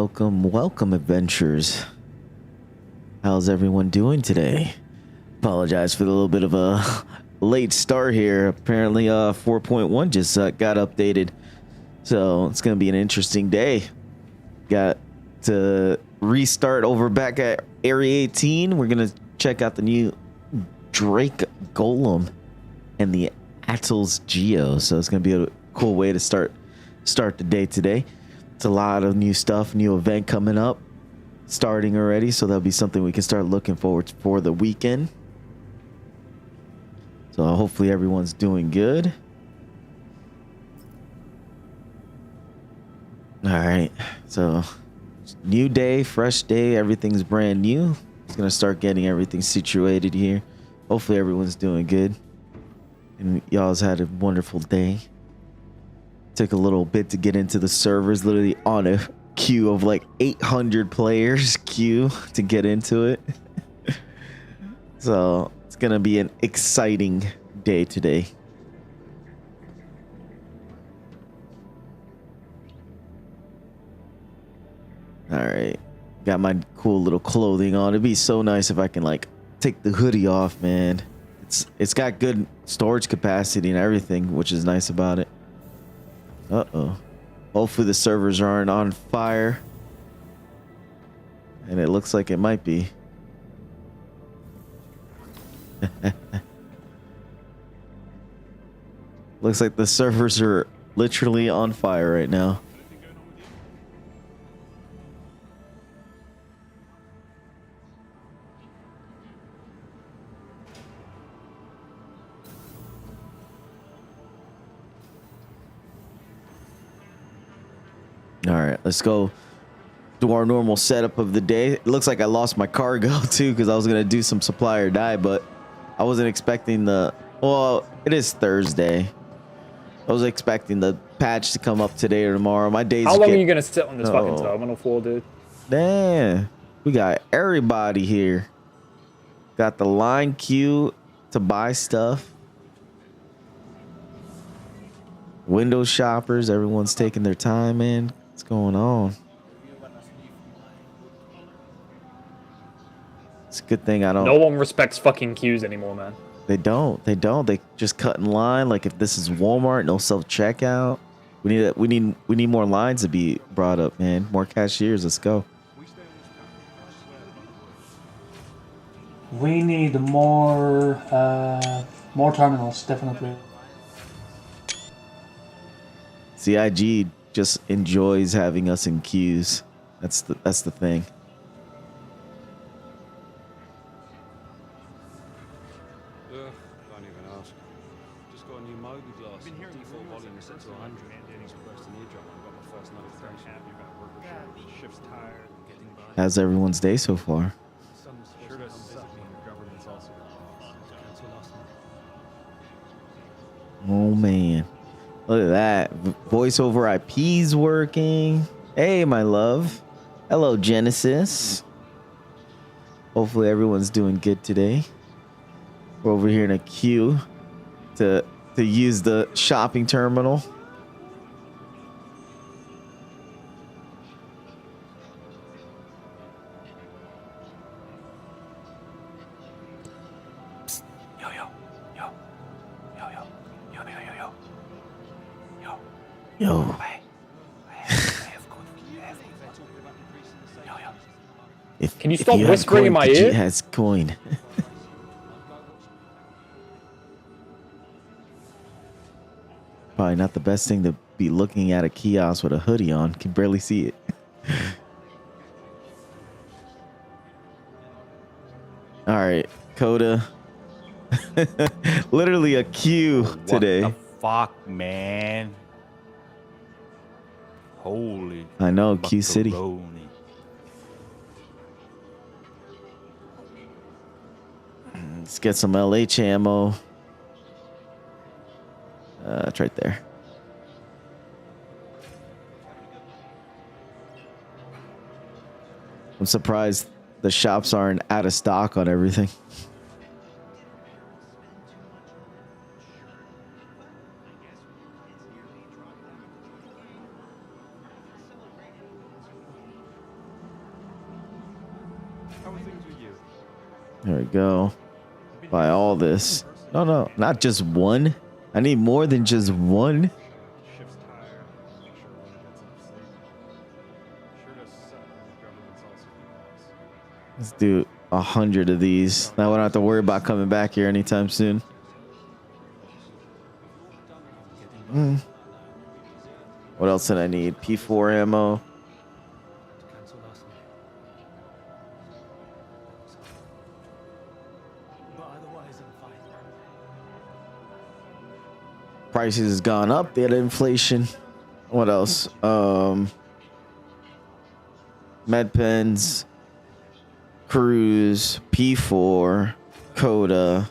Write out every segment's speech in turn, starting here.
Welcome, adventurers. How's everyone doing today? Apologize for the little bit of a late start here. Apparently, 4.1 just got updated, so it's gonna be an interesting day. Got to restart over back at Area 18. We're gonna check out the new Drake Golem and the Atlas Geo. So it's gonna be a cool way to start the day today. It's a lot of new stuff, new event coming up, starting already. So that'll be something we can start looking forward to for the weekend. So hopefully everyone's doing good. All right, so new day, fresh day, everything's brand new. It's gonna start getting everything situated here. Hopefully everyone's doing good and y'all's had a wonderful day. Took a little bit to get into the servers, literally on a queue of like 800 players queue to get into it. So it's gonna be an exciting day today. All right, got my cool little clothing on. It'd be so nice if I can like take the hoodie off, man. It's got good storage capacity and everything, which is nice about it. Uh-oh. Hopefully the servers aren't on fire. And it looks like it might be. Looks like the servers are literally on fire right now. All right, let's go do our normal setup of the day. It looks like I lost my cargo too because I was gonna do some supply or die, but I wasn't expecting the. Well, it is Thursday. I was expecting the patch to come up today or tomorrow. My days. How long are you gonna sit on this fucking terminal for, dude? Damn, we got everybody here. Got the line queue to buy stuff. Window shoppers, everyone's taking their time, man. What's going on? It's a good thing I don't. No one respects fucking queues anymore, man. They don't. They just cut in line. Like if this is Walmart, no self checkout. We need more lines to be brought up, man. More cashiers. Let's go. We need more terminals, definitely. CIG just enjoys having us in queues. That's the thing. Can't even ask. Just got a new Moby glass. Default volume is set to 100. Pressed an eardrum. I got my first notification. Shift's tired. Getting by. How's everyone's day so far? Sure does suck when the government's also cancel last night. Oh man. Look at that. Voice over IP's working. Hey, my love. Hello, Genesis. Hopefully everyone's doing good today. We're over here in a queue to use the shopping terminal. Yo. Can you stop whispering in my ear? Has coin. Probably not the best thing to be looking at a kiosk with a hoodie on. Can barely see it. All right, Coda. Literally a queue today. What the fuck, man? Holy. I know, Q City. macaroni. Let's get some LH ammo. It's right there. I'm surprised the shops aren't out of stock on everything. How are things with you? There we go. Buy all this. No, no, not just one. I need more than just one. Ship's tired. Make sure everyone gets enough sleep. Sure does suck when the government's also the boss. Let's do 100 of these. Now we don't have to worry about coming back here anytime soon. What else did I need? P4 ammo. Prices has gone up. They had inflation. What else? Med pens, Cruise, P4, Coda.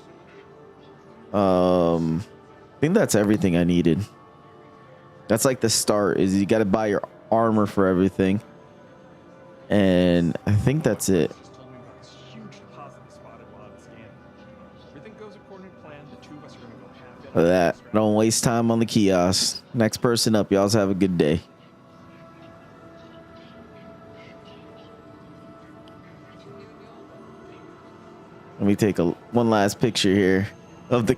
I think that's everything I needed. That's like the start. Is you got to buy your armor for everything, and I think that's it. Just told me about this huge deposit he spotted while I was scanning. Everything goes according to plan. The two of us are gonna go half in. For that, don't waste time on the kiosk. Next person up. Y'all have a good day. Let me take one last picture here of the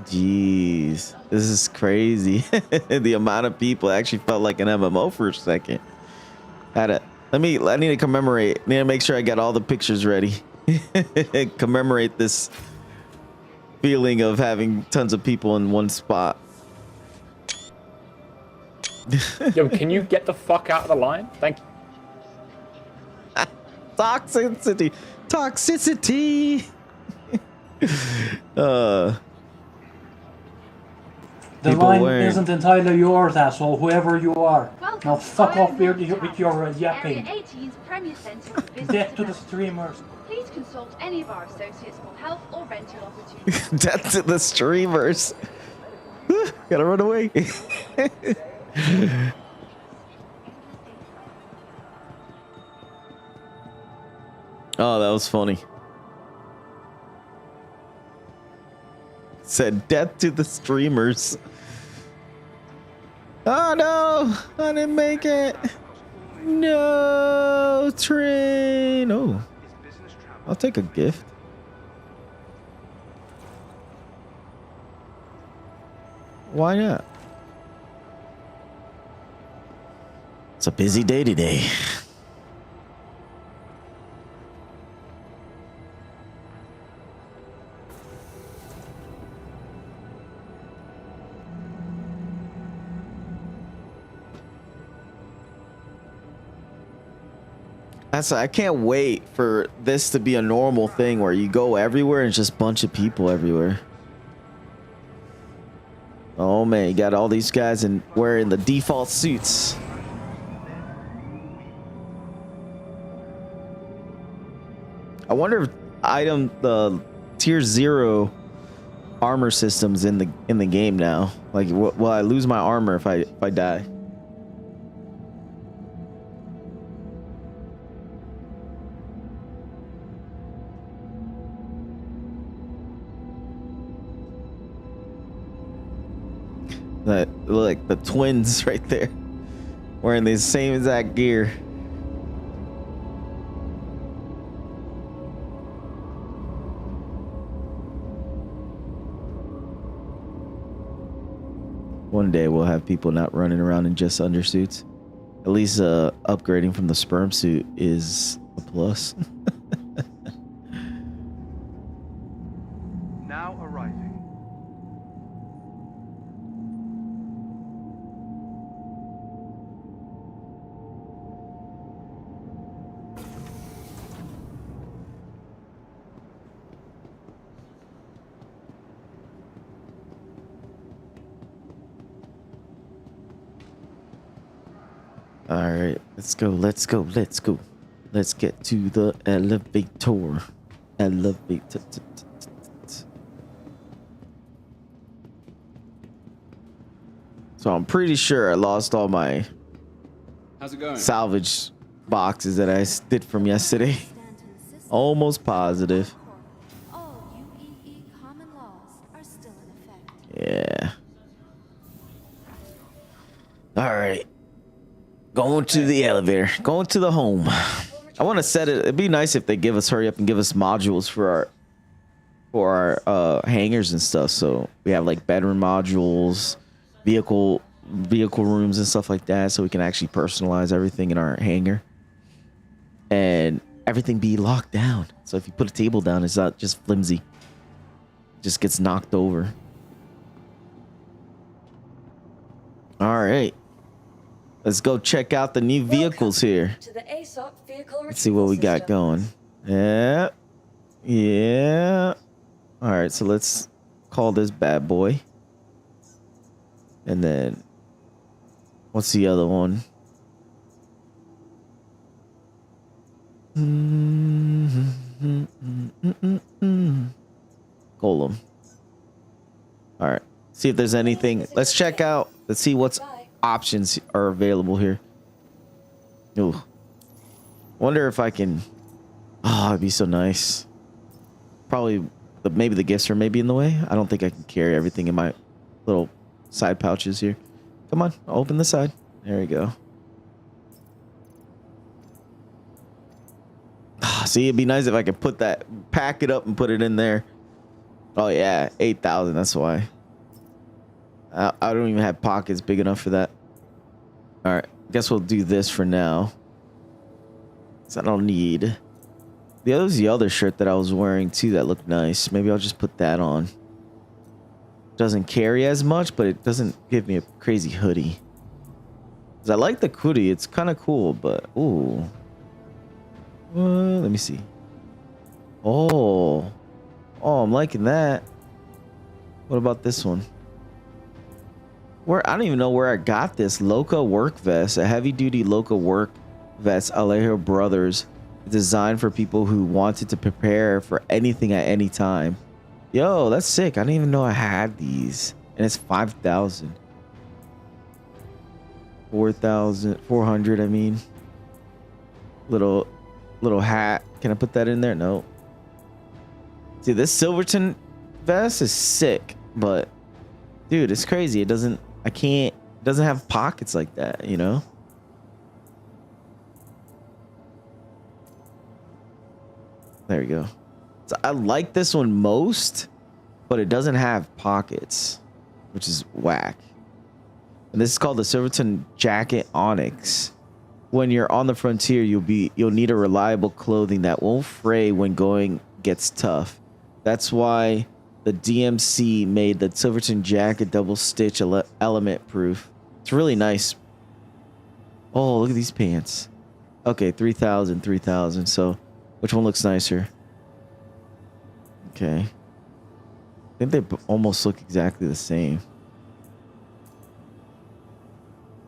Jeez, this is crazy. The amount of people actually felt like an MMO for a second. I need to commemorate. I need to make sure I got all the pictures ready. Commemorate this feeling of having tons of people in one spot. Yo, can you get the fuck out of the line? Thank you. Toxicity. The People line wearing- isn't entirely yours, asshole, whoever you are. Welcome Now fuck to off our with new your Area yapping. 18's Premier Centre of Business Death to the Development. streamers. Please consult any of our associates for help or rental opportunities. Death to the streamers. Gotta run away. Oh, that was funny. Said death to the streamers. Oh no, I didn't make it. No, train. Oh, I'll take a gift. Why not? It's a busy day today. I can't wait for this to be a normal thing where you go everywhere and it's just a bunch of people everywhere. Oh man, you got all these guys wearing the default suits. I wonder if the tier 0 armor systems in the game now. Like, will I lose my armor if I die? That look, the twins right there, wearing the same exact gear. One day we'll have people not running around in just undersuits. At least upgrading from the sperm suit is a plus. Now arriving. All right, let's go. Let's get to the elevator. Elevator. So I'm pretty sure I lost all my How's it going? salvage boxes that I did from yesterday. Almost positive. All UEE common laws are still in effect. Yeah. All right. Going to the elevator. Going to the home. I want to set it. It'd be nice if they give us hurry up and give us modules for our hangars and stuff. So we have like bedroom modules, vehicle rooms and stuff like that. So we can actually personalize everything in our hangar and everything be locked down. So if you put a table down, it's not just flimsy. It just gets knocked over. All right. Let's go check out the new vehicles here. Let's see what we got going. Yeah. Yeah. All right, so let's call this bad boy. And then what's the other one? Golem. All right. See if there's anything. Let's check out. Let's see what's options are available here. Ooh. Wonder if I can. Oh, it'd be so nice. Probably maybe the gifts are maybe in the way. I don't think I can carry everything in my little side pouches here. Come on, open the side. There we go. See, it'd be nice if I could put that, pack it up and put it in there. Oh yeah, 8,000. That's why. I don't even have pockets big enough for that. All right, guess we'll do this for now. So I don't need. The other was the other shirt that I was wearing too that looked nice. Maybe I'll just put that on. Doesn't carry as much, but it doesn't give me a crazy hoodie. 'Cause I like the hoodie. It's kind of cool, but ooh. Let me see. Oh, I'm liking that. What about this one? I don't even know where I got this Loca work vest, a heavy duty Loca work vest, Alejo Brothers, designed for people who wanted to prepare for anything at any time. Yo, that's sick. I didn't even know I had these, and it's 5,000, 4,400. I mean, little hat. Can I put that in there? No. See, this Silverton vest is sick, but dude, it's crazy. It doesn't have pockets like that, you know? There we go. So I like this one most, but it doesn't have pockets, which is whack. And this is called the Silverton Jacket Onyx. When you're on the frontier, you'll need a reliable clothing that won't fray when going gets tough. That's why the DMC made the Silverton Jacket double stitch element proof. It's really nice. Oh, look at these pants. Okay, 3,000, 3,000. So which one looks nicer? Okay. I think they almost look exactly the same.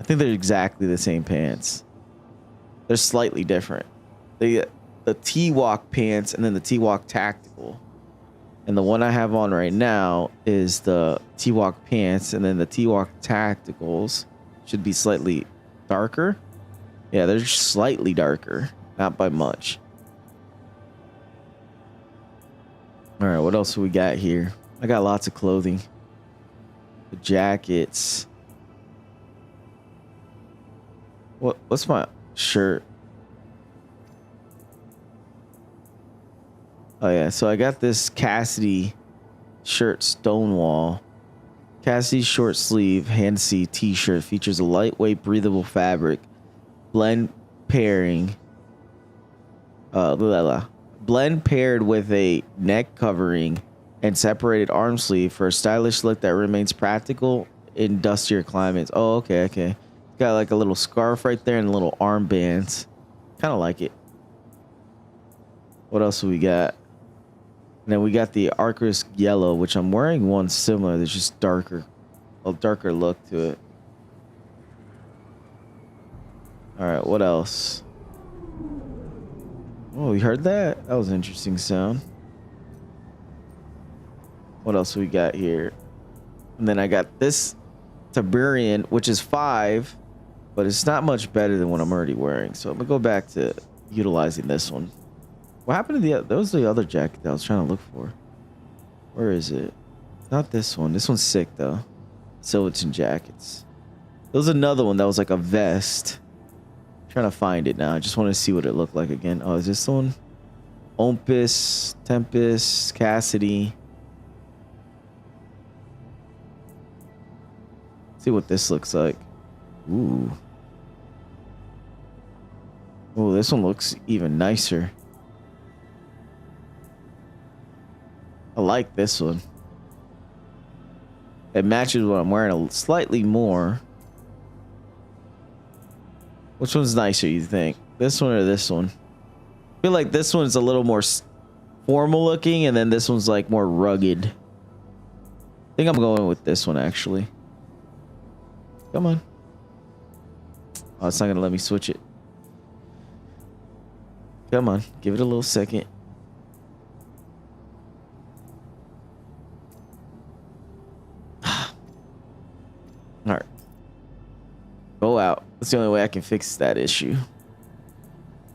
I think they're exactly the same pants. They're slightly different. The T-Walk pants and then the T-Walk Tactical. And the one I have on right now is the T-Walk pants, and then the T-Walk Tacticals should be slightly darker. Yeah, they're slightly darker, not by much. All right, what else do we got here? I got lots of clothing. The jackets. What's my shirt? Oh yeah, so I got this Cassidy shirt, Stonewall. Cassidy short sleeve hand see t-shirt features a lightweight breathable fabric, blend pairing. Blend paired with a neck covering and separated arm sleeve for a stylish look that remains practical in dustier climates. Oh, okay. Got like a little scarf right there and little armbands. Kind of like it. What else do we got? And then we got the Arcus Yellow, which I'm wearing one similar. There's just a darker look to it. All right, what else? Oh, you heard that? That was an interesting sound. What else we got here? And then I got this Tiberian, which is 5, but it's not much better than what I'm already wearing. So I'm gonna go back to utilizing this one. What happened to that was the other jacket that I was trying to look for. Where is it? Not this one. This one's sick though. Silverton jackets. There was another one that was like a vest. I'm trying to find it now. I just want to see what it looked like again. Oh, is this the one? Olympus, Tempest, Cassidy. See what this looks like. Ooh. Oh, this one looks even nicer. I like this one. It matches what I'm wearing slightly more. Which one's nicer, you think? This one or this one? I feel like this one's a little more formal looking, and then this one's like more rugged. I think I'm going with this one, actually. Come on. Oh, it's not gonna let me switch it. Come on, give it a little second. All right. Go out. That's the only way I can fix that issue.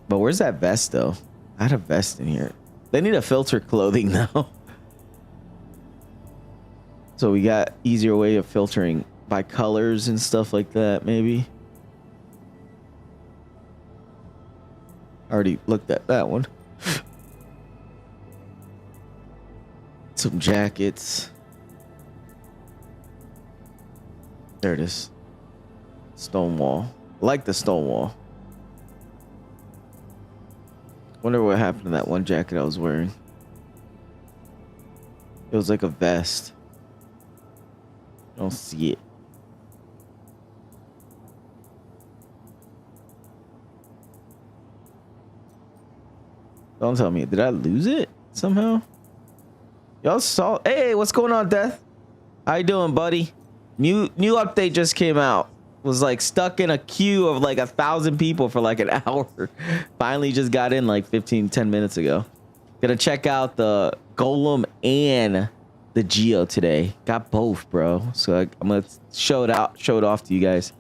But where's that vest though? I had a vest in here. They need to filter clothing now. So we got easier way of filtering by colors and stuff like that, maybe. Already looked at that one. Some jackets. There it is. Stonewall. I like the Stonewall. Wonder what happened to that one jacket I was wearing. It was like a vest. I don't see it. Don't tell me. Did I lose it somehow? Y'all saw. Hey, what's going on, Death? How you doing, buddy? New update just came out. Was like stuck in a queue of like 1,000 people for like an hour. Finally just got in like 10 minutes ago. Gonna check out the Golem and the Geo today. Got both, bro. So I'm gonna show it off to you guys.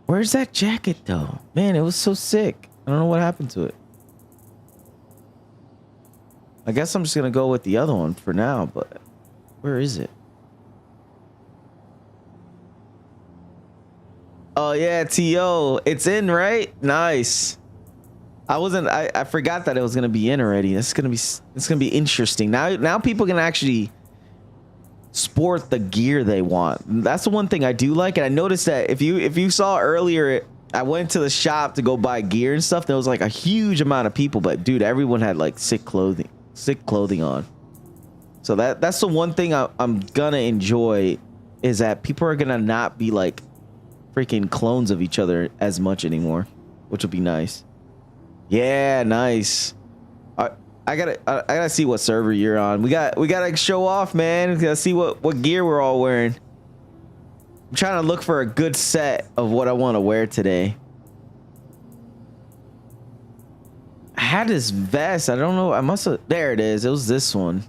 Where's that jacket though? Man, it was so sick. I don't know what happened to it. I guess I'm just gonna go with the other one for now, but where is it? Oh yeah, TO. It's in, right? Nice. I forgot that it was gonna be in already. It's gonna be interesting. Now people can actually sport the gear they want. That's the one thing I do like, and I noticed that if you saw earlier, I went to the shop to go buy gear and stuff. There was like a huge amount of people, but dude, everyone had like sick clothing on. So that's the one thing I'm gonna enjoy, is that people are gonna not be like freaking clones of each other as much anymore, which will be nice. Yeah, nice. I gotta see what server you're on. We gotta show off, man. We gotta see what gear we're all wearing. I'm trying to look for a good set of what I want to wear today. I had this vest. I don't know. I must have. There it is. It was this one.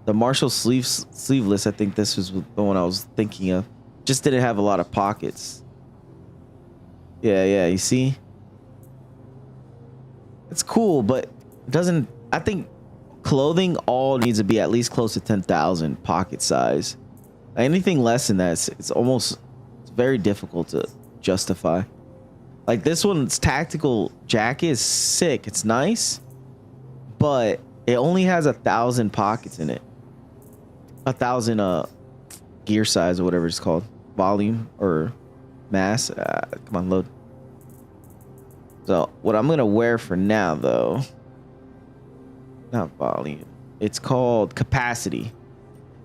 The Marshall sleeveless. I think this was the one I was thinking of. Just didn't have a lot of pockets. Yeah. You see? It's cool, but it doesn't. I think clothing all needs to be at least close to 10,000 pocket size. Anything less than that, it's very difficult to justify. Like this one's tactical jacket is sick. It's nice, but it only has 1,000 pockets in it. 1,000 gear size or whatever it's called, volume or mass. Come on, load. So what I'm gonna wear for now, though, not volume, it's called capacity.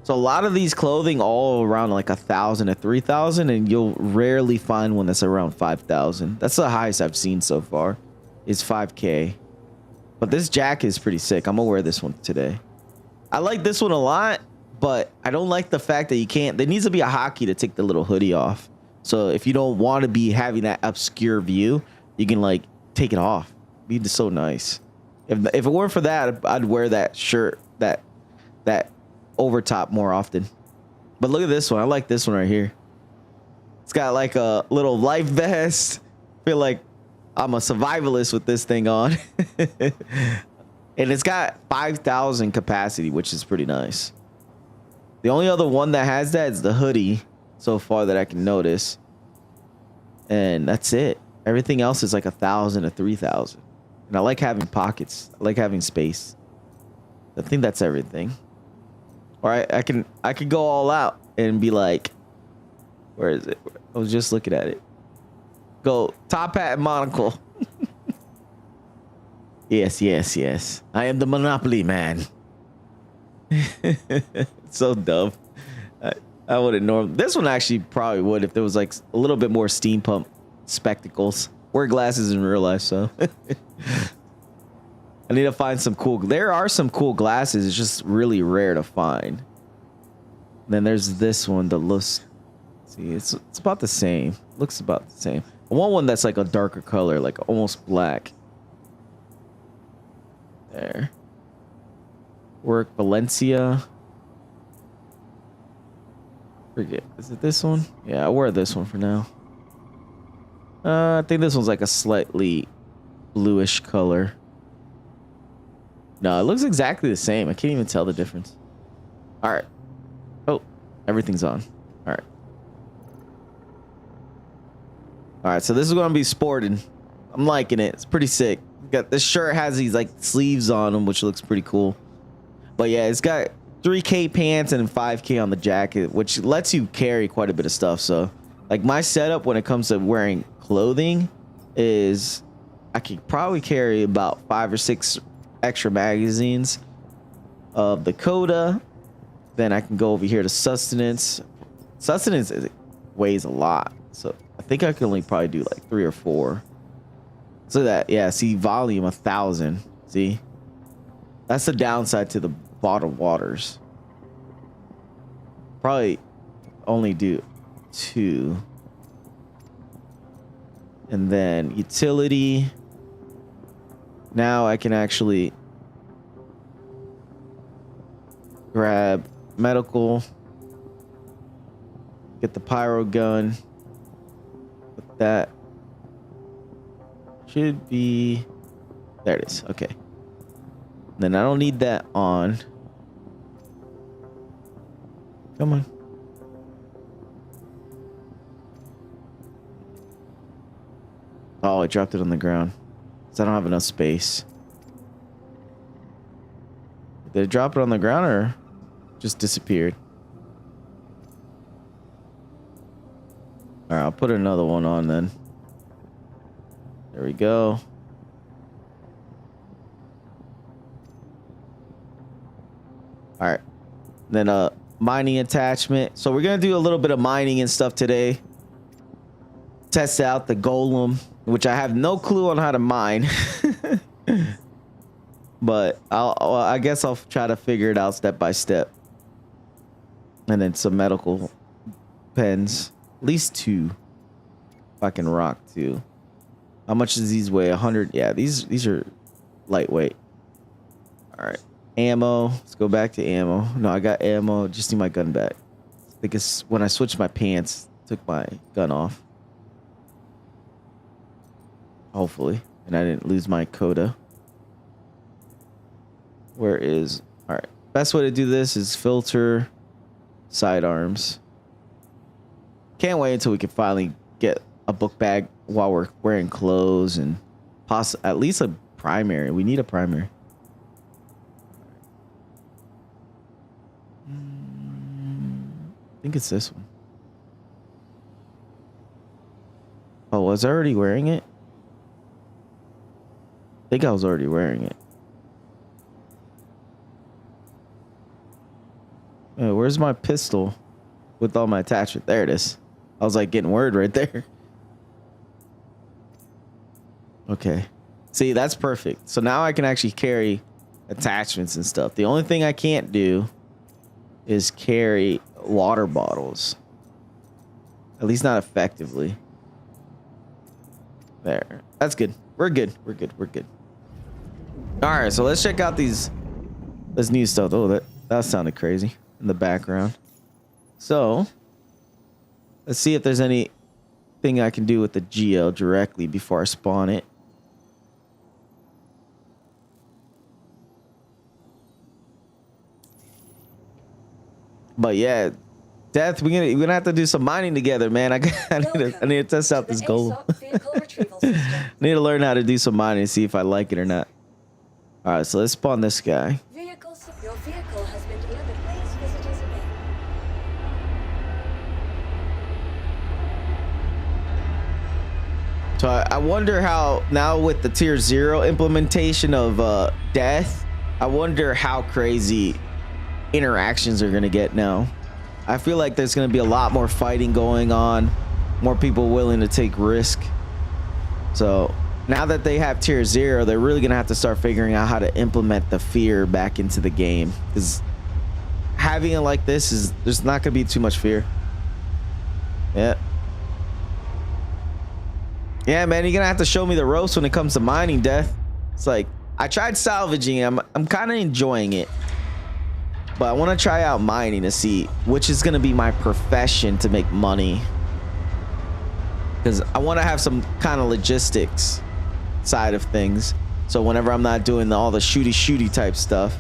So a lot of these clothing all around like 1,000 to 3,000, and you'll rarely find one that's around 5,000. That's the highest I've seen so far, is 5K. But this jacket is pretty sick. I'm gonna wear this one today. I like this one a lot, but I don't like the fact that you can't. There needs to be a hotkey to take the little hoodie off. So if you don't want to be having that obscure view, you can like take it off. It'd be so nice. If it weren't for that, I'd wear that shirt, that over top more often. But look at this one. I like this one right here. It's got like a little life vest. Feel like I'm a survivalist with this thing on. And it's got 5,000 capacity, which is pretty nice. The only other one that has that is the hoodie so far that I can notice. And that's it. Everything else is like 1,000 to 3,000. And I like having pockets. I like having space. I think that's everything. Or I could go all out and be like, where is it? I was just looking at it. Go top hat and monocle. Yes, yes, yes. I am the Monopoly man. So dumb. I wouldn't normally. This one actually probably would if there was like a little bit more steampunk spectacles. Wear glasses in real life, so. I need to find some cool. There are some cool glasses. It's just really rare to find. And then there's this one that looks. See, it's about the same. Looks about the same. I want one that's like a darker color, like almost black. There. Work Valencia. Forget. Is it this one? Yeah, I'll wear this one for now. I think this one's like a slightly bluish color. No, it looks exactly the same. I can't even tell the difference. All right. Oh, everything's on. All right. All right, so this is going to be sporting. I'm liking it. It's pretty sick. Got this shirt has these like sleeves on them, which looks pretty cool. But yeah, it's got 3K pants and 5K on the jacket, which lets you carry quite a bit of stuff. So like my setup when it comes to wearing clothing is I could probably carry about 5 or 6 extra magazines of the Coda. Then I can go over here to sustenance. Sustenance weighs a lot, so I think I can only probably do like 3 or 4. So that, yeah, see, volume 1,000. See, that's the downside to the bottled waters. Probably only do 2. And then utility. Now I can actually grab medical, get the pyro gun. Put that. Should be, there it is. Okay. Then I don't need that on. Come on. Oh, I dropped it on the ground. So I don't have enough space. Did it drop it on the ground or just disappeared? All right, I'll put another one on then. There we go. All right. Then mining attachment. So we're going to do a little bit of mining and stuff today. Test out the golem, which I have no clue on how to mine. But I guess I'll try to figure it out step by step. And then some medical pens. At least 2. If I can rock 2. How much does these weigh? 100. Yeah, these are lightweight. All right. Ammo. Let's go back to ammo. No, I got ammo. Just need my gun back. I think it's when I switched my pants, took my gun off. Hopefully. And I didn't lose my Coda. Where is... All right. Best way to do this is filter sidearms. Can't wait until we can finally get a book bag while we're wearing clothes and at least a primary. We need a primary. I think it's this one. Oh, was I already wearing it? I think I was already wearing it. Where's my pistol with all my attachment? There it is. I was like getting word right there. Okay. See, that's perfect. So now I can actually carry attachments and stuff. The only thing I can't do is carry water bottles. At least not effectively. There. That's good. We're good. We're good. We're good. All right, so let's check out this new stuff. Oh, that sounded crazy in the background. So let's see if there's anything I can do with the Geo directly before I spawn it. But yeah, Death, we're gonna have to do some mining together, man. I need to test out this golem. I need to learn how to do some mining and see if I like it or not. All right, so let's spawn this guy. Your vehicle has been delivered. Please visit us again. So I wonder how now with the tier 0 implementation of Death, I wonder how crazy interactions are gonna get now. I feel like there's gonna be a lot more fighting going on, more people willing to take risk. So now that they have tier 0, they're really gonna have to start figuring out how to implement the fear back into the game, because having it like this is, there's not gonna be too much fear. Yeah, man, you're gonna have to show me the ropes when it comes to mining, Death. It's like I tried salvaging, I'm kind of enjoying it, but I want to try out mining to see which is going to be my profession to make money, because I want to have some kind of logistics side of things. So whenever I'm not doing all the shooty type stuff,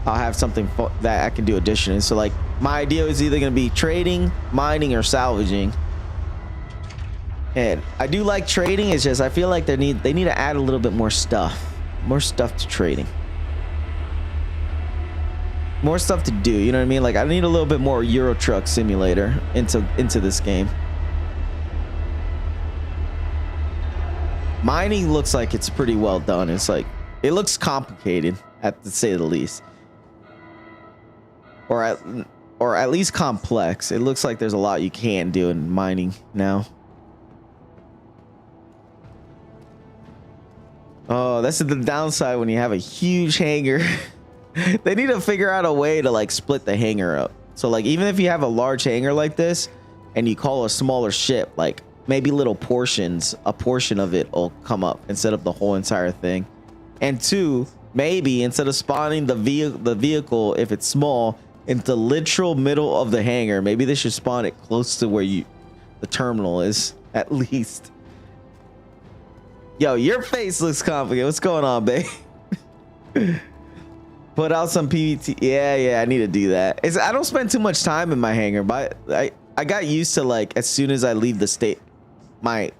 I'll have something that I can do additionally. So like my idea is either going to be trading, mining, or salvaging. And I do like trading. It's just I feel like they need to add a little bit more stuff to trading. More stuff to do, you know what I mean? Like I need a little bit more Euro Truck Simulator into this game. Mining looks like it's pretty well done. It's like it looks complicated, to say the least, or at least complex. It looks like there's a lot you can do in mining now. Oh, that's the downside when you have a huge hangar. They need to figure out a way to like split the hangar up. So like even if you have a large hangar like this and you call a smaller ship, like maybe little portions, a portion of it will come up instead of the whole entire thing. And 2, maybe instead of spawning the vehicle, if it's small, into the literal middle of the hangar, maybe they should spawn it close to where the terminal is, at least. Yo, your face looks complicated. What's going on, babe? Put out some PVT. Yeah, I need to do that. I don't spend too much time in my hangar, but I got used to like as soon as I leave the my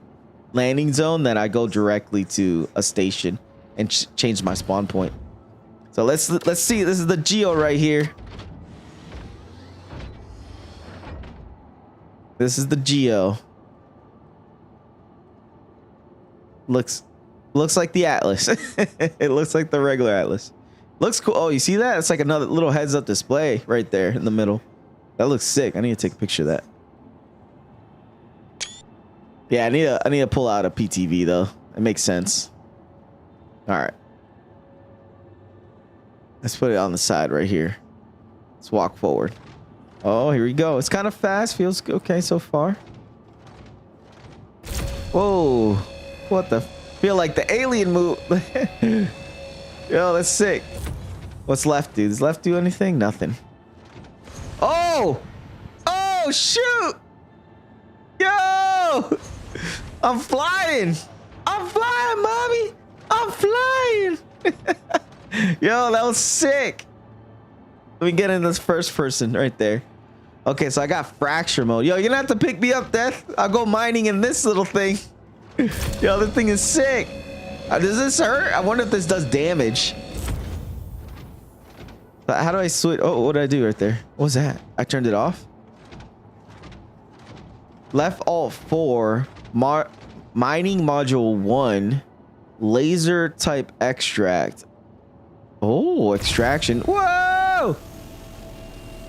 landing zone, that I go directly to a station and change my spawn point. So let's see. This is the Geo right here. This is the Geo. Looks like the Atlas. It looks like the regular Atlas. Looks cool. Oh, you see that? It's like another little heads-up display right there in the middle. That looks sick. I need to take a picture of that. Yeah, I need to pull out a PTV though. It makes sense. All right. Let's put it on the side right here. Let's walk forward. Oh, here we go. It's kind of fast. Feels okay so far. Whoa. What the? Feel like the alien move. Yo, that's sick. What's left do? Does left do anything? Nothing. Oh! Oh, shoot! Yo! I'm flying! I'm flying, mommy! I'm flying! Yo, that was sick. Let me get in this first person right there. Okay, so I got fracture mode. Yo, you're gonna have to pick me up, Death. I'll go mining in this little thing. Yo, this thing is sick. Does this hurt? I wonder if this does damage. How do I switch? Oh, what did I do right there? What was that? I turned it off. Left alt 4. Mining module 1. Laser type extract. Oh, extraction. Whoa!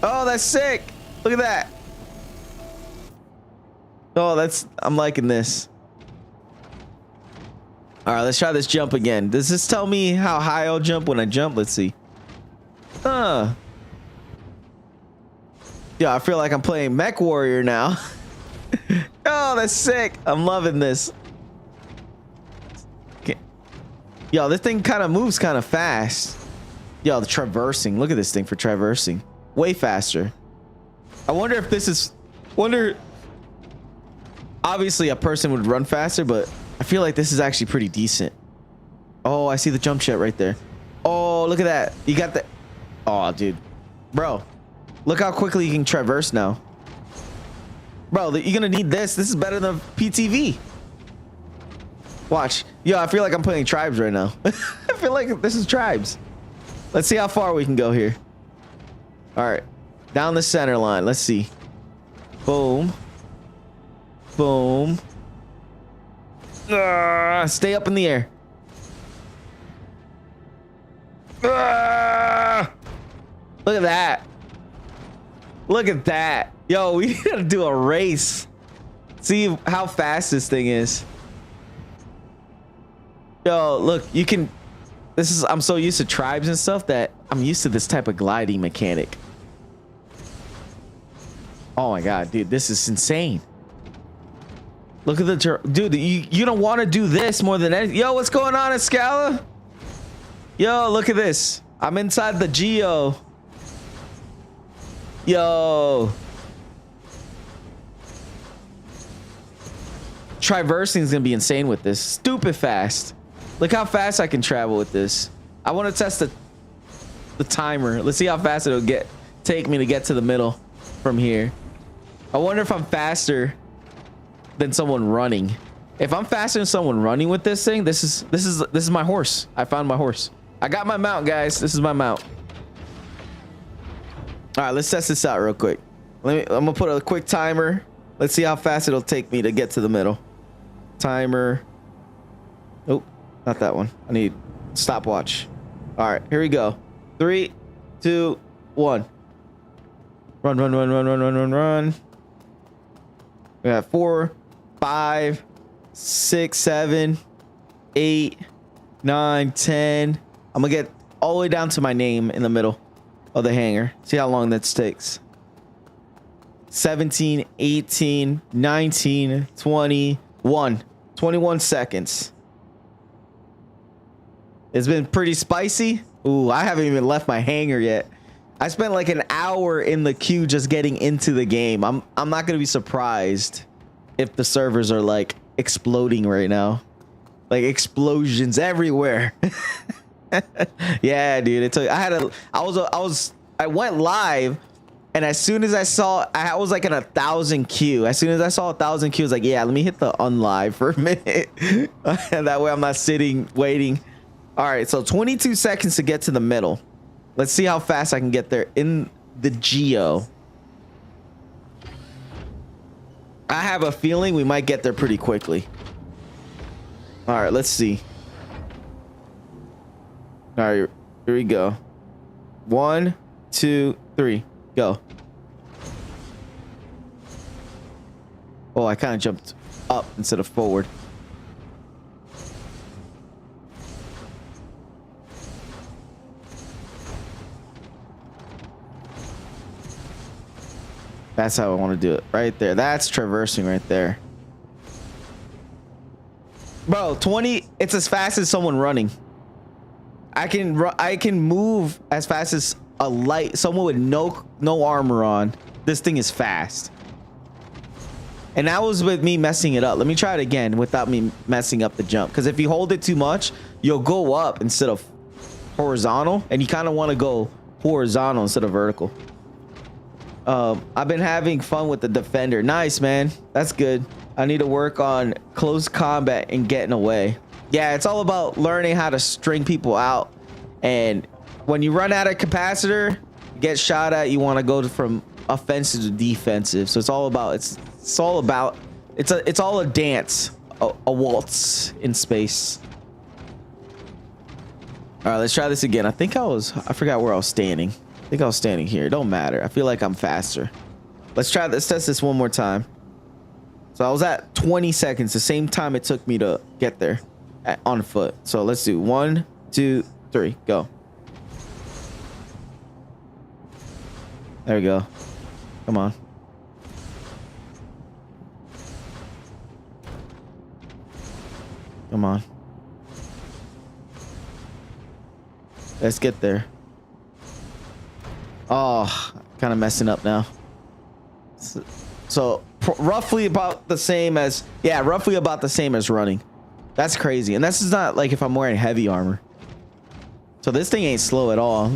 Oh, that's sick. Look at that. Oh, I'm liking this. All right, let's try this jump again. Does this tell me how high I'll jump when I jump? Let's see. Yeah, I feel like I'm playing Mech Warrior now. Oh, that's sick. I'm loving this. Okay. Yo, this thing kind of moves kind of fast. Yo, the traversing. Look at this thing for traversing. Way faster. I wonder if this is... Obviously, a person would run faster, but I feel like this is actually pretty decent. Oh, I see the jump jet right there. Oh, look at that. You got the... Oh, dude. Bro. Look how quickly you can traverse now. Bro, you're gonna need this. This is better than PTV. Watch. Yo, I feel like I'm playing Tribes right now. I feel like this is Tribes. Let's see how far we can go here. All right. Down the center line. Let's see. Boom. Boom. Stay up in the air. Look at that. Look at that. Yo, we gotta do a race. See how fast this thing is. Yo, look, you can. I'm so used to Tribes and stuff that I'm used to this type of gliding mechanic. Oh my god, dude, this is insane. Look at the dude. You don't want to do this more than anything. Yo, what's going on at Scala? Yo, look at this. I'm inside the Geo. Yo. Traversing is gonna be insane with this. Stupid fast. Look how fast I can travel with this. I want to test the timer. Let's see how fast it'll take me to get to the middle from here. I wonder if I'm faster than someone running. If I'm faster than someone running with this thing, this is my horse. I found my horse. I got my mount, guys. This is my mount. All right, let's test this out real quick. I'm gonna put a quick timer. Let's see how fast it'll take me to get to the middle. Timer. Oh, not that one. I need stopwatch. All right, here we go. 3, 2, 1. Run, run, run, run, run, run, run, run. We got 4, 5, 6, 7, 8, 9, 10. I'm gonna get all the way down to my name in the middle of the hangar. See how long that takes. 17, 18, 19, 21. 21 seconds. It's been pretty spicy. Ooh, I haven't even left my hangar yet. I spent like an hour in the queue just getting into the game. I'm not gonna be surprised if the servers are like exploding right now. Like explosions everywhere. Yeah, dude. It took. I went live, and as soon as I was like in 1,000 queue. As soon as I saw 1,000 queue, I was like, yeah, let me hit the unlive for a minute. And that way I'm not sitting waiting. All right, so 22 seconds to get to the middle. Let's see how fast I can get there in the Geo. I have a feeling we might get there pretty quickly. All right, let's see. All right, here we go. 1, 2, 3, go. Oh, I kind of jumped up instead of forward. That's how I want to do it. Right there. That's traversing right there. Bro, 20, it's as fast as someone running. I can move as fast as someone with no armor on. This thing is fast. And that was with me messing it up. Let me try it again without me messing up the jump. Because if you hold it too much, you'll go up instead of horizontal. And you kind of want to go horizontal instead of vertical. I've been having fun with the defender. Nice, man. That's good. I need to work on close combat and getting away. Yeah, it's all about learning how to string people out. And when you run out of capacitor, get shot at, you want to go from offensive to defensive. So it's all a dance, a waltz in space. All right, let's try this again. I forgot where I was standing. I think I was standing here. It don't matter. I feel like I'm faster. Let's test this one more time. So I was at 20 seconds, the same time it took me to get there on foot. So let's do 1, 2, 3, go. There we go. Come on. Come on. Let's get there. Oh, kind of messing up now. So roughly about the same as, yeah, roughly about the same as running. That's crazy. And this is not like if I'm wearing heavy armor. So this thing ain't slow at all.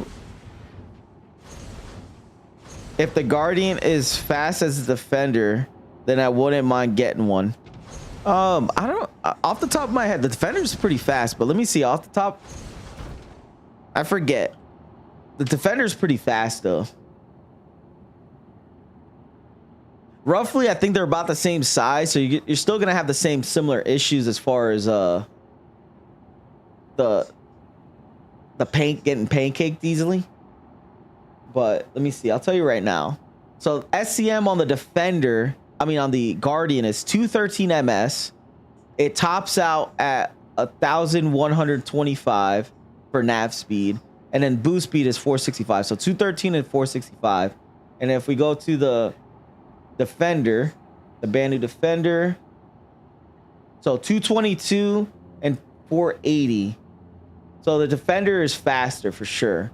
if the Guardian is fast as the Defender, then I wouldn't mind getting one. I don't, off the top of my head, the Defender is pretty fast, but let me see off the top. I forget. The Defender is pretty fast though. Roughly, I think they're about the same size, so you're still gonna have the same similar issues as far as the paint getting pancaked easily. But let me see. I'll tell you right now. So SCM on the Defender, I mean on the Guardian, is 213 ms. It tops out at 1125 for nav speed, and then boost speed is 465. So 213 and 465. And if we go to the Defender, the brand new Defender, so 222 and 480. So the Defender is faster for sure,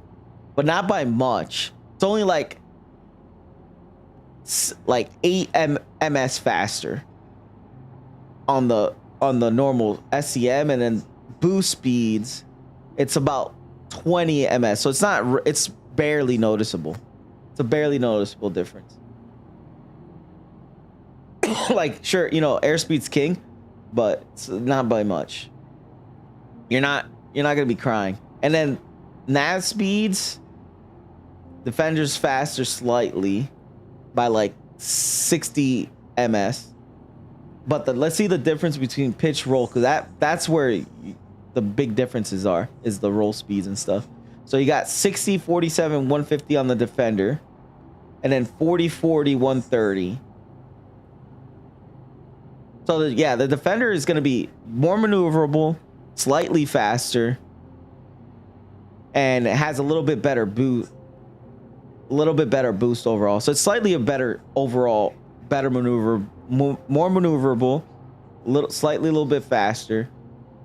but not by much. It's only like 8 ms faster on the normal SCM, and then boost speeds, it's about 20 ms. So it's barely noticeable. It's a barely noticeable difference. Like, sure, you know, airspeed's king, but it's not by much. You're not gonna be crying. And then nav speeds, Defender's faster slightly by like 60 ms. But let's see the difference between pitch roll, because that's where the big differences are, is the roll speeds and stuff. So you got 60, 47, 150 on the Defender, and then 40, 40, 130. So yeah, the Defender is going to be more maneuverable, slightly faster, and it has a little bit better boost, overall. So it's slightly a better overall, better maneuver, more maneuverable, slightly a little bit faster.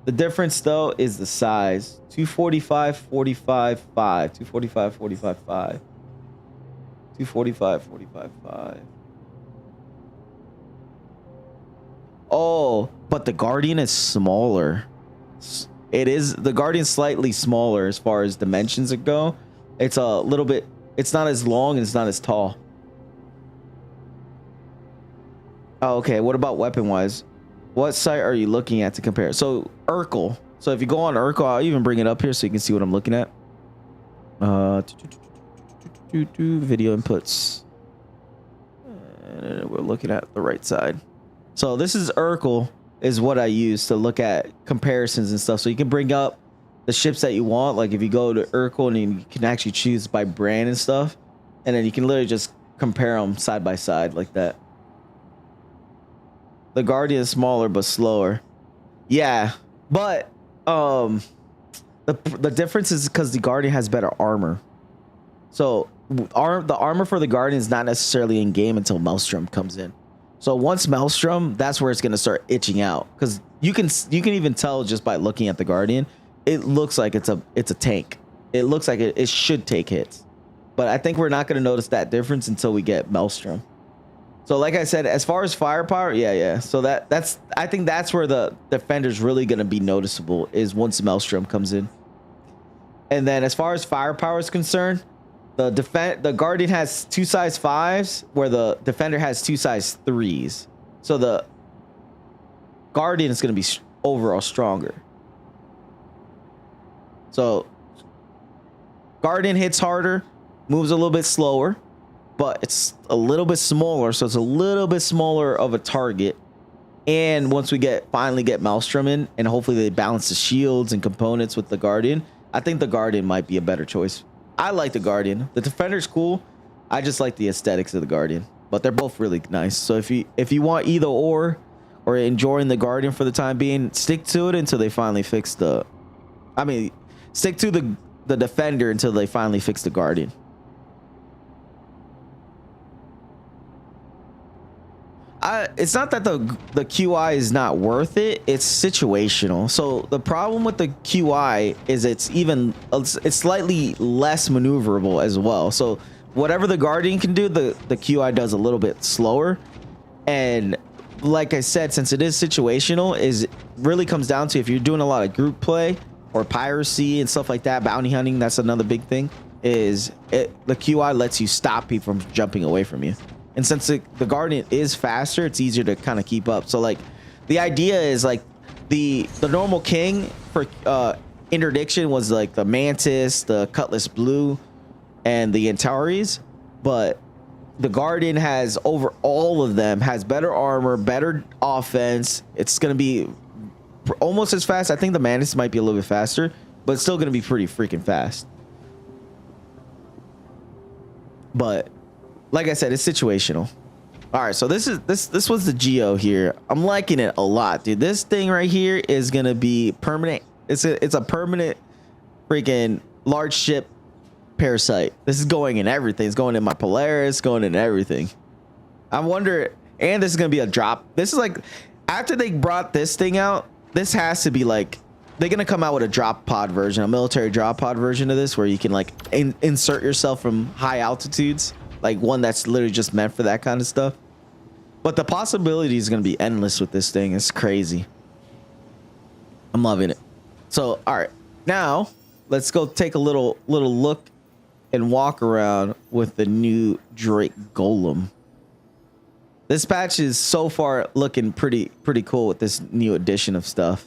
The difference though is the size. 245, 45, 5. 245, 45, 5. 245, 45, 5. Oh, but the Guardian is smaller. The Guardian's slightly smaller as far as dimensions go. It's a little bit, it's not as long and it's not as tall. Oh, okay. What about weapon wise? What site are you looking at to compare? So Urkel. So if you go on Urkel, I'll even bring it up here so you can see what I'm looking at. Video inputs. And we're looking at the right side. So this is Urkel, is what I use to look at comparisons and stuff. So you can bring up the ships that you want. Like if you go to Urkel, and you can actually choose by brand and stuff, and then you can literally just compare them side by side like that. The Guardian is smaller but slower. Yeah, but the difference is because the Guardian has better armor. So the armor for the Guardian is not necessarily in game until Maelstrom comes in. So once Maelstrom, that's where it's gonna start itching out, because you can even tell just by looking at the Guardian. It looks like it's a tank. It looks like it should take hits, but I think we're not gonna notice that difference until we get Maelstrom. So like I said, as far as firepower, yeah. So I think that's where the Defender's really gonna be noticeable, is once Maelstrom comes in. And then as far as firepower is concerned, the Guardian has 2 size 5s, where the Defender has 2 size 3s. So the Guardian is going to be overall stronger. So Guardian hits harder, moves a little bit slower, but it's a little bit smaller. So it's a little bit smaller of a target. And once we finally get Maelstrom in, and hopefully they balance the shields and components with the Guardian, I think the Guardian might be a better choice. I like the Guardian. The Defender's cool. I just like the aesthetics of the Guardian, but they're both really nice. So if you want either or enjoying the Guardian for the time being, stick to it until they finally fix stick to the Defender until they finally fix the Guardian. It's not that the QI is not worth it. It's situational. So the problem with the QI is it's slightly less maneuverable as well. So whatever the Guardian can do, the QI does a little bit slower. And like I said, since it is situational, it really comes down to if you're doing a lot of group play or piracy and stuff like that, bounty hunting, that's another big thing. is the QI lets you stop people from jumping away from you. And since the Guardian is faster, it's easier to kind of keep up. So like the idea is like the normal king for interdiction was like the Mantis, the Cutlass Blue, and the Antares, but the Guardian has over all of them, has better armor, better offense. It's going to be almost as fast. I think the Mantis might be a little bit faster, but it's still going to be pretty freaking fast. But like I said, it's situational. All right, so this was the Geo here. I'm liking it a lot, dude. This thing right here is going to be permanent. It's a permanent freaking large ship parasite. This is going in everything. It's going in my Polaris, going in everything. I wonder, and this is gonna be a drop. This is like after they brought this thing out, this has to be like they're gonna come out with a drop pod version, a military drop pod version of this, where you can like insert yourself from high altitudes, like one that's literally just meant for that kind of stuff. But the possibility is gonna be endless with this thing. It's crazy. I'm loving it. So all right, now let's go take a little look and walk around with the new Drake Golem. This patch is so far looking pretty cool with this new addition of stuff.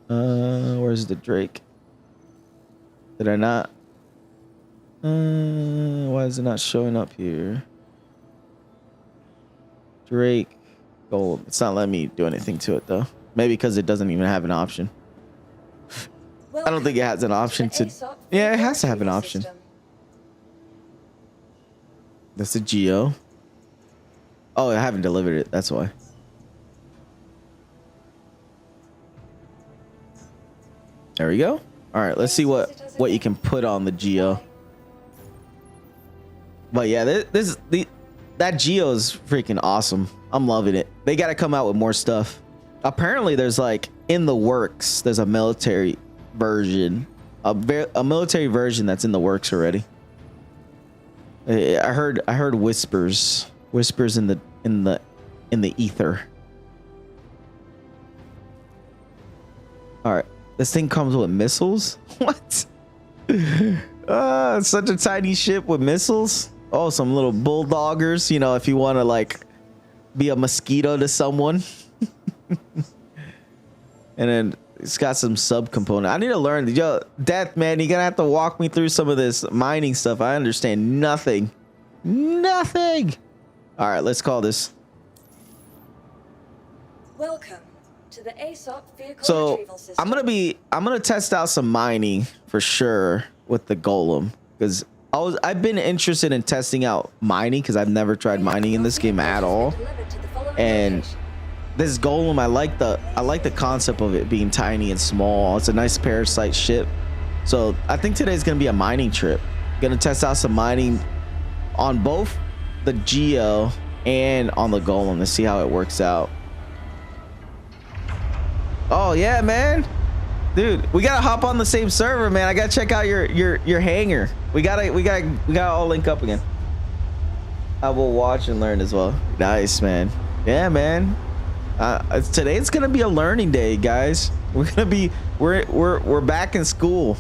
Where's the Drake? Did I not? Why is it not showing up here? Drake Golem. It's not letting me do anything to it though. Maybe because it doesn't even have an option. I don't think it has an option to. Yeah, it has to have an option. That's a Geo. Oh, I haven't delivered it. That's why. There we go. All right, let's see what you can put on the Geo. But yeah, that Geo is freaking awesome. I'm loving it. They got to come out with more stuff. Apparently, there's like in the works. There's a military version, a military version that's in the works already. I heard whispers in the ether. All right, this thing comes with missiles. What? Such a tiny ship with missiles. Oh, some little bulldoggers. You know, if you want to like be a mosquito to someone. And then it's got some subcomponent. I need to learn. Yo, Death, man, you're gonna have to walk me through some of this mining stuff. I understand nothing. Nothing. All right, let's call this. Welcome to the ASOP vehicle So retrieval system. I'm gonna test out some mining for sure with the Golem, because I've been interested in testing out mining because I've never tried mining in this game at all. And this Golem, I like the concept of it being tiny and small. It's a nice parasite ship. So I think today's gonna be a mining trip. Gonna test out some mining on both the Geo and on the Golem to see how it works out. Oh yeah, man, dude, we gotta hop on the same server, man. I gotta check out your hangar. We gotta all link up again. I will watch and learn as well. Nice, man. Yeah, man. Today's gonna be a learning day, guys. We're back in school.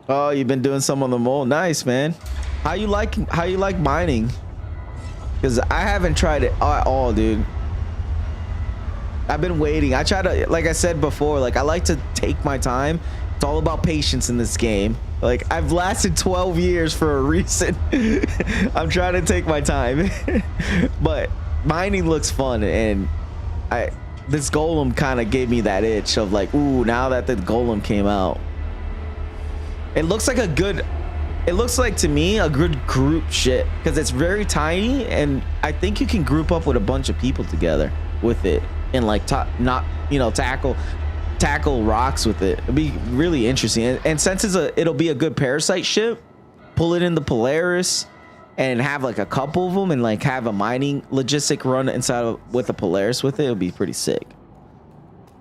Oh, you've been doing some on the mole. Nice, man. How you like mining? Because I haven't tried it at all, dude. I've been waiting. I try to, like I said before, like I like to take my time. It's all about patience in this game. Like I've lasted 12 years for a reason. I'm trying to take my time. But mining looks fun, and this Golem kind of gave me that itch of like, ooh, now that the Golem came out. It looks like to me a good group ship because it's very tiny, and I think you can group up with a bunch of people together with it and like tackle rocks with it. It'd be really interesting. And since it'll be a good parasite ship, pull it in the Polaris and have like a couple of them and like have a mining logistic run inside with the Polaris with it. It'll be pretty sick.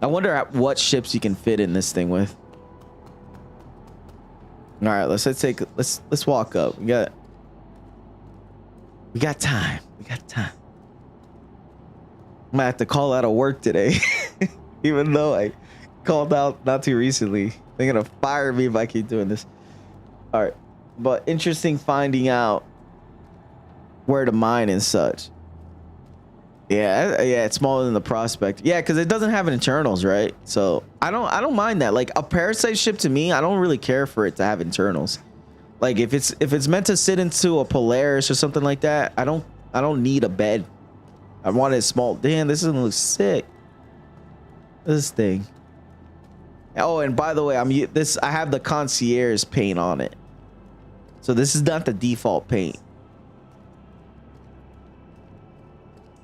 I wonder what ships you can fit in this thing with. All right, let's walk up. We got time. We got time. I might have to call out of work today, even though called out not too recently. They're gonna fire me if I keep doing this. All right, but interesting finding out where to mine and such. Yeah, it's smaller than the Prospect. Yeah, because it doesn't have internals, right? So I don't mind that. Like a Parasite ship to me, I don't really care for it to have internals. Like if it's meant to sit into a Polaris or something like that, I don't need a bed. I want it small. Damn, this doesn't look sick. This thing. Oh, and by the way, I have the concierge paint on it. So this is not the default paint.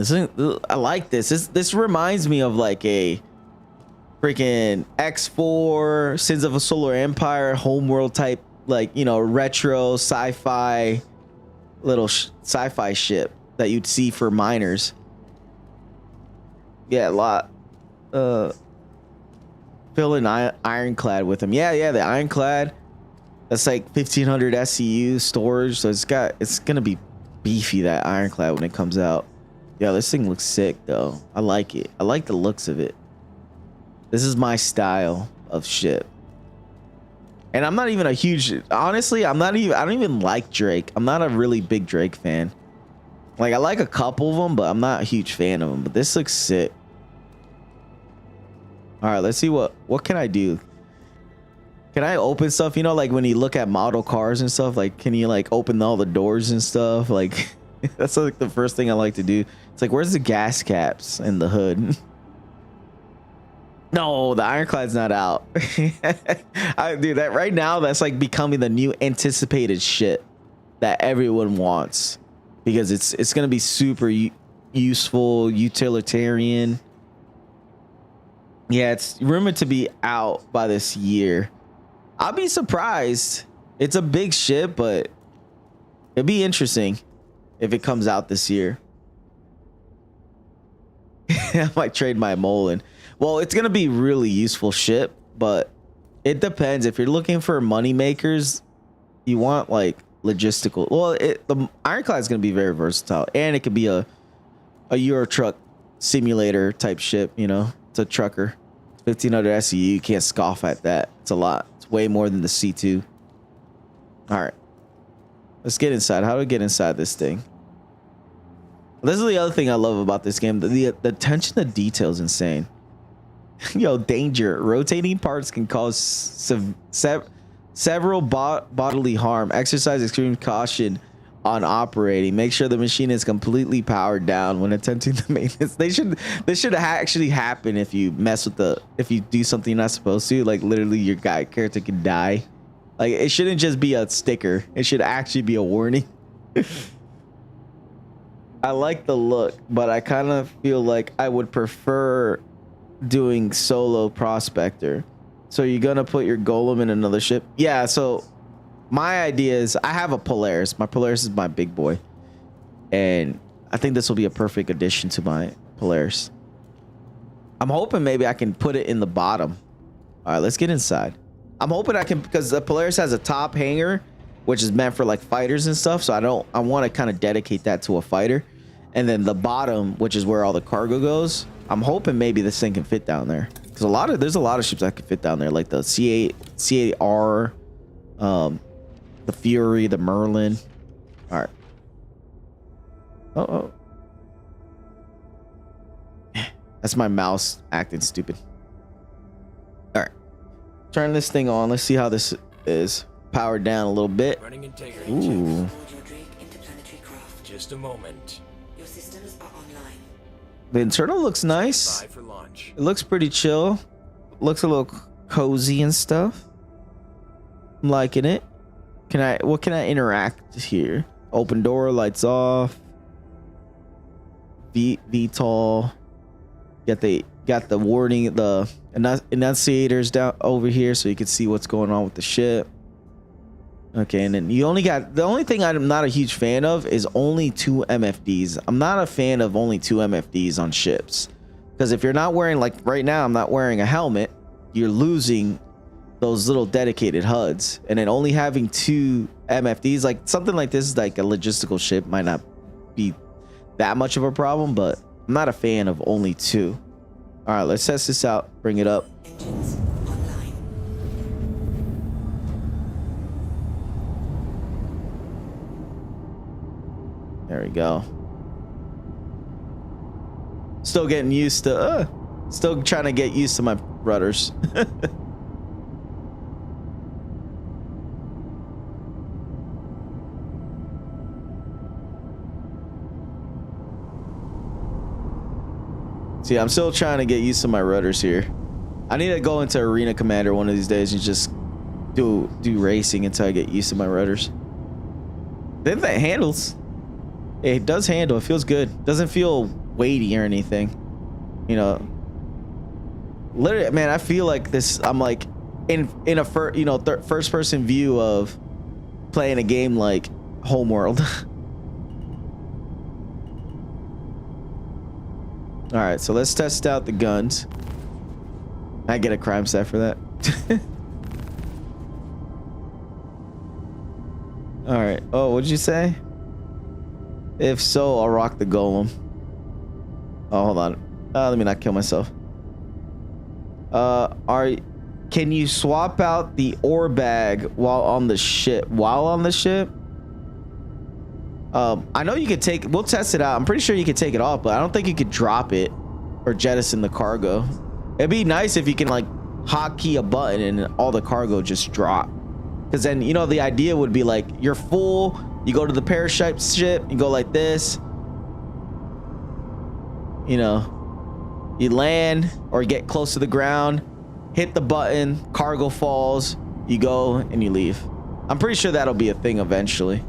I like this. This reminds me of like a freaking X4, Sins of a Solar Empire, Homeworld type, like, you know, retro sci-fi little sci-fi ship that you'd see for miners. Yeah, a lot. Fill in Ironclad with them. Yeah, the Ironclad. That's like 1500 SCU storage, so it's gonna be beefy, that Ironclad, when it comes out. Yeah, this thing looks sick though. I like it. I like the looks of it. This is my style of ship. And I'm not even a huge, honestly, I don't even like Drake. I'm not a really big Drake fan. Like I like a couple of them, but I'm not a huge fan of them. But this looks sick. All right, let's see what can I do? Can I open stuff? You know, like when you look at model cars and stuff, like can you like open all the doors and stuff? Like that's like the first thing I like to do. It's like, where's the gas caps and the hood? No, the Ironclad's not out. I do that right now. That's like becoming the new anticipated shit that everyone wants, because it's gonna be super useful, utilitarian. Yeah, it's rumored to be out by this year. I'll be surprised. It's a big ship, but it'd be interesting if it comes out this year. I might trade my Molin. Well, it's gonna be really useful ship, but it depends. If you're looking for money makers, you want like logistical. Well, the Ironclad is gonna be very versatile, and it could be a Euro truck simulator type ship. You know, it's a trucker. 1500 SCU. You can't scoff at that. It's a lot. It's way more than the C2. All right, let's get inside. How do we get inside this thing? This is the other thing I love about this game. The attention to detail is insane. Yo, danger. Rotating parts can cause several bodily harm. Exercise extreme caution on operating. Make sure the machine is completely powered down when attempting the maintenance. This should actually happen if you mess with if you do something you're not supposed to. Like literally your character can die. Like it shouldn't just be a sticker. It should actually be a warning. I like the look, but I kind of feel like I would prefer doing solo prospector. So you're gonna put your golem in another ship? Yeah, so my idea is I have a Polaris. My Polaris is my big boy, and I think this will be a perfect addition to my Polaris. I'm hoping maybe I can put it in the bottom. All right, let's get inside. I'm hoping I can, because the Polaris has a top hangar, which is meant for like fighters and stuff. So I want to kind of dedicate that to a fighter. And then the bottom, which is where all the cargo goes, I'm hoping maybe this thing can fit down there. Because there's a lot of ships that can fit down there, like the C8R, the Fury, the Merlin. All right. Oh. That's my mouse acting stupid. All right. Turn this thing on. Let's see how this is. Powered down a little bit. Running integrity. Ooh. Just a moment. Your systems are online. The internal looks nice. Bye for launch. It looks pretty chill. Looks a little cozy and stuff. I'm liking it. What can I interact here? Open door, lights off. VTOL. Got the warning, the enunciators down over here, so you can see what's going on with the ship. Okay, and then the only thing I'm not a huge fan of is only 2 MFDs. I'm not a fan of only 2 MFDs on ships, because if you're not wearing, like right now, I'm not wearing a helmet, you're losing those little dedicated HUDs. And then only having 2 MFDs, like something like this is like a logistical ship, might not be that much of a problem, but I'm not a fan of only 2. All right, let's test this out. Bring it up. Engines online. There we go. Still getting used to, still trying to get used to my rudders. See, I'm still trying to get used to my rudders here. I need to go into Arena Commander one of these days and just do racing until I get used to my rudders. Then that handles. It does handle. It feels good. Doesn't feel weighty or anything. You know, literally, man, I feel like this. I'm like in a first person view of playing a game like Homeworld. All right, so let's test out the guns. I get a crime set for that. All right. Oh, what'd you say? If so, I'll rock the golem. Oh, hold on. Let me not kill myself. Can you swap out the ore bag while on the ship? I know you could take. We'll test it out. I'm pretty sure you could take it off, but I don't think you could drop it or jettison the cargo. It'd be nice if you can like hotkey a button and all the cargo just drop. Because then, you know, the idea would be like you're full. You go to the parachute ship. You go like this. You know, you land or get close to the ground. Hit the button. Cargo falls. You go and you leave. I'm pretty sure that'll be a thing eventually.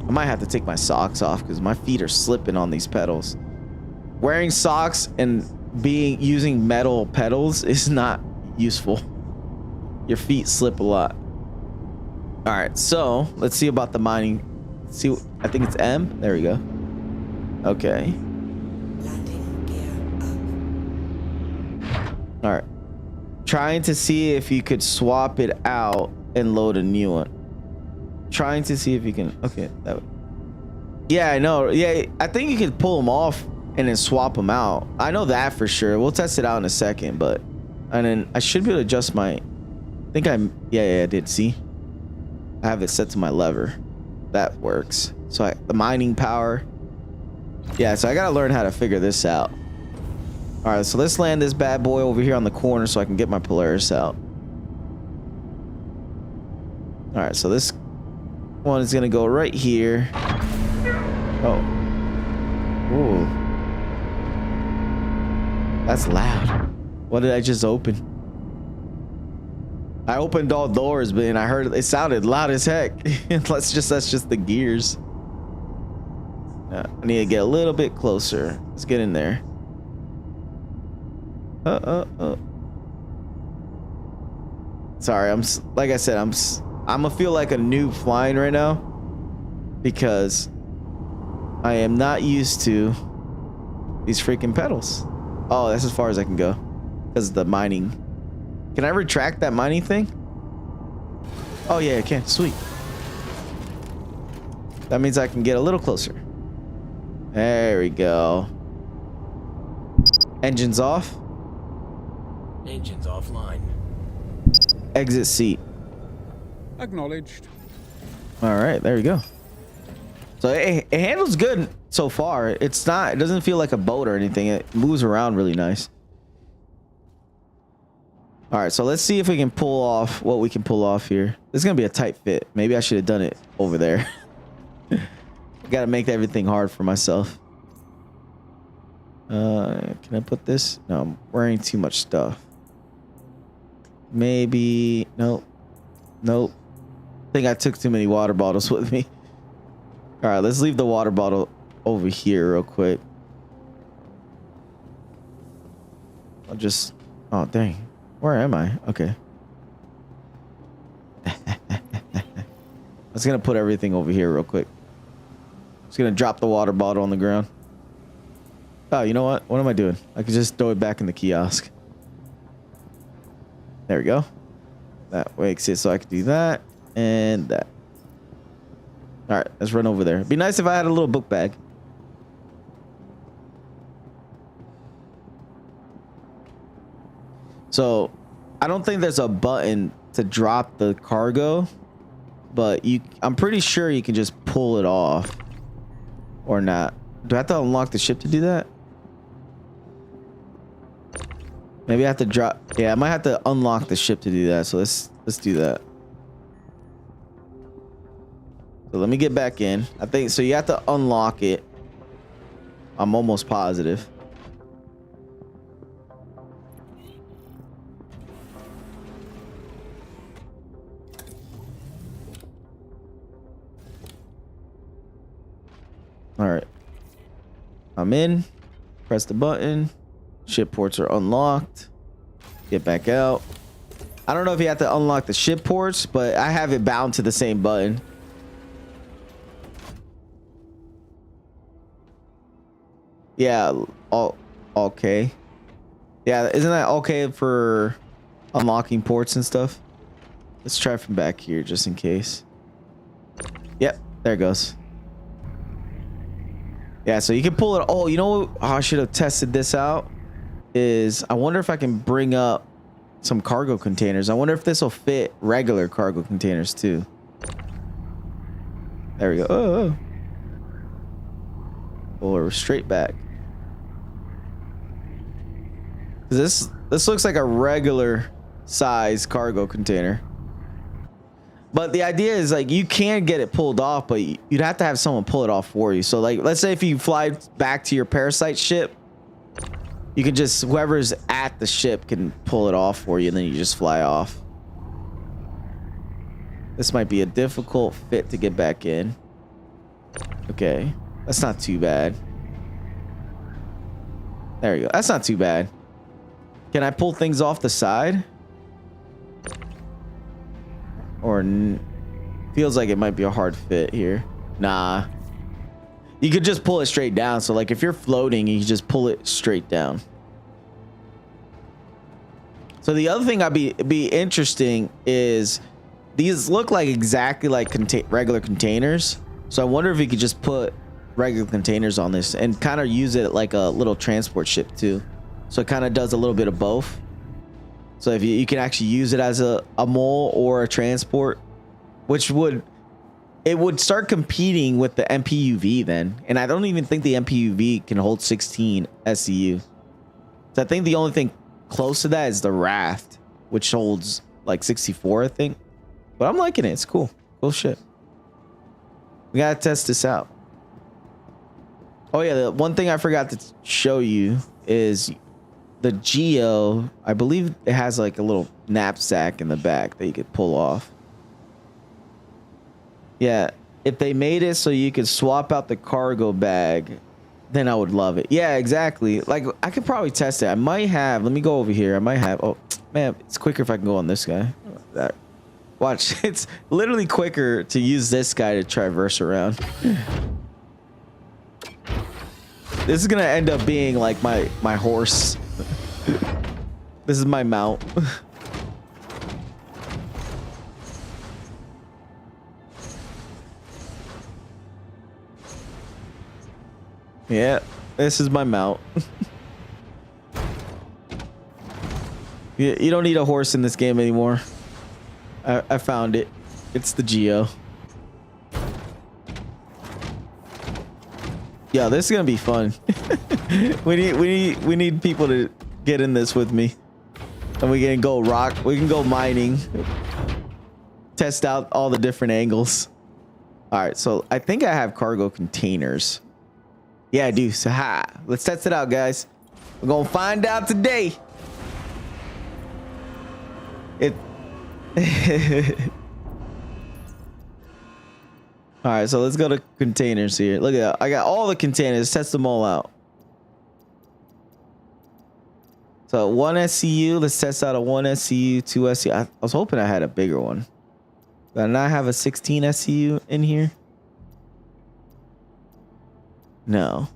I might have to take my socks off because my feet are slipping on these pedals. Wearing socks and using metal pedals is not useful. Your feet slip a lot. All right, so let's see about the mining. See, I think it's M. There we go. Okay. Landing gear up. All right. Trying to see if you could swap it out and load a new one. Trying to see if you can. Okay, that would. Yeah, I know. Yeah, I think you could pull them off and then swap them out. I know that for sure. We'll test it out in a second, but and then I should be able to adjust my. I think yeah, I did. See, I have it set to my lever. That works. So the mining power. Yeah, so I gotta learn how to figure this out. All right, so let's land this bad boy over here on the corner so I can get my Polaris out. All right, so this one is gonna go right here. Oh. Ooh. That's loud. What did I just open? I opened all doors, but I heard it sounded loud as heck. That's just the gears. I need to get a little bit closer. Let's get in there. Sorry, like I said, I'm gonna feel like a noob flying right now because I am not used to these freaking pedals. Oh, that's as far as I can go because of the mining. Can I retract that mining thing? Oh yeah, I can. Sweet. That means I can get a little closer. There we go. Engines off. Engines offline. Exit seat. Acknowledged. All right, there we go. So it handles good so far. It doesn't feel like a boat or anything. It moves around really nice. All right, so let's see if we can pull off what we can pull off here. This is gonna be a tight fit. Maybe I should have done it over there. Got to make everything hard for myself. Can I put this? No, I'm wearing too much stuff. Maybe nope. I think I took too many water bottles with me. All right, let's leave the water bottle over here real quick. I'll just. Oh dang, where am I? Okay. I was gonna put everything over here real quick. Just gonna drop the water bottle on the ground. Oh, you know what? What am I doing? I could just throw it back in the kiosk. There we go. That makes it so I could do that and that. All right, let's run over there. It'd be nice if I had a little book bag. So I don't think there's a button to drop the cargo, but I'm pretty sure you can just pull it off or not. Do I have to unlock the ship to do that? Maybe I have to drop. Yeah, I might have to unlock the ship to do that. So let's do that. So let me get back in. I think so. You have to unlock it. I'm almost positive. All right. I'm in. Press the button. Ship ports are unlocked. Get back out. I don't know if you have to unlock the ship ports, but I have it bound to the same button. Yeah, okay. Yeah, isn't that okay for unlocking ports and stuff? Let's try from back here just in case. Yep, there it goes. Yeah, so you can pull it. Oh, you know what? Oh, I should have tested this out. I wonder if I can bring up some cargo containers. I wonder if this will fit regular cargo containers too. There we go. Oh. Pull her straight back. This looks like a regular size cargo container. But the idea is like you can get it pulled off, but you'd have to have someone pull it off for you. So like, let's say if you fly back to your parasite ship, you can just, whoever's at the ship can pull it off for you, and then you just fly off. This might be a difficult fit to get back in. Okay, that's not too bad. There you go. That's not too bad. Can I pull things off the side? Or feels like it might be a hard fit here. Nah. You could just pull it straight down. So like if you're floating, you can just pull it straight down. So the other thing I'd be interesting is these look like exactly like regular containers. So I wonder if you could just put regular containers on this and kind of use it like a little transport ship too. So it kind of does a little bit of both. So if you can actually use it as a mole or a transport, which would start competing with the MPUV then. And I don't even think the MPUV can hold 16 SCU. So I think the only thing close to that is the Raft, which holds like 64, I think. But I'm liking it. It's cool. Cool shit. We gotta test this out. Oh yeah, the one thing I forgot to show you is the Geo. I believe it has like a little knapsack in the back that you could pull off. Yeah, if they made it so you could swap out the cargo bag, then I would love it. Yeah, exactly. Like I could probably test it. I might have. Let me go over here. I might have. Oh man, it's quicker if I can go on this guy. That. Watch, it's literally quicker to use this guy to traverse around. This is gonna end up being like my horse. This is my mount. Yeah, this is my mount. You don't need a horse in this game anymore. I found it. It's the Geo. Yeah, this is gonna be fun. we need people to get in this with me, and we can go rock. We can go mining. Test out all the different angles. All right, so I think I have cargo containers. Yeah, I do. So let's test it out, guys. We're gonna find out today. All right, so let's go to containers here. Look at that. I got all the containers. Test them all out. So 1 SCU. Let's test out a 1 SCU, 2 SCU. I was hoping I had a bigger one. Did I not have a 16 SCU in here? No.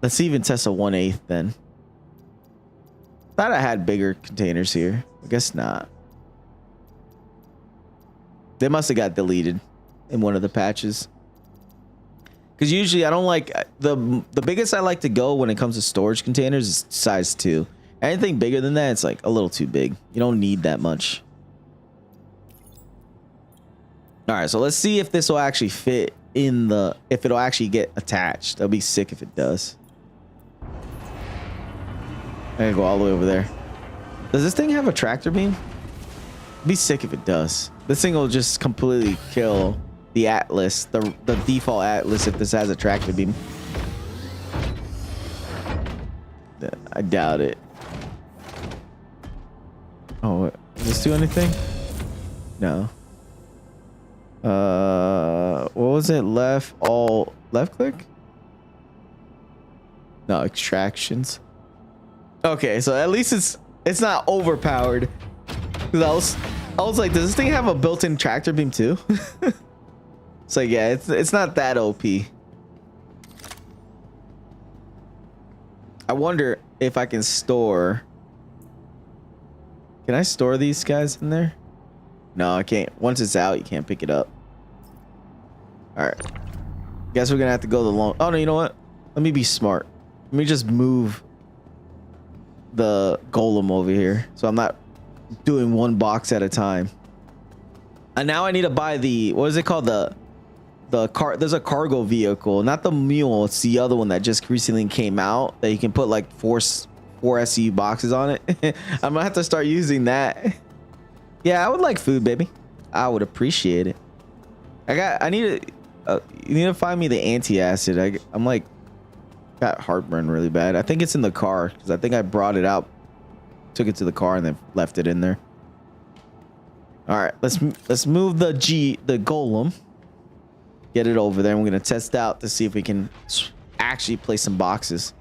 Let's even test a 1/8 then. Thought I had bigger containers here. I guess not. They must have got deleted in one of the patches. Because usually I don't like the biggest I like to go when it comes to storage containers is size 2. Anything bigger than that, it's like a little too big. You don't need that much. All right, so let's see if this will actually fit in the, if it'll actually get attached. That'll be sick if it does. I'm gonna go all the way over there. Does this thing have a tractor beam? It'd be sick if it does. This thing will just completely kill the Atlas, the default Atlas, if this has a tractor beam. I doubt it. Oh, does this do anything? No. What was it? Left click? No, extractions. Okay, so at least it's not overpowered. Cause I was like, does this thing have a built-in tractor beam too? So yeah, it's not that OP. I wonder if I can store. Can I store these guys in there? No, I can't. Once it's out, you can't pick it up. All right. Guess we're gonna have to go the long. Oh no, you know what? Let me be smart. Let me just move the golem over here, so I'm not doing one box at a time. And now I need to buy the, what is it called? The car. There's a cargo vehicle, not the mule. It's the other one that just recently came out that you can put like four SCU boxes on it. I'm gonna have to start using that. Yeah, I would like food, baby. I would appreciate it. I need to, you need to find me the anti-acid. I'm like, got heartburn really bad. I think it's in the car because I think I brought it out, took it to the car and then left it in there. All right, let's move the golem, get it over there. And we're gonna test out to see if we can actually place some boxes.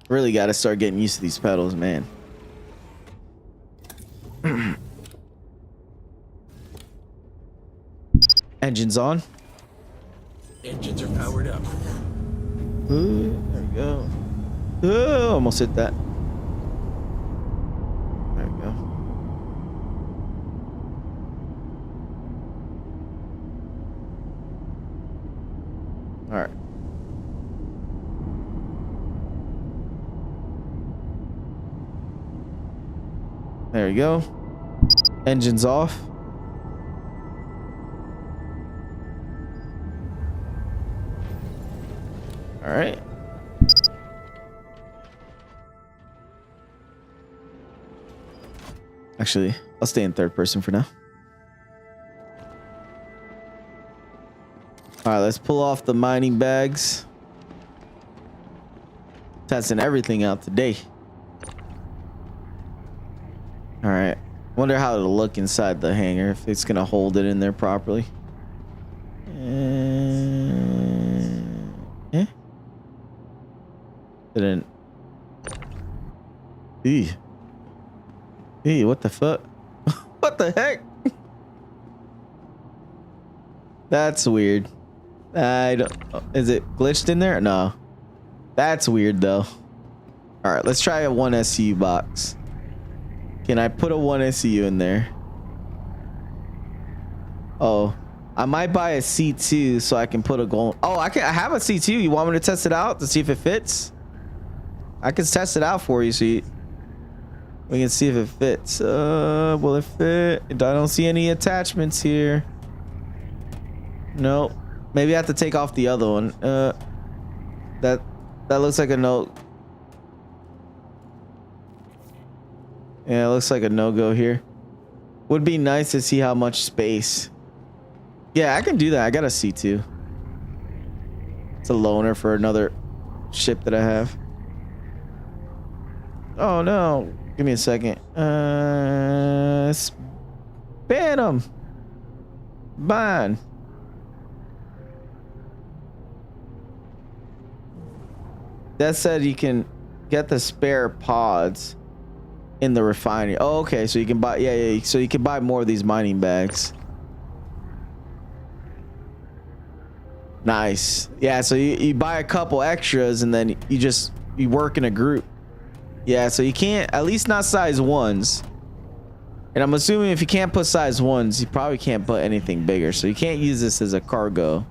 Really got to start getting used to these pedals, man. Engines on. Engines are powered up. Ooh, there we go. Ooh, almost hit that. There we go. All right. There we go. Engines off. All right. Actually, I'll stay in third person for now. All right, let's pull off the mining bags. Testing everything out today. All right. Wonder how it'll look inside the hangar, if it's gonna hold it in there properly. Yeah. Didn't. What the fuck? What the heck? That's weird. I don't. Is it glitched in there? No. That's weird though. All right, let's try a 1 SCU box. Can I put a 1 SCU in there? Oh, I might buy a C2 so I can put a gold. Oh, I have a C2. You want me to test it out to see if it fits? I can test it out for you so we can see if it fits. Will it fit? I don't see any attachments here. Nope. Maybe I have to take off the other one. That looks like a no. Yeah, it looks like a no-go here. Would be nice to see how much space. Yeah, I can do that. I got a C2. It's a loaner for another ship that I have. Oh no. Give me a second. Ban them. Ban. That said you can get the spare pods in the refinery. Oh, okay. So you can buy, yeah. So you can buy more of these mining bags. Nice. Yeah. So you buy a couple extras and then you work in a group. Yeah. So you can't, at least not size 1s. And I'm assuming if you can't put size 1s, you probably can't put anything bigger. So you can't use this as a cargo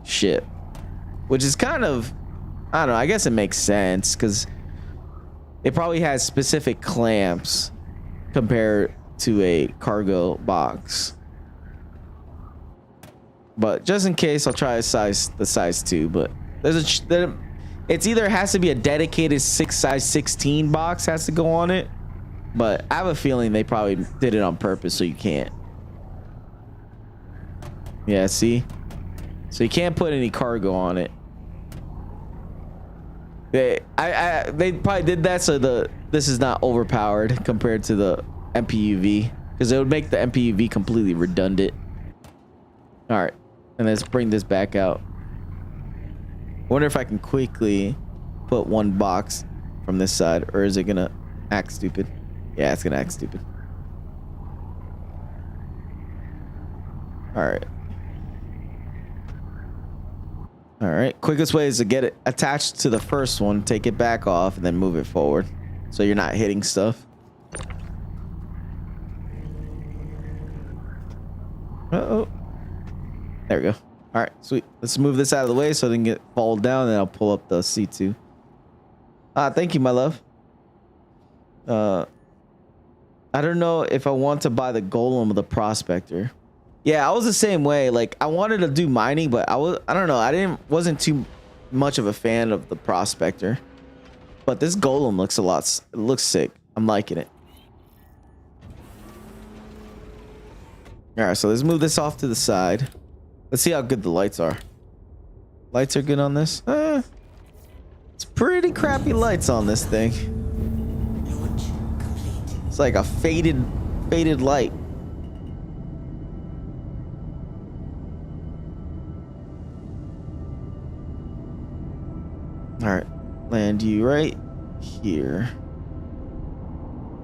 ship. which is kind of, I don't know, I guess it makes sense because it probably has specific clamps compared to a cargo box. But just in case, I'll try the size 2. But it's either has to be a dedicated size 16 box has to go on it, but I have a feeling they probably did it on purpose so you can't. Yeah, see, so you can't put any cargo on it. They probably did that so this is not overpowered compared to the MPUV, because it would make the MPUV completely redundant. All right, and let's bring this back out. Wonder if I can quickly put one box from this side, or is it gonna act stupid? Yeah, it's gonna act stupid. All right. All right, quickest way is to get it attached to the first one, take it back off, and then move it forward so you're not hitting stuff. Uh-oh. There we go. All right, sweet. Let's move this out of the way so it doesn't get fall down, and I'll pull up the C2. Thank you, my love. I don't know if I want to buy the Golem or the Prospector. Yeah, I was the same way. Like, I wanted to do mining, but I don't know. Wasn't too much of a fan of the Prospector. But this Golem looks it looks sick. I'm liking it. All right, so let's move this off to the side. Let's see how good the lights are. Lights are good on this. It's pretty crappy lights on this thing. It's like a faded light. All right, land you right here.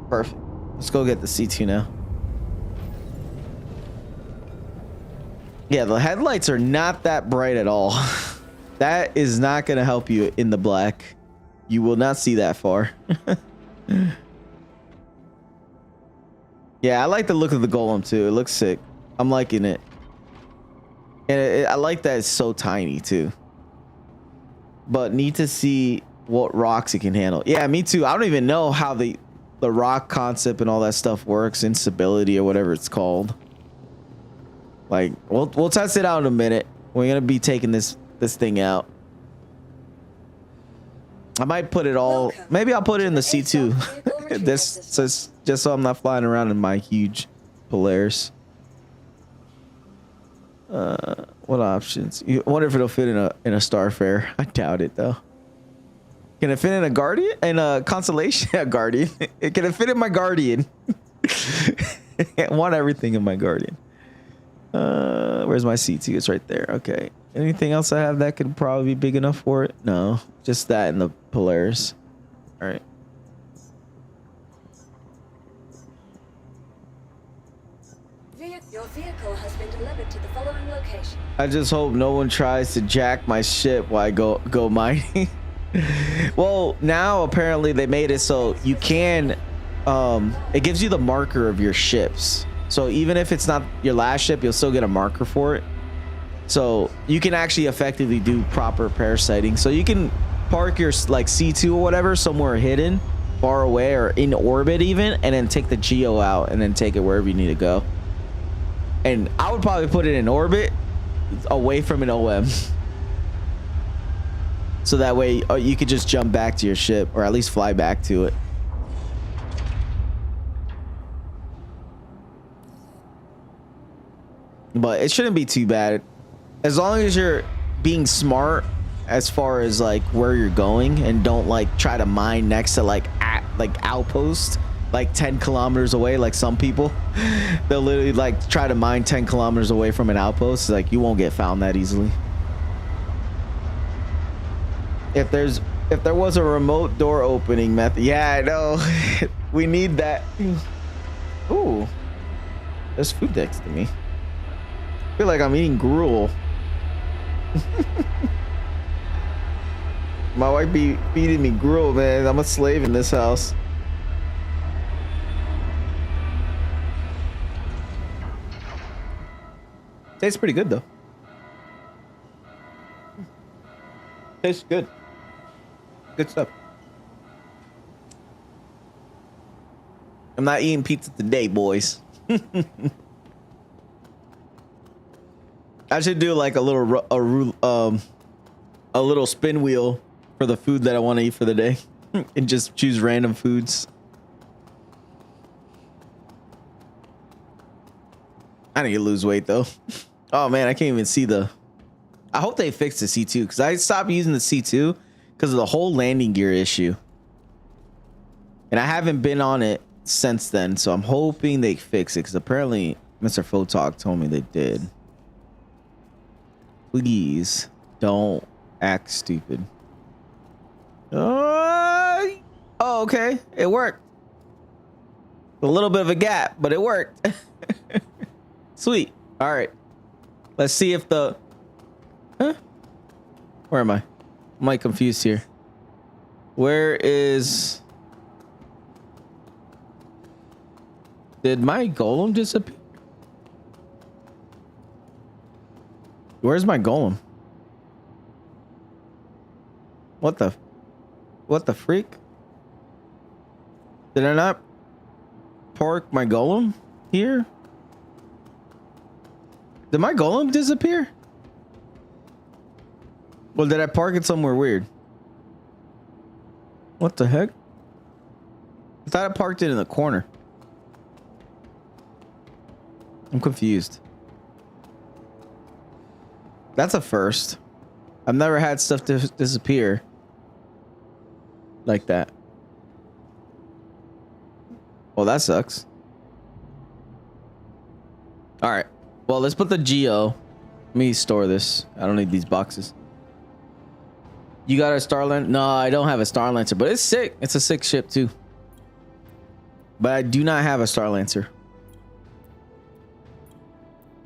Perfect. Let's go get the C2 now. Yeah, the headlights are not that bright at all. That is not going to help you in the black. You will not see that far. Yeah, I like the look of the Golem too. It looks sick. I'm liking it. And I like that it's so tiny too. But need to see what rocks it can handle. Yeah, me too. I don't even know how the rock concept and all that stuff works. Instability or whatever it's called. Like, we'll test it out in a minute. We're gonna be taking this thing out. I might put it all. Maybe I'll put it in the C2. Just so I'm not flying around in my huge Polaris. What options? You wonder if it'll fit in a Starfare. I doubt it though. Can it fit in a Guardian? In a Constellation? A Guardian? Can it fit in my Guardian? I want everything in my Guardian. Where's my C2? It's right there. Okay. Anything else I have that could probably be big enough for it? No, just that and the Polaris. All right. Your vehicle has been delivered to the following location. I just hope no one tries to jack my ship while I go mining. Well, now apparently they made it so you can. It gives you the marker of your ships. So even if it's not your last ship, you'll still get a marker for it. So you can actually effectively do proper parasiting. So you can park your like C2 or whatever somewhere hidden, far away or in orbit even, and then take the Geo out and then take it wherever you need to go. And I would probably put it in orbit away from an OM. So that way you could just jump back to your ship or at least fly back to it. But it shouldn't be too bad as long as you're being smart as far as like where you're going and don't like try to mine next to like outpost like 10 kilometers away. Like some people, they'll literally like try to mine 10 kilometers away from an outpost. Like you won't get found that easily. If there was a remote door opening method, yeah, I know. We need that. Ooh, there's food next to me. I feel like I'm eating gruel. My wife be feeding me gruel, man. I'm a slave in this house. Tastes pretty good though. Tastes good. Good stuff. I'm not eating pizza today, boys. I should do like a little spin wheel for the food that I want to eat for the day, and just choose random foods. I need to lose weight though. Oh man, I can't even see the. I hope they fix the C2 because I stopped using the C2 because of the whole landing gear issue, and I haven't been on it since then. So I'm hoping they fix it because apparently Mr. Photog told me they did. Please don't act stupid. Oh, okay, it worked. A little bit of a gap, but it worked. Sweet. All right. Let's see if the... Huh? Where am I? Am I confused here? Where is... Did my golem disappear? Where's my golem? What the freak? Did I not park my golem here? Did my golem disappear? Well, did I park it somewhere weird? What the heck? I thought I parked it in the corner. I'm confused. That's a first. I've never had stuff disappear like that. Well, that sucks. All right. Well, let's put the Geo. Let me store this. I don't need these boxes. You got a Starlancer? No, I don't have a Starlancer, but it's sick. It's a sick ship too. But I do not have a Starlancer.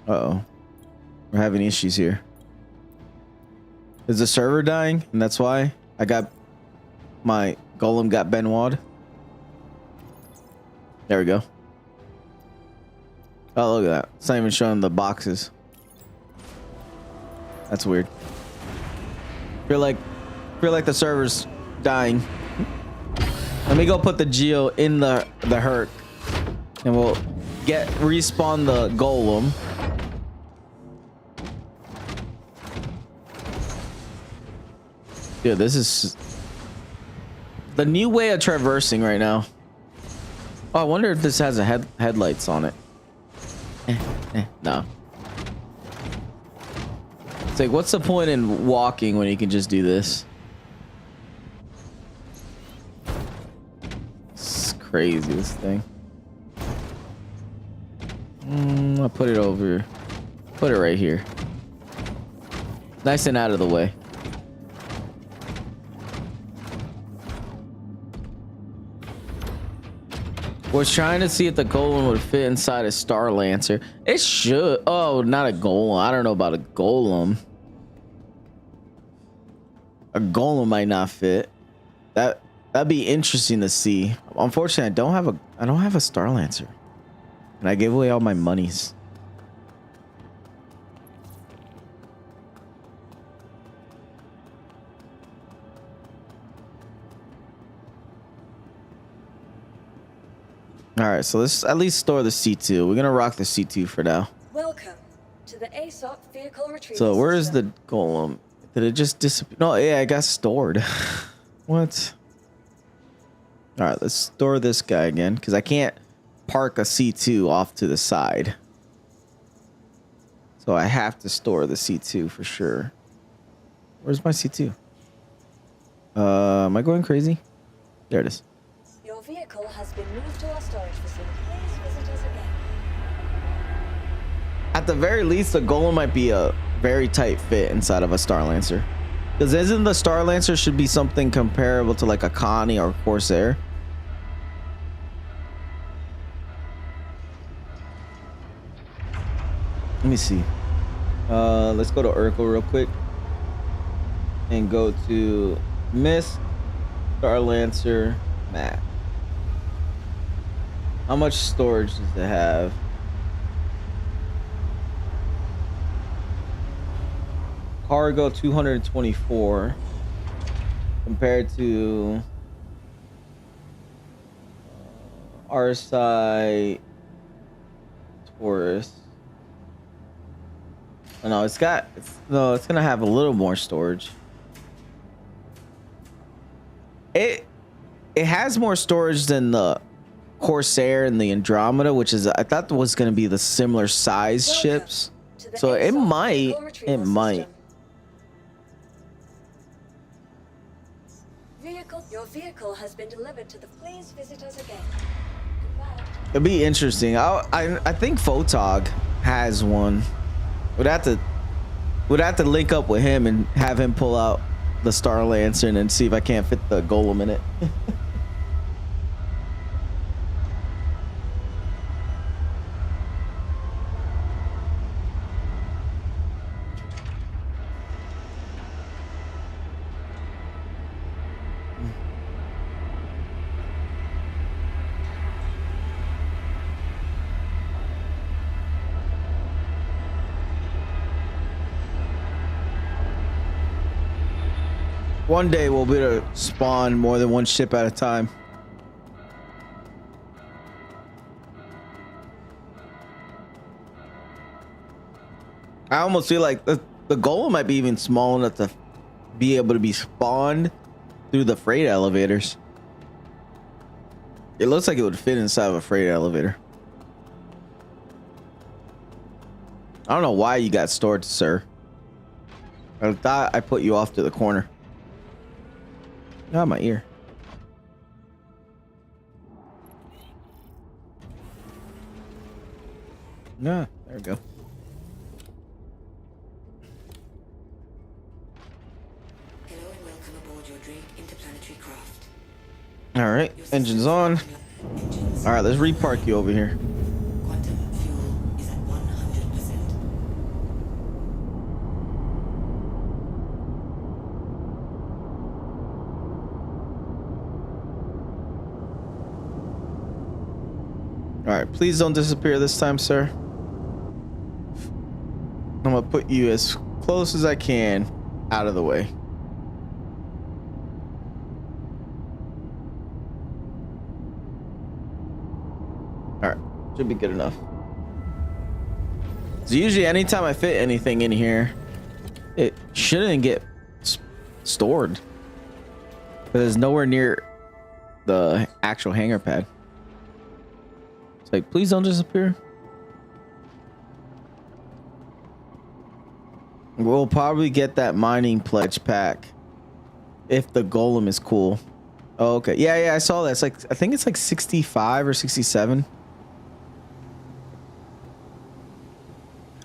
Uh-oh. We're having issues here. Is the server dying? And that's why I got my golem got Benoit. There we go. Oh, look at that. It's not even showing the boxes. That's weird. Feel like the server's dying. Let me go put the Geo in the Herc, and we'll respawn the golem. Dude, this is the new way of traversing right now. Oh, I wonder if this has a headlights on it. No. It's like, what's the point in walking when you can just do this? It's crazy, this thing. I'll put it over. Put it right here. Nice and out of the way. Was trying to see if the golem would fit inside a Starlancer. It should. Oh, not a golem. I don't know about a golem. A golem might not fit. That'd be interesting to see. Unfortunately, I don't have a Starlancer, and I gave away all my monies. All right, so let's at least store the C2. We're gonna rock the C2 for now. Welcome to the ASOC vehicle retrieval. So where is system. the golem? Did it just disappear? No, yeah, I got stored. What? All right, let's store this guy again because I can't park a C2 off to the side. So I have to store the C2 for sure. Where's my C2? Am I going crazy? There it is. Your vehicle has been moved to our storage facility. Please visit us again. At the very least, the golem might be a very tight fit inside of a Starlancer. Because isn't the Starlancer should be something comparable to like a Connie or Corsair? Let me see. Let's go to Urkel real quick. And go to Miss Starlancer map. How much storage does it have? Cargo 224. compared to RSI Taurus. Oh, no, it's gonna have a little more storage. It has more storage than the Corsair and the Andromeda, which is I thought was gonna be the similar size ships. So it might. Your vehicle has been delivered to the. Please visit us again. Goodbye. It'd be interesting. I think Photog has one. Would have to link up with him and have him pull out the Star Lancer and see if I can't fit the Golem in it. One day we'll be able to spawn more than one ship at a time. I almost feel like the Golem might be even small enough to be able to be spawned through the freight elevators. It looks like it would fit inside of a freight elevator. I don't know why you got stored, sir. I thought I put you off to the corner. Ah, my ear. Nah, there we go. Hello and welcome aboard your Drake interplanetary craft. All right, engine's on. All right, let's repark you over here. Quantum fuel is at 100%. All right, please don't disappear this time, sir. I'm gonna put you as close as I can out of the way. All right, should be good enough. So usually anytime I fit anything in here, it shouldn't get stored. But it's nowhere near the actual hangar pad. It's like, please don't disappear. We'll probably get that mining pledge pack if the Golem is cool. Oh, okay. Yeah, I saw that. It's like, I think it's like 65 or 67.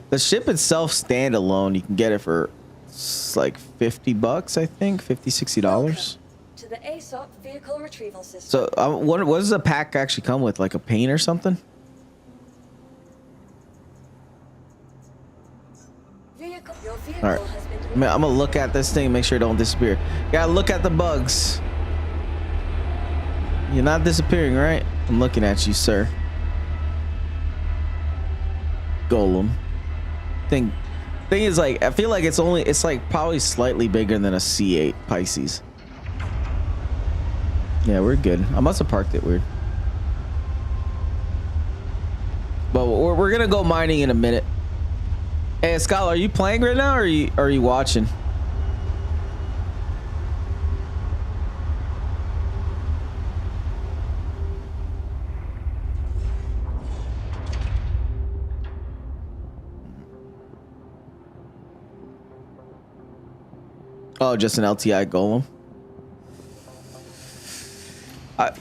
The ship itself standalone, you can get it for like $50, I think, $50-$60. To the ASOP vehicle retrieval system. So, what does the pack actually come with? Like a paint or something? All right, I'm gonna look at this thing, make sure it don't disappear. Gotta look at the bugs. You're not disappearing, right? I'm looking at you, sir. Golem. Thing is, like, I feel like it's like probably slightly bigger than a C8 Pisces. Yeah, we're good. I must have parked it weird. But we're gonna go mining in a minute. Hey, Scott, are you playing right now, or are you watching? Oh, just an LTI Golem.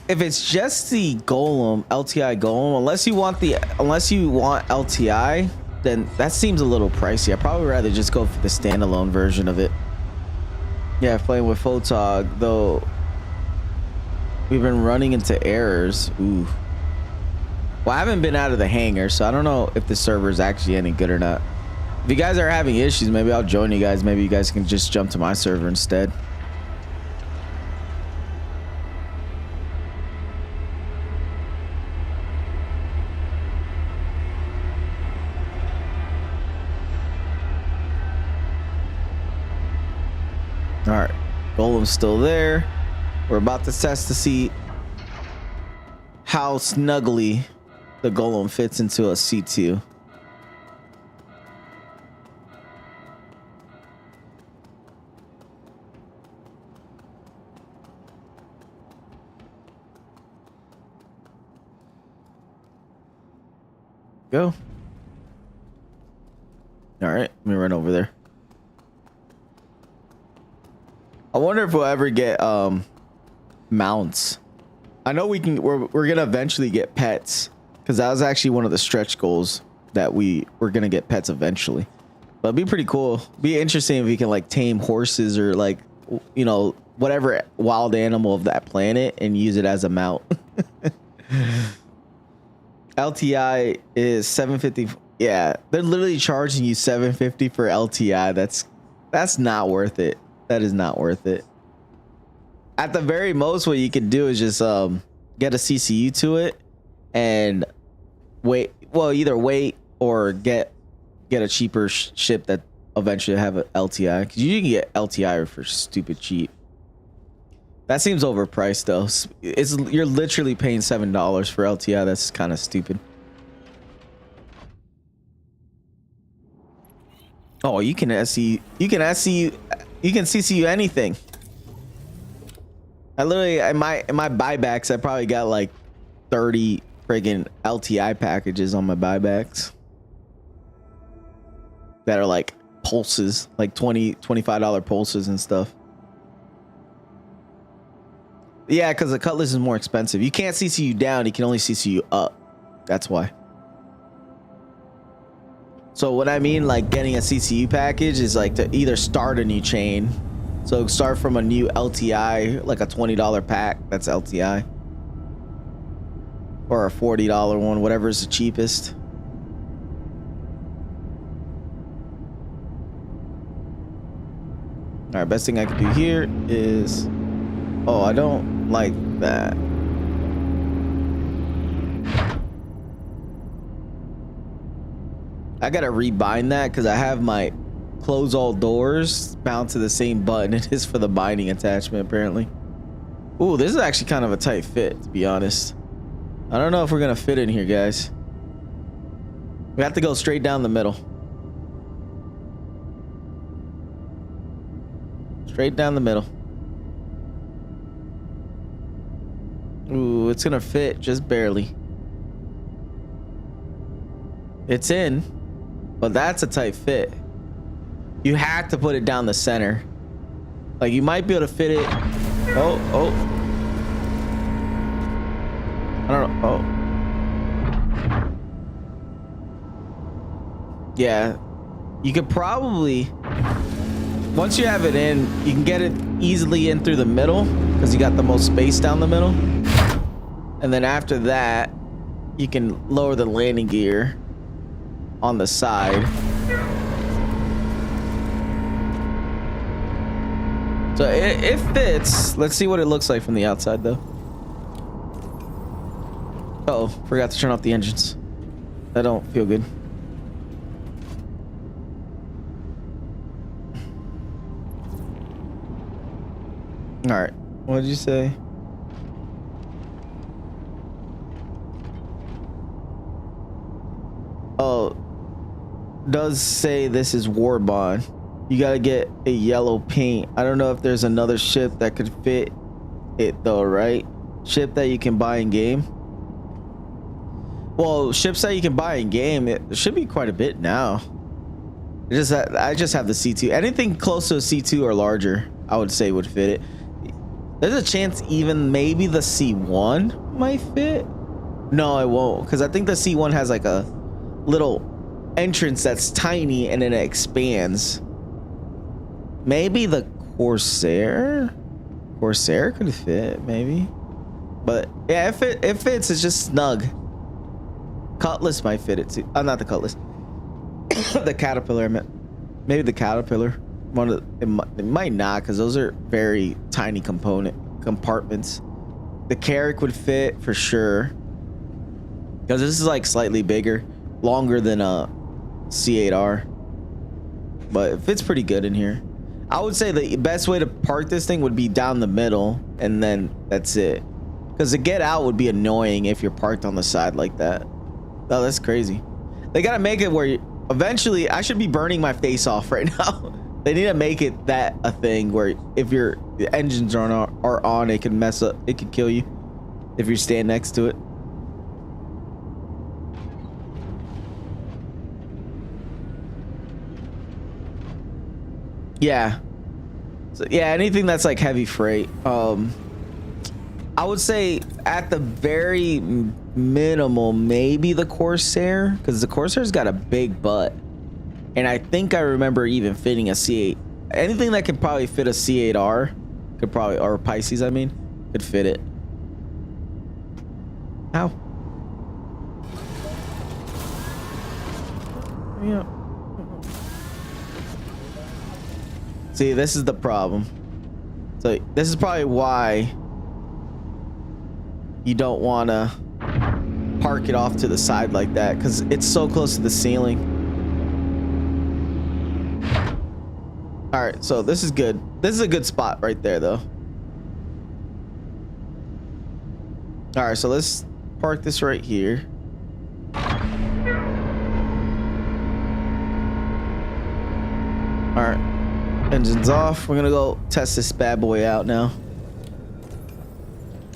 If it's just the Golem, LTI Golem, unless you want LTI, then that seems a little pricey. I'd probably rather just go for the standalone version of it. Yeah, playing with Photog, though we've been running into errors. Ooh. Well, I haven't been out of the hangar, so I don't know if the server is actually any good or not. If you guys are having issues, maybe I'll join you guys. Maybe you guys can just jump to my server instead. All right, Golem's still there. We're about to test to see how snugly the Golem fits into a C2. Go. All right, let me run over there. I wonder if we'll ever get mounts. I know we're gonna eventually get pets, because that was actually one of the stretch goals, that we're gonna get pets eventually. But it'd be pretty cool. Be interesting if we can like tame horses or like, you know, whatever wild animal of that planet and use it as a mount. LTI is 750. Yeah, they're literally charging you 750 for LTI. That's not worth it. That is not worth it. At the very most, what you can do is just get a CCU to it and wait. Well, either wait or get a cheaper ship that eventually have an LTI, because you can get LTI for stupid cheap. That seems overpriced though. You're literally paying $7 for LTI. That's kind of stupid. Oh, you can SC, you can CCU anything. I literally in my buybacks, I probably got like 30 friggin' LTI packages on my buybacks that are like pulses, like $25 pulses and stuff. Yeah, because the Cutlass is more expensive. You can't CCU down, you can only CCU up. That's why. So what I mean, like getting a CCU package is like to either start a new chain. So start from a new LTI, like a $20 pack, that's LTI. Or a $40 one, whatever is the cheapest. All right, best thing I can do here is, oh, I don't like that. I gotta rebind that because I have my close all doors bound to the same button it is for the binding attachment apparently. Ooh, this is actually kind of a tight fit, to be honest. I don't know if we're gonna fit in here, guys. We have to go straight down the middle. Straight down the middle. Ooh, it's gonna fit just barely. It's in, but that's a tight fit. You have to put it down the center. Like you might be able to fit it. Oh. I don't know. Oh. Yeah. You could probably, once you have it in, you can get it easily in through the middle because you got the most space down the middle. And then after that, you can lower the landing gear on the side. So it fits. Let's see what it looks like from the outside though. Uh-oh, forgot to turn off the engines. That don't feel good. All right, what did you say? Oh, does say this is Warbond. You gotta get a yellow paint. I don't know if there's another ship that could fit it though, right? Ship that you can buy in game. Well, ships that you can buy in game, it should be quite a bit now. I just have the C2. Anything close to a C2 or larger, I would say would fit it. There's a chance even maybe the C1 might fit. No, it won't, because I think the C1 has like a little entrance that's tiny and then it expands. Maybe the Corsair could fit, maybe. But yeah, if it fits, it's just snug. Cutlass might fit it too. Not the Cutlass. The Caterpillar, I meant. Maybe the Caterpillar. It might not, because those are very tiny compartments. The Carrack would fit for sure, because this is like slightly bigger, longer than a C8R. But it fits pretty good in here. I would say the best way to park this thing would be down the middle, and then that's it. Because to get out would be annoying if you're parked on the side like that. Oh, that's crazy. They gotta make it where eventually I should be burning my face off right now. They need to make it that a thing where if your engines are on, it can mess up. It can kill you if you stand next to it. Yeah. So yeah, anything that's like heavy freight. I would say at the very minimal, maybe the Corsair, because the Corsair's got a big butt, and I think I remember even fitting a C8. Anything that could probably fit a C8R could probably, or Pisces, I mean, could fit it. Ow. Yeah. See, this is the problem. So this is probably why you don't want to park it off to the side like that, because it's so close to the ceiling. All right, so this is good. This is a good spot right there, though. All right, so let's park this right here. All right, engine's off. We're gonna go test this bad boy out now.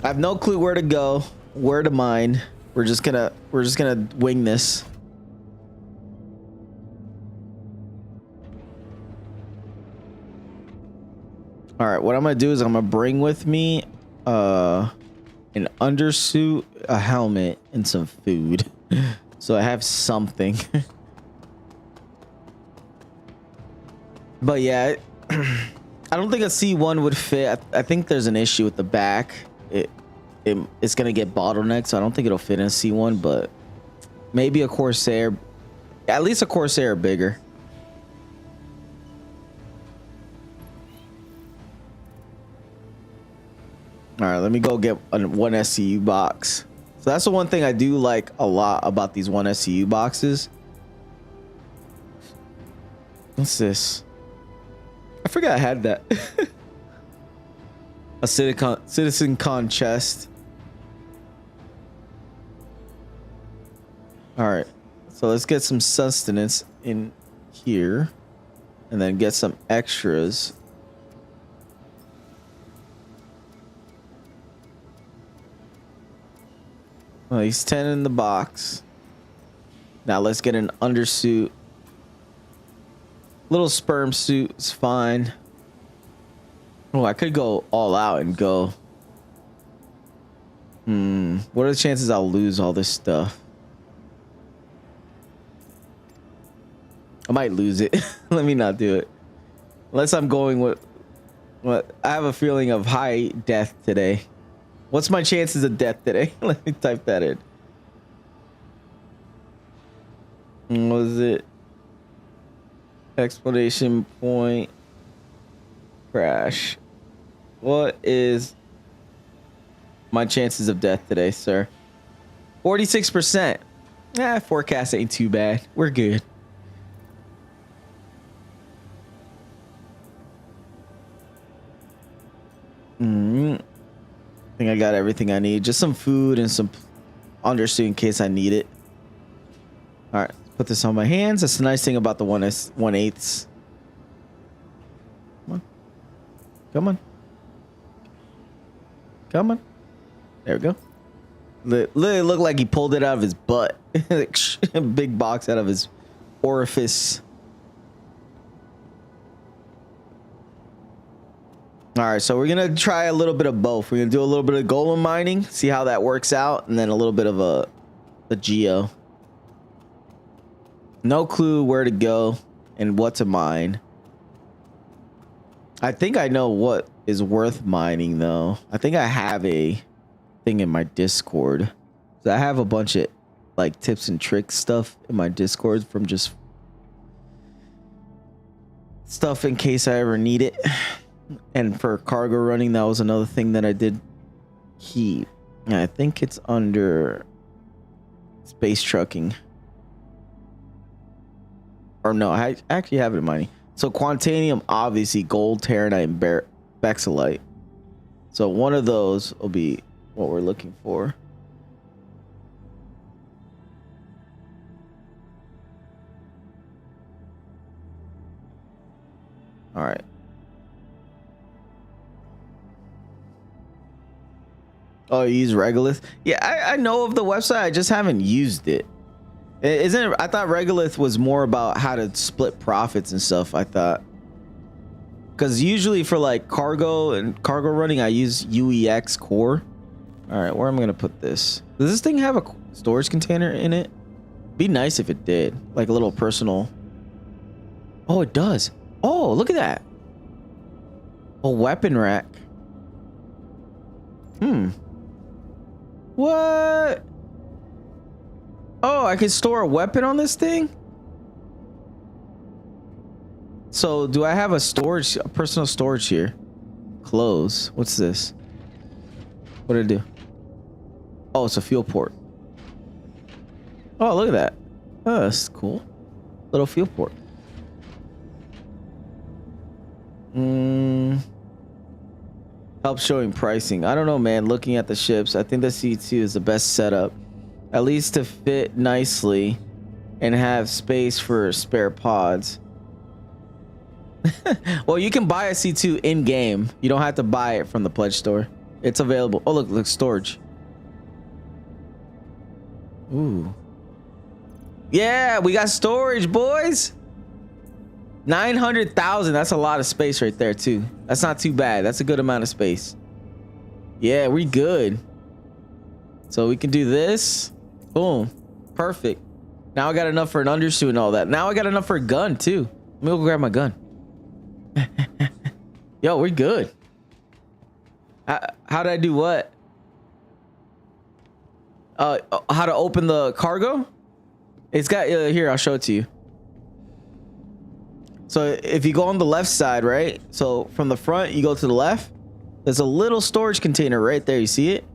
I have no clue where to go, where to mine. We're just gonna wing this. All right, what I'm gonna do is I'm gonna bring with me an undersuit, a helmet, and some food, so I have something. But yeah, I don't think a C1 would fit. I think there's an issue with the back. It's gonna get bottlenecked, so I don't think it'll fit in a C1, but maybe a Corsair, at least a Corsair bigger. All right, let me go get one SCU box. So that's the one thing I do like a lot about these one SCU boxes. What's this? I forgot I had that. A Citizen Con chest. All right, so let's get some sustenance in here, and then get some extras. Well, he's 10 in the box. Now let's get an undersuit. Little sperm suit is fine. Oh, I could go all out and go. What are the chances I'll lose all this stuff? I might lose it. Let me not do it. Unless I'm going with what I have a feeling of high death today. What's my chances of death today? Let me type that in. What is it? Explanation point. Crash. What is my chances of death today, sir? 46%. Forecast ain't too bad. We're good. I think I got everything I need. Just some food and some undersuit in case I need it. All right, put this on my hands. That's the nice thing about the 1/8. Come on. Come on. Come on. There we go. Literally looked like he pulled it out of his butt. Big box out of his orifice. All right, so we're gonna try a little bit of both. We're gonna do a little bit of golem mining, see how that works out, and then a little bit of a geo. No clue where to go and what to mine. I think I know what is worth mining though. I think I have a thing in my Discord. So I have a bunch of like tips and tricks stuff in my Discord from just stuff in case I ever need it. And for cargo running, that was another thing that I did keep. And I think it's under space trucking. Or no, I actually have it in mining. So Quantanium, obviously gold, Terranite, and Bexelite. So one of those will be what we're looking for. All right. Oh, you use Regolith? Yeah, I know of the website. I just haven't used it. Isn't it? I thought Regolith was more about how to split profits and stuff. I thought, because usually for like cargo and cargo running, I use UEX core. All right, where am I gonna put this? Does this thing have a storage container in it? Be nice if it did, like a little personal. Oh, it does. Oh, look at that. A weapon rack. What? Oh, I can store a weapon on this thing? So do I have a personal storage here? Close. What's this? What did it do? Oh, it's a fuel port. Oh, look at that. Oh, that's cool. Little fuel port. Help showing pricing. I don't know, man. Looking at the ships, I think the C2 is the best setup. At least to fit nicely and have space for spare pods. Well, you can buy a C2 in game. You don't have to buy it from the pledge store. It's available. Oh, look, storage. Ooh. Yeah, we got storage, boys. 900,000. That's a lot of space right there, too. That's not too bad. That's a good amount of space. Yeah, we good. So we can do this. Boom. Perfect. Now I got enough for an undersuit and all that. Now I got enough for a gun, too. Let me go grab my gun. Yo, we're good. How did I do what? How to open the cargo? It's got here, I'll show it to you. So if you go on the left side, right? So from the front, you go to the left. There's a little storage container right there. You see it?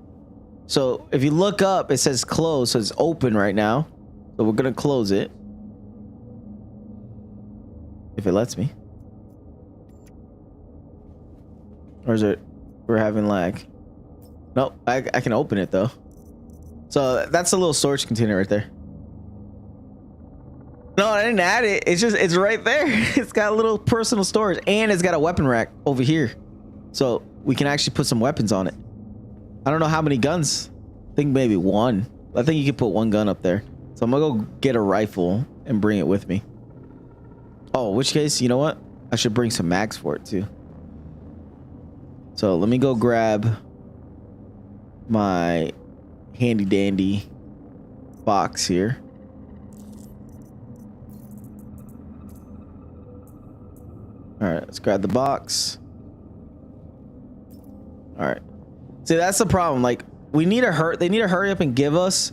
So if you look up, it says close. So it's open right now. So we're going to close it. If it lets me. Or is it? We're having lag. Nope. I can open it though. So that's a little storage container right there. No, I didn't add it. It's right there. It's got a little personal storage and it's got a weapon rack over here. So we can actually put some weapons on it. I don't know how many guns. I think maybe one. I think you can put one gun up there. So I'm gonna go get a rifle and bring it with me. Oh, in which case, you know what? I should bring some mags for it too. So let me go grab my handy dandy box here. All right, let's grab the box. All right. See, that's the problem. Like, they need to hurry up and give us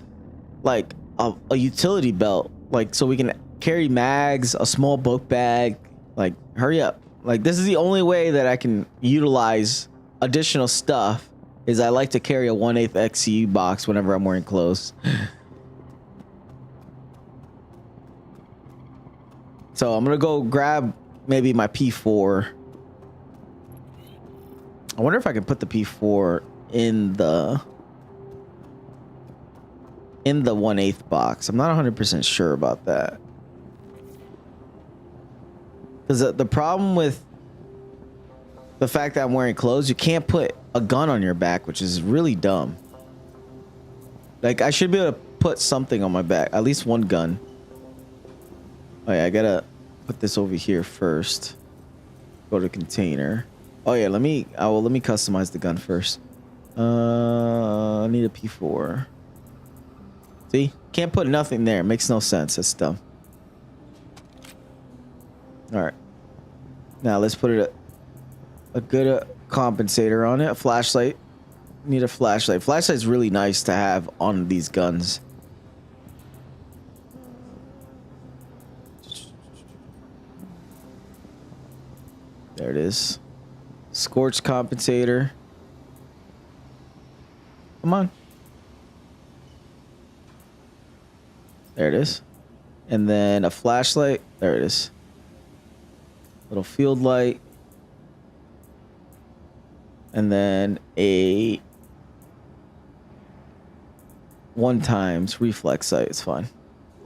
like a utility belt, like so we can carry mags, a small book bag. Like, hurry up. Like, this is the only way that I can utilize additional stuff. Is I like to carry a 1/8 XCU box whenever I'm wearing clothes. So I'm gonna go grab maybe my P4. I wonder if I can put the P4 in the 1/8 box. I'm not 100% sure about that. Because the problem with the fact that I'm wearing clothes, you can't put a gun on your back, which is really dumb. Like, I should be able to put something on my back, at least one gun. Oh yeah, I gotta put this over here first. Go to container. Oh yeah, let me customize the gun first. I need a P4. See, can't put nothing there. Makes no sense. That's dumb. All right, now let's put a good compensator on it. A flashlight. Need a flashlight. Flashlight's really nice to have on these guns. There it is. Scorch compensator. Come on. There it is. And then a flashlight. There it is. little field light, and then a 1x reflex sight. It's fine.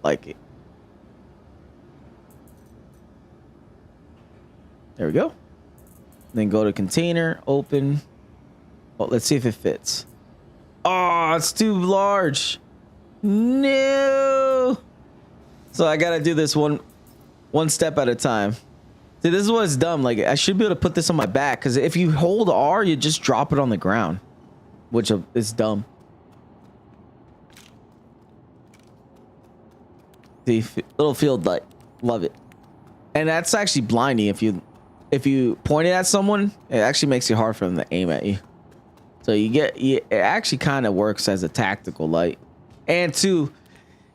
Like it. There we go. Then go to container, open. Oh, let's see if it fits. Oh, it's too large. No. So I gotta do this one step at a time. See, this is what's dumb. Like, I should be able to put this on my back, because if you hold R, you just drop it on the ground, which is dumb. See, little field light, love it. And that's actually blinding. If you point it at someone, it actually makes it hard for them to aim at you. So it actually kind of works as a tactical light. And two,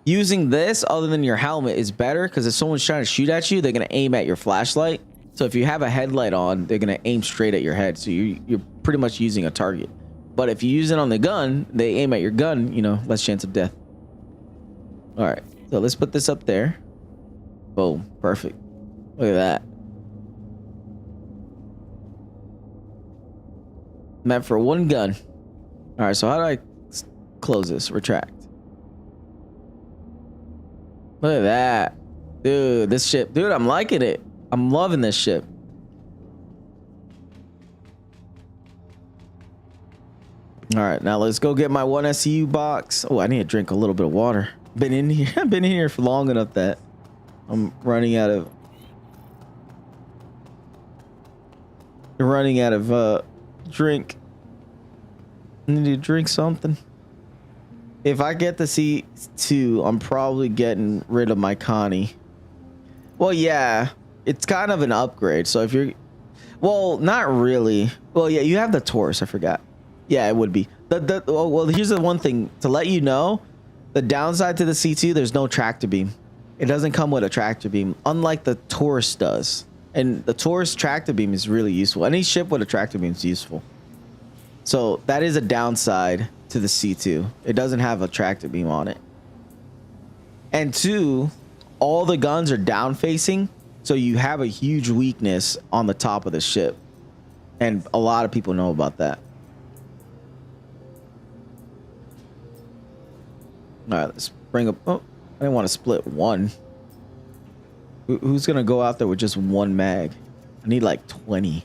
using this other than your helmet is better, because if someone's trying to shoot at you, they're going to aim at your flashlight. So if you have a headlight on, they're going to aim straight at your head. So you're pretty much using a target. But if you use it on the gun, they aim at your gun, you know, less chance of death. All right. So let's put this up there. Boom. Perfect. Look at that. Meant for one gun. All right. So how do I close this? Retract. Look at that. Dude, this ship. Dude, I'm liking it. I'm loving this ship. All right, now let's go get my 1 SCU box. Oh, I need to drink a little bit of water. Been in here. I've been in here for long enough that I'm running out of drink. I need to drink something. If I get the C2, I'm probably getting rid of my Connie. Well, yeah, it's kind of an upgrade. So if you're, well, not really. Well, yeah, you have the Taurus. I forgot. Yeah, it would be. Well, here's the one thing to let you know. The downside to the C2, there's no tractor beam. It doesn't come with a tractor beam, unlike the Taurus does. And the Taurus tractor beam is really useful. Any ship with a tractor beam is useful. So that is a downside to the C2. It doesn't have a tractor beam on it. And two, all the guns are down facing, so you have a huge weakness on the top of the ship. And a lot of people know about that. All right, let's bring up. Oh, I didn't want to split one. Who's gonna go out there with just one mag? I need like 20.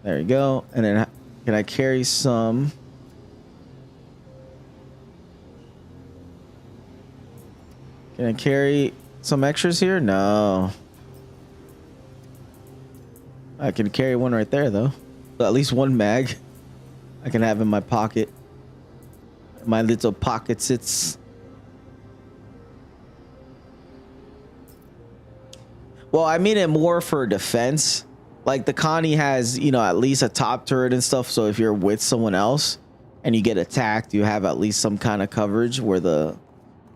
There you go. And then can I carry some? Can I carry some extras here? No. I can carry one right there though. So at least one mag I can have in my pocket. My little pockets. It's well, I mean it more for defense. Like the Connie has, you know, at least a top turret and stuff. So if you're with someone else and you get attacked, you have at least some kind of coverage. Where the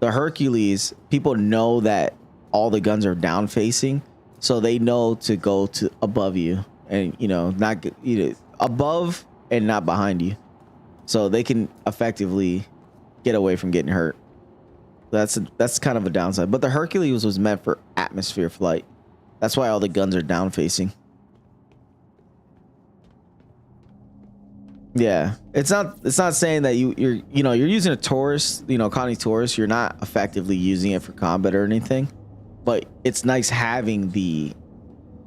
Hercules, people know that all the guns are down facing, so they know to go to above you and, you know, not get, you know, above and not behind you, so they can effectively get away from getting hurt. That's kind of a downside. But the Hercules was meant for atmosphere flight. That's why all the guns are down facing. Yeah, it's not saying that you're using a Taurus, you know, Connie Taurus, you're not effectively using it for combat or anything, but it's nice having the,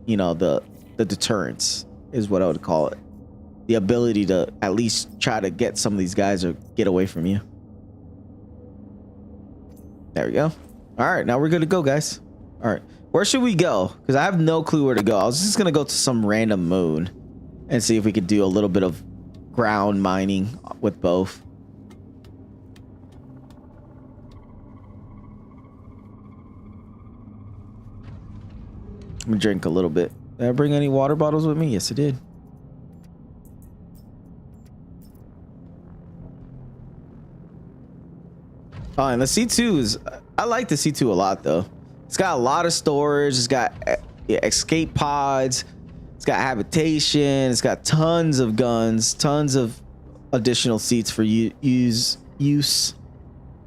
you know, the deterrence is what I would call it. The ability to at least try to get some of these guys or get away from you. There we go. All right, now we're good to go, guys. All right, where should we go? Because I have no clue where to go. I was just gonna go to some random moon and see if we could do a little bit of ground mining with both. Let me drink a little bit. Did I bring any water bottles with me? Yes, I did. Oh, and the C2 is, I like the C2 a lot though. It's got a lot of storage. It's got escape pods. It's got habitation. It's got tons of guns, tons of additional seats for use.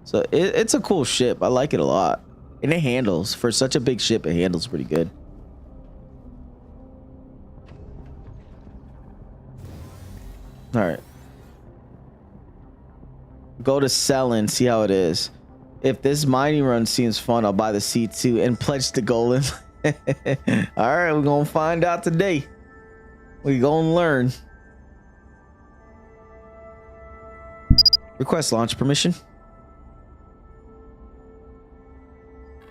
So it's a cool ship. I like it a lot. And it handles, for such a big ship, it handles pretty good. All right. Go to selling, see how it is. If this mining run seems fun, I'll buy the C2 and pledge the golem. All right, we're gonna find out today. We're gonna learn. Request launch permission.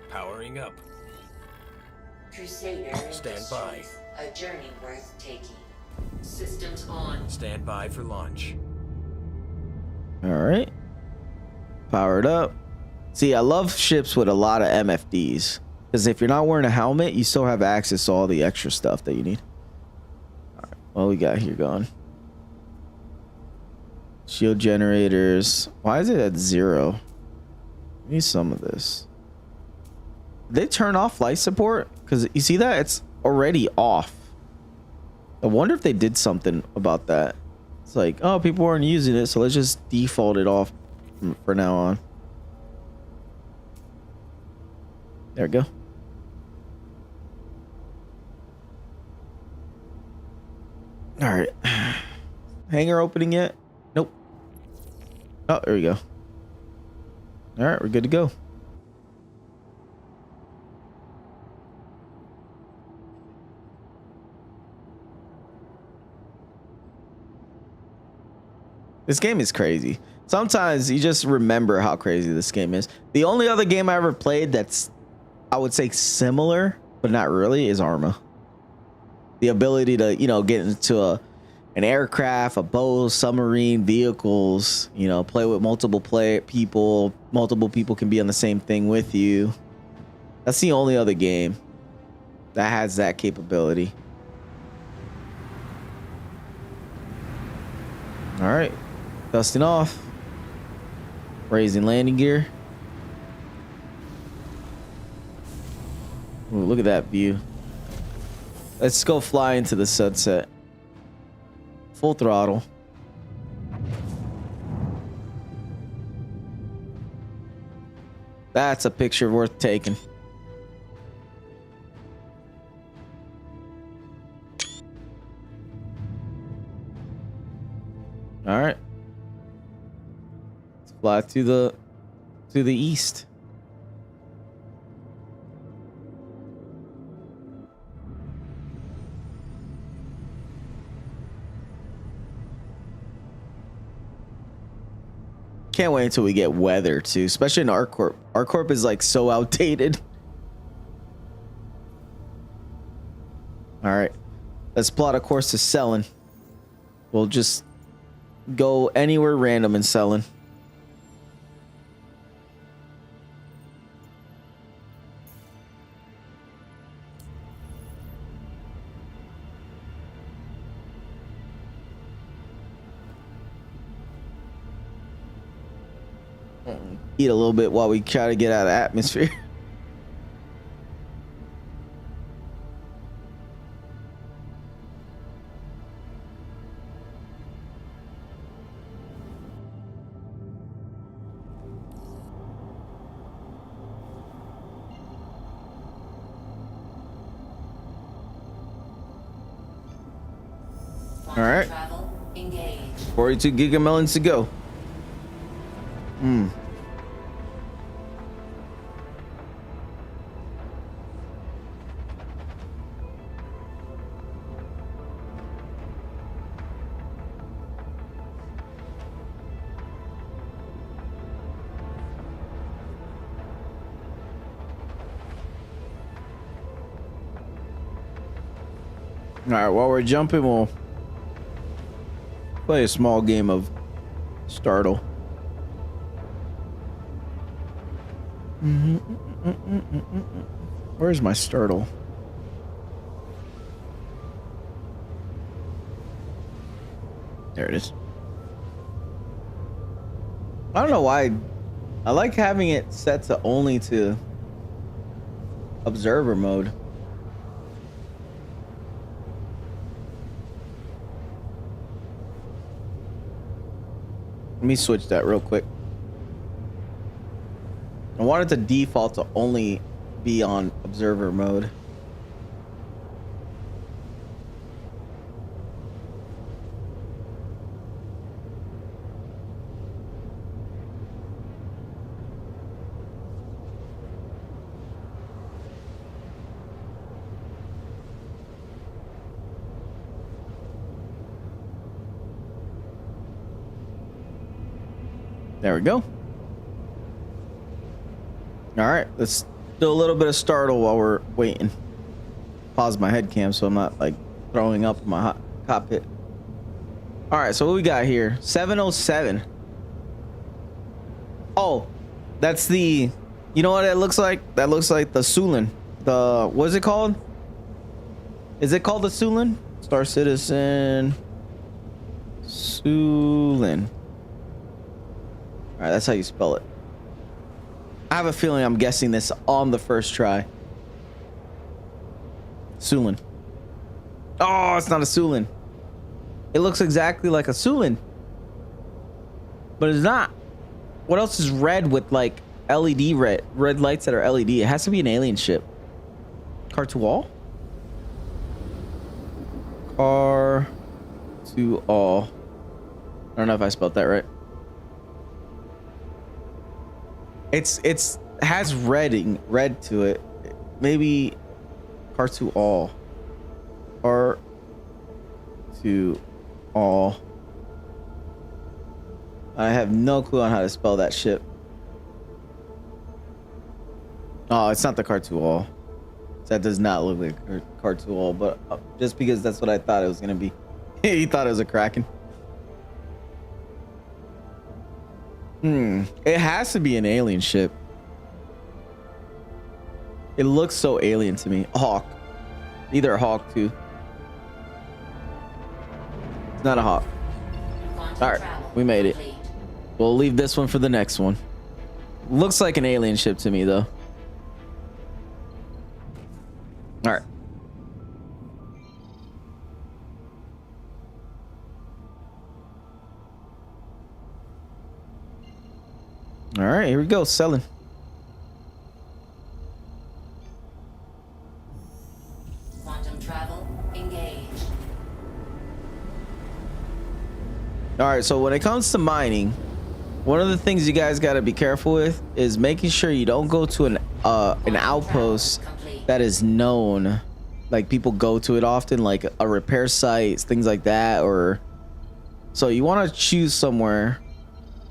Powering up. Crusader. Stand by. A journey worth taking. Systems on. Stand by for launch. All right. Powered up. See, I love ships with a lot of MFDs. Because if you're not wearing a helmet, you still have access to all the extra stuff that you need. All right, what we got here going? Shield generators. Why is it at 0? I need some of this. Did they turn off light support? Because you see that? It's already off. I wonder if they did something about that. It's like, oh, people weren't using it, so let's just default it off for now on. There we go. All right. Hangar opening yet? Nope. Oh, there we go. All right, we're good to go. This game is crazy. Sometimes you just remember how crazy this game is. The only other game I ever played that's, I would say, similar, but not really, is Arma. The ability to, you know, get into an aircraft, a boat, submarine, vehicles, you know, play with multiple people. Multiple people can be on the same thing with you. That's the only other game that has that capability. All right. Dusting off. Raising landing gear. Ooh, look at that view. Let's go fly into the sunset. Full throttle. That's a picture worth taking. All right. Let's fly to the east. Can't wait until we get weather too, especially in ArcCorp. ArcCorp is like so outdated. All right, let's plot a course to selling. We'll just go anywhere random in selling. Eat a little bit while we try to get out of atmosphere. All right. 42 gigamelons to go. All right, while we're jumping, we'll play a small game of Startle. Where's my Startle? There it is. I don't know why. I like having it set to only to observer mode. Let me switch that real quick. wanted to default to only be on observer mode. There we go. All right, let's do a little bit of startle while we're waiting. Pause my head cam so I'm not like throwing up in my cockpit. All right, so what we got here? 707. Oh, that's the, you know what it looks like? That looks like the Sulin. The, what is it called? Is it called the Sulin? Star Citizen Sulin. All right, that's how you spell it. I have a feeling I'm guessing this on the first try. Sulin. Oh, it's not a Sulin. It looks exactly like a Sulin, but it's not. What else is red with like LED red lights that are LED? It has to be an alien ship. Car to all? Car to all. I don't know if I spelled that right. It's has red to it. Maybe car to all. Car to all. I have no clue on how to spell that ship. Oh, it's not the car to all. That does not look like a car to all, but just because that's what I thought it was gonna be. He thought it was a Kraken. It has to be an alien ship. It looks so alien to me. A Hawk. Either a Hawk too. It's not a Hawk. All right, we made it. We'll leave this one for the next one. Looks like an alien ship to me though. All right. All right, here we go, selling. Quantum travel engaged. All right, so when it comes to mining, one of the things you guys got to be careful with is making sure you don't go to an outpost that is known, like people go to it often, like a repair site, things like that, or so you want to choose somewhere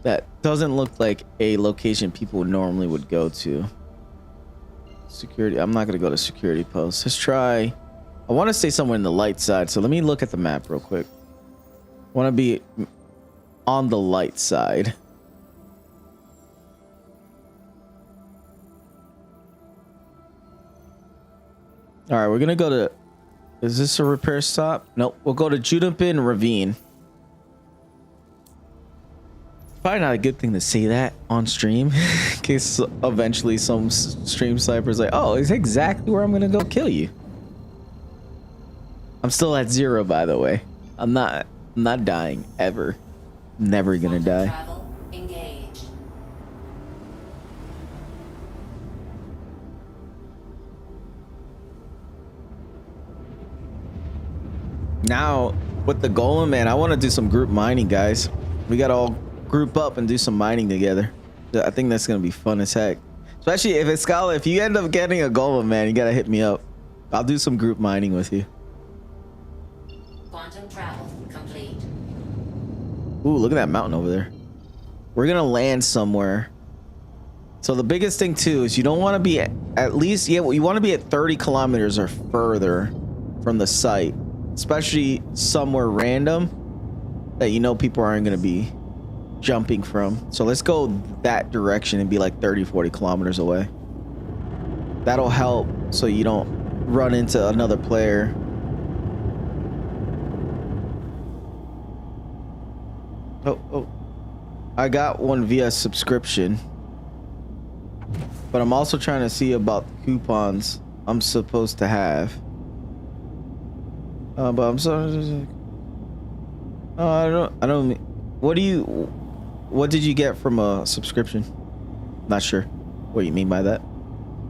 that doesn't look like a location people normally would go to. Security. I'm not gonna go to security post. Let's try. I want to stay somewhere in the light side, so let me look at the map real quick. Want to be on the light side. All right, we're gonna go to. Is this a repair stop? Nope. We'll go to Judapin Ravine. Probably not a good thing to say that on stream, in case eventually some stream sniper's like, "Oh, it's exactly where I'm gonna go kill you." I'm still at 0, by the way. I'm not dying ever. Never gonna die. Travel engaged. Now with the golem, man, I want to do some group mining, guys. We gotta all group up and do some mining together. I think that's gonna be fun as heck. Especially if it's Scala. If you end up getting a golem, man, you gotta hit me up. I'll do some group mining with you. Quantum travel complete. Ooh, look at that mountain over there. We're gonna land somewhere. So the biggest thing too is you don't want to be at least, yeah, you want to be at 30 kilometers or further from the site, especially somewhere random that you know people aren't gonna be jumping from. So let's go that direction and be like 30-40 kilometers away. That'll help so you don't run into another player. Oh, I got one via subscription, but I'm also trying to see about the coupons I'm supposed to have. But I'm sorry. I don't. What did you get from a subscription? Not sure. What do you mean by that?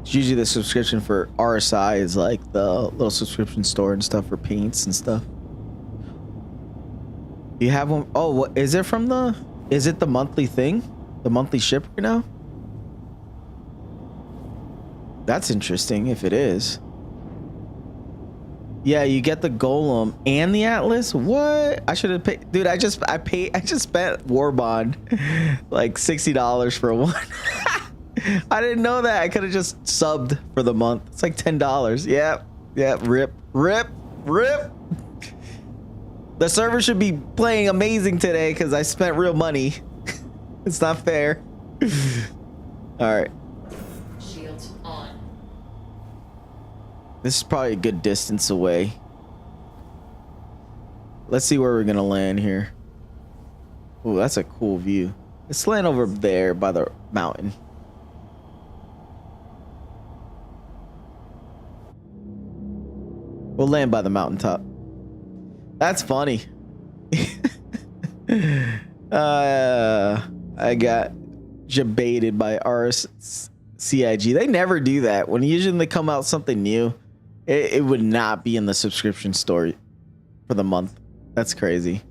It's usually the subscription for RSI is like the little subscription store and stuff for paints and stuff. You have one? Oh, what is it from the? Is it the monthly thing? The monthly ship right now? That's interesting if it is. Yeah, you get the Golem and the Atlas. What? I should have paid, dude. I just spent War Bond like $60 for one. I didn't know that. I could have just subbed for the month. It's like $10. Yeah, yeah. Rip. The server should be playing amazing today because I spent real money. It's not fair. All right. Shields on. This is probably a good distance away. Let's see where we're gonna land here. Oh, that's a cool view. Let's land over there by the mountain. We'll land by the mountaintop. That's funny. I got jebaited by RSCIG. They never do that. When usually they come out something new, it would not be in the subscription store for the month. That's crazy.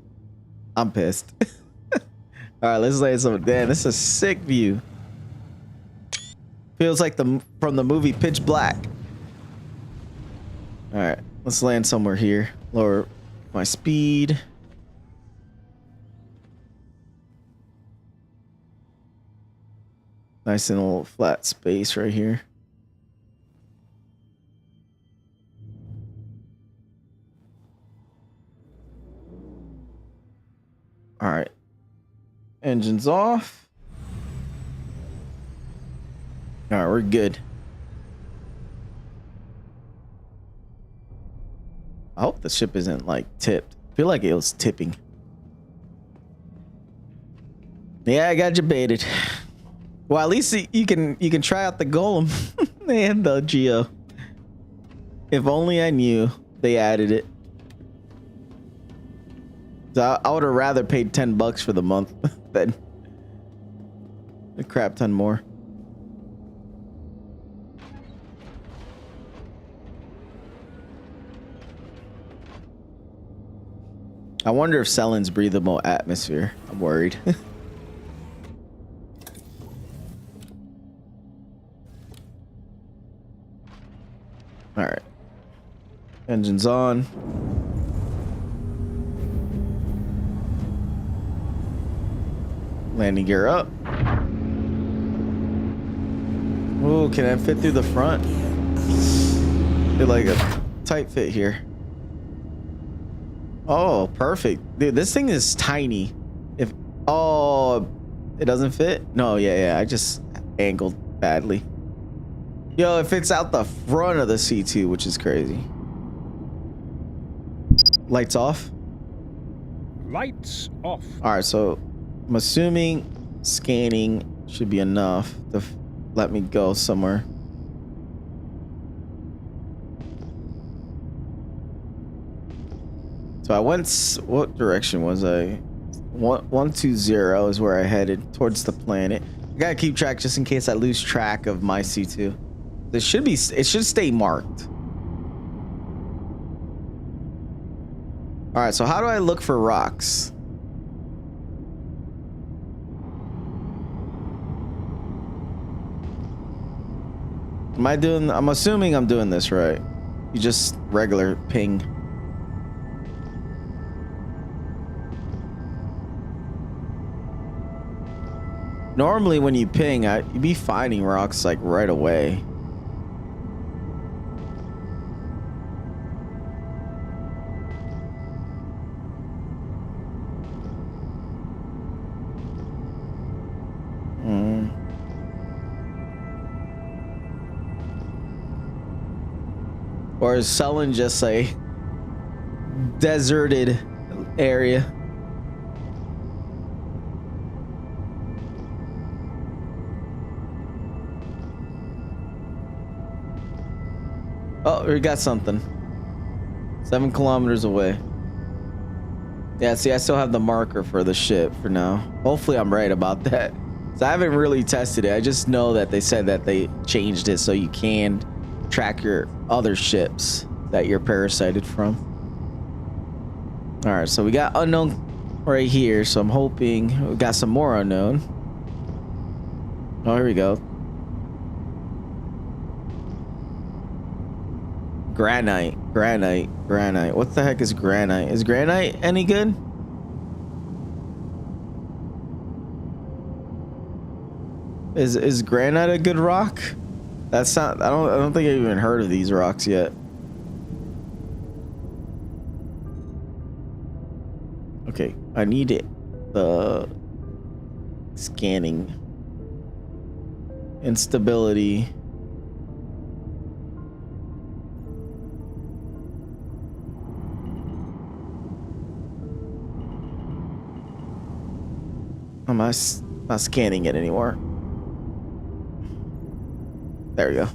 I'm pissed. All right, let's land some. Damn, this is a sick view. Feels like from the movie Pitch Black. All right, let's land somewhere here. Lower my speed. Nice and little flat space right here. All right. Engines off. All right, we're good. I hope the ship isn't like tipped. I feel like it was tipping. Yeah, I got jebaited. Well, at least you can try out the Golem and the Geo. If only I knew they added it. So I would have rather paid $10 for the month than a crap ton more. I wonder if Selen's breathable atmosphere. I'm worried. All right. Engines on. Landing gear up. Oh, can I fit through the front? Feel like a tight fit here. Oh, perfect. Dude, this thing is tiny. Oh, it doesn't fit? No, yeah, I just angled badly. Yo, it fits out the front of the C2, which is crazy. Lights off? Lights off. All right, so I'm assuming scanning should be enough to let me go somewhere. So I went, what direction was I? 120 is where I headed, towards the planet. I gotta keep track just in case I lose track of my C2. It should stay marked. All right, so how do I look for rocks? I'm assuming I'm doing this right. You just regular ping. Normally when you ping, you'd be finding rocks like right away. Or is Selen just a deserted area? Oh, we got something. 7 kilometers away. Yeah, see, I still have the marker for the ship for now. Hopefully I'm right about that. So I haven't really tested it. I just know that they said that they changed it so you can track your other ships that you're parasited from. All right, so we got unknown right here. So I'm hoping we got some more unknown. Oh, here we go. Granite. What the heck is granite? Is granite any good? Is granite a good rock? That's not. I don't think I've even heard of these rocks yet. Okay, I need it. The scanning. Instability. I'm not scanning it anymore. There we go.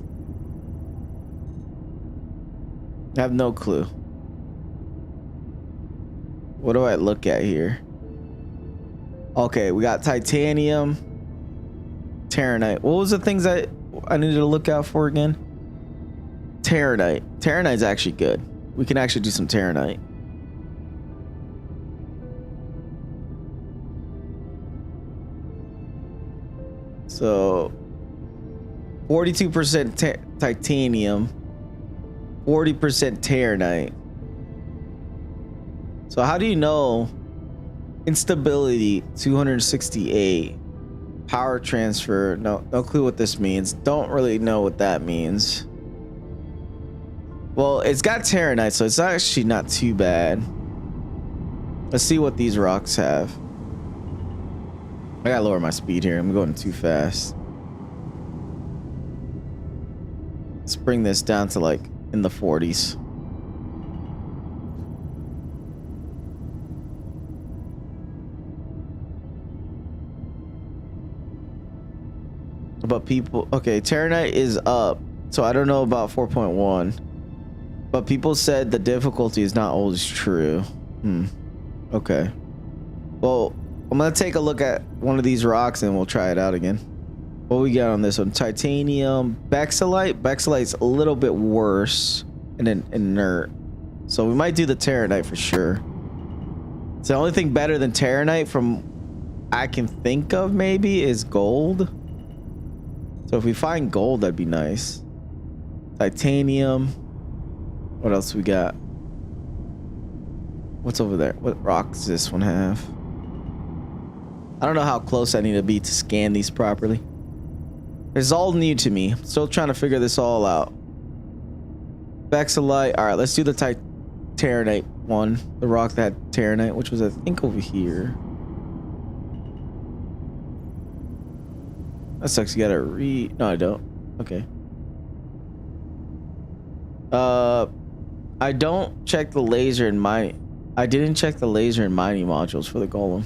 I have no clue. What do I look at here? Okay, we got titanium, Terranite. What was the things I needed to look out for again? Terranite. Terranite's actually good. We can actually do some Terranite. So 42% titanium, 40% Terranite. So how do you know? Instability 268, power transfer. No clue what this means. Don't really know what that means. Well, it's got Terranite, so it's actually not too bad. Let's see what these rocks have. I gotta lower my speed here. I'm going too fast. Let's bring this down to like in the 40s. But people, okay, Terranite is up, so I don't know about 4.1. But people said the difficulty is not always true. Okay. Well, I'm gonna take a look at one of these rocks and we'll try it out again. What we got on this one? Titanium, Bexelite. Bexelite's a little bit worse and then inert. So we might do the Terranite for sure. It's the only thing better than Terranite from I can think of maybe is gold. So if we find gold, that'd be nice. Titanium. What else we got? What's over there? What rocks does this one have? I don't know how close I need to be to scan these properly. It's all new to me. I'm still trying to figure this all out. Bexelite. All right, let's do the Terranite one. The rock that had Terranite, which was I think over here. That sucks. You gotta read. No, I don't. Okay. I don't check the laser in my. I didn't check the laser and mining modules for the golem.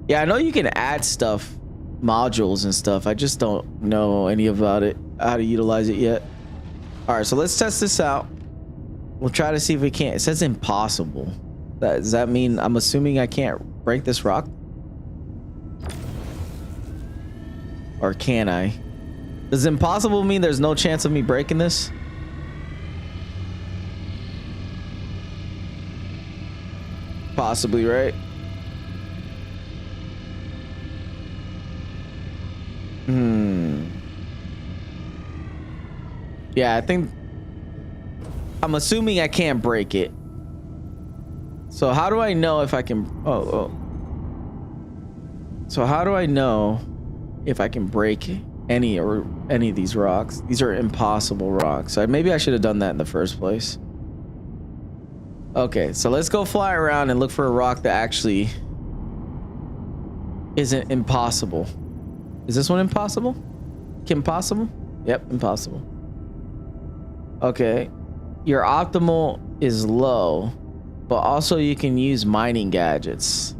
Yeah, I know you can add stuff, modules and stuff. I just don't know any about it, how to utilize it yet. All right, so let's test this out. We'll try to see if we can't. It says impossible. Does that mean I'm assuming I can't break this rock? Or can I? Does impossible mean there's no chance of me breaking this? Possibly, right? Yeah, I think I'm assuming I can't break it. So how do I know if I can? So how do I know if I can break any of these rocks? These are impossible rocks. Maybe I should have done that in the first place. Okay, so let's go fly around and look for a rock that actually isn't impossible. Is this one impossible? Impossible? Yep, impossible. Okay, your optimal is low, but also you can use mining gadgets.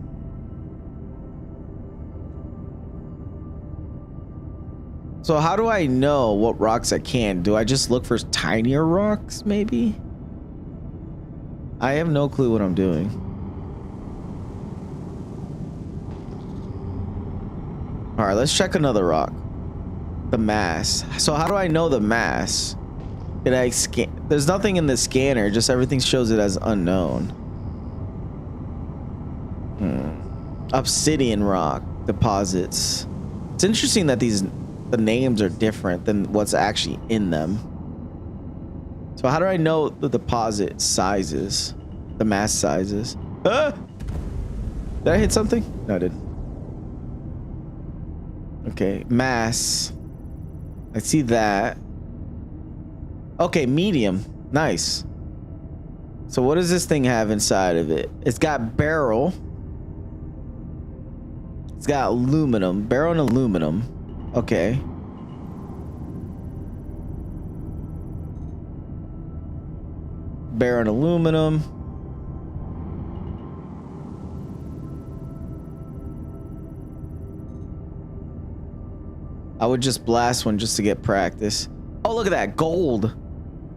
So how do I know what rocks I can? Do I just look for tinier rocks, maybe? I have no clue what I'm doing. All right, let's check another rock. The mass. So how do I know the mass? Can I scan? There's nothing in the scanner, just everything shows it as unknown. Obsidian rock deposits. It's interesting that the names are different than what's actually in them. So how do I know the deposit sizes? The mass sizes? Ah! Did I hit something? No, I didn't. Okay, mass. I see that. Okay, medium. Nice. So what does this thing have inside of it? It's got barrel. It's got aluminum. Barrel and aluminum. Okay. Barrel and aluminum. I would just blast one just to get practice. Oh, look at that. Gold.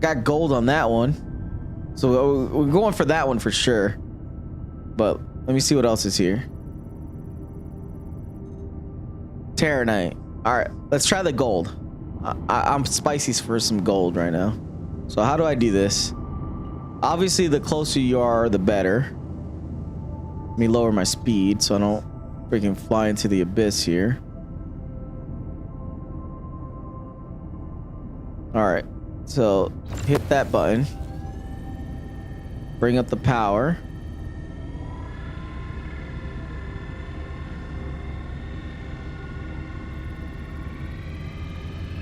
Got gold on that one. So we're going for that one for sure. But let me see what else is here. Terranite. All right, let's try the gold. I'm spicy for some gold right now. So how do I do this? Obviously, the closer you are, the better. Let me lower my speed so I don't freaking fly into the abyss here. All right, so hit that button. Bring up the power.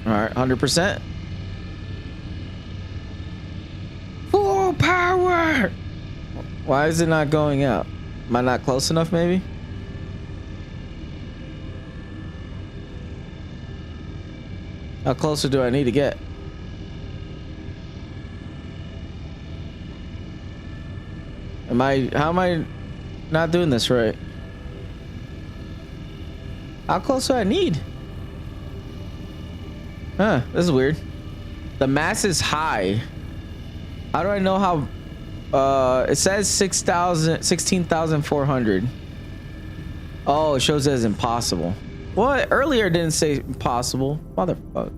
All right, 100%. Full power. Why is it not going out? Am I not close enough, maybe? How closer do I need to get? How am I not doing this right? How close do I need? Huh, this is weird. The mass is high. How do I know how? It says 16,400. Oh, it shows as impossible. What? Earlier it didn't say impossible. Motherfucker.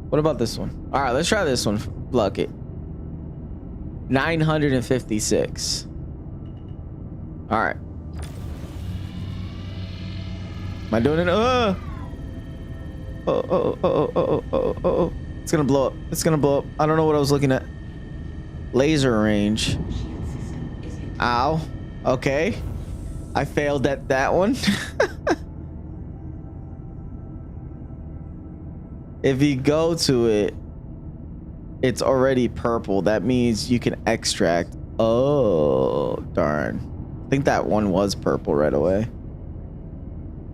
What about this one? All right, let's try this one. Luck it. 956. All right. Am I doing it? Oh. It's gonna blow up. It's gonna blow up. I don't know what I was looking at. Laser range. Ow. Okay. I failed at that one. If you go to it, it's already purple. That means you can extract. Oh, darn. I think that one was purple right away.